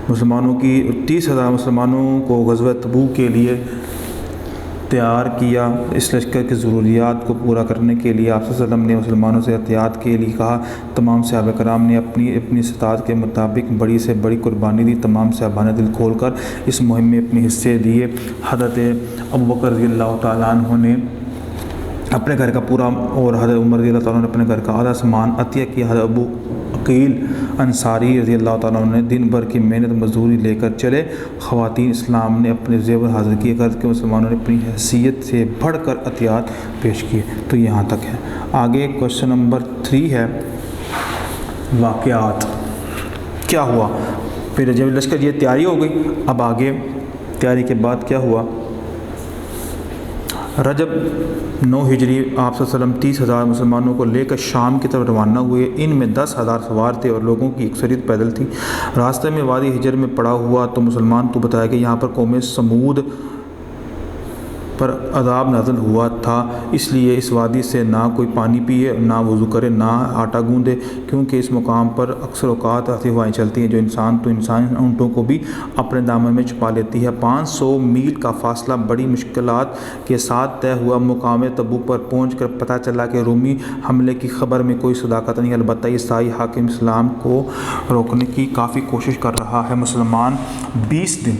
مسلمانوں کی 30,000 مسلمانوں کو غزوہ تبوک کے لیے تیار کیا۔ اس لشکر کی ضروریات کو پورا کرنے کے لیے آپ صلی اللہ علیہ وسلم نے مسلمانوں سے احتیاط کے لیے کہا۔ تمام صحابہ کرام نے اپنی استطاعت کے مطابق بڑی سے بڑی قربانی دی۔ تمام صحابہ نے دل کھول کر اس مہم میں اپنے حصے دیے۔ حضرت ابوبکر رضی اللہ تعالیٰ عنہ نے اپنے گھر کا پورا، اور حضرت عمر رضی اللہ تعالیٰ نے اپنے گھر کا آدھا سامان عطیہ کیا۔ حضرت ابو عقیل انصاری رضی اللہ تعالیٰ عنہ نے دن بھر کی محنت مزدوری لے کر چلے۔ خواتین اسلام نے اپنے زیور حاضر کیے، غرض کہ مسلمانوں نے اپنی حیثیت سے بڑھ کر عطیات پیش کیے۔ تو یہاں تک ہے۔ آگے کوشچن نمبر 3 ہے واقعات، کیا ہوا؟ پھر جب لشکر یہ تیاری ہو گئی، اب آگے تیاری کے بعد کیا ہوا؟ رجب 9 ہجری آپ صلی اللہ علیہ وسلم 30,000 مسلمانوں کو لے کر شام کی طرف روانہ ہوئے۔ ان میں 10,000 سوار تھے اور لوگوں کی اکثریت پیدل تھی۔ راستے میں وادی حجر میں پڑا ہوا تو مسلمان تو بتایا کہ یہاں پر قوم سمود پر عذاب نازل ہوا تھا، اس لیے اس وادی سے نہ کوئی پانی پیے، نہ وضو کرے، نہ آٹا گوندے، کیونکہ اس مقام پر اکثر اوقات ایسی ہوائیں چلتی ہیں جو انسان اونٹوں کو بھی اپنے دامن میں چھپا لیتی ہے۔ 500 میل کا فاصلہ بڑی مشکلات کے ساتھ طے ہوا۔ مقام تبوک پر پہنچ کر پتہ چلا کہ رومی حملے کی خبر میں کوئی صداقت نہیں، البتہ عیسائی حاکم اسلام کو روکنے کی کافی کوشش کر رہا ہے۔ مسلمان 20 دن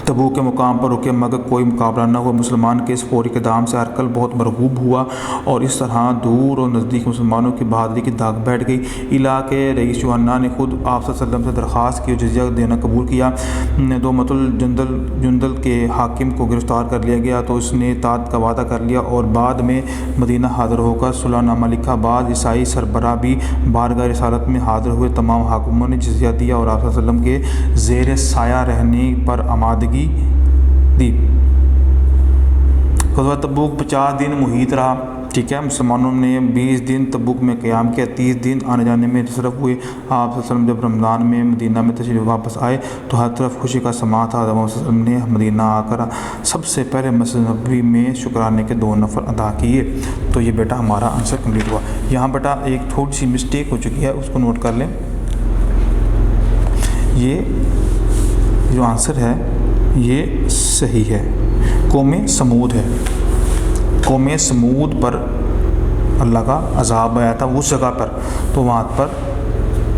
تبوک کے مقام پر رکے مگر کوئی مقابلہ نہ ہوا۔ مسلمان کے اس فوری اقدام سے ہرقل بہت مرغوب ہوا اور اس طرح دور اور نزدیک مسلمانوں کی بہادری کی داغ بیٹھ گئی۔ علاقے رئیس یوحنا نے خود آپ صلی اللہ علیہ وسلم سے درخواست کی اور جزیہ دینا قبول کیا۔ دومت الجندل کے حاکم کو گرفتار کر لیا گیا تو اس نے اطاعت کا وعدہ کر لیا اور بعد میں مدینہ حاضر ہو کر صلح نامہ لکھا۔ بعض عیسائی سربراہ بھی بارگاہ رسالت میں حاضر ہوئے۔ تمام حاکموں نے جزیہ دیا اور آپ صلی اللہ علیہ وسلم کے زیر سایہ رہنے پر آمادگی دی۔ غزوہ تبوک 50 دن محیط رہا، ٹھیک ہے۔ مسلمانوں نے 20 دن تبوک میں قیام کیا، 30 دن آنے جانے میں صرف ہوئے۔ آپ صلی اللہ علیہ وسلم جب رمضان میں مدینہ میں تشریف واپس آئے تو ہر طرف خوشی کا سماں تھا۔ آپ صلی اللہ علیہ وسلم نے مدینہ آ کر سب سے پہلے مسجد نبوی میں شکرانے کے 2 نفل ادا کیے۔ تو یہ بیٹا ہمارا آنسر کمپلیٹ ہوا۔ یہاں بیٹا ایک تھوڑی سی مسٹیک ہو چکی ہے، اس کو نوٹ کر لیں۔ یہ جو آنسر ہے یہ صحیح ہے، قوم سمود ہے۔ قوم سمود پر اللہ کا عذاب آیا تھا اس جگہ پر، تو وہاں پر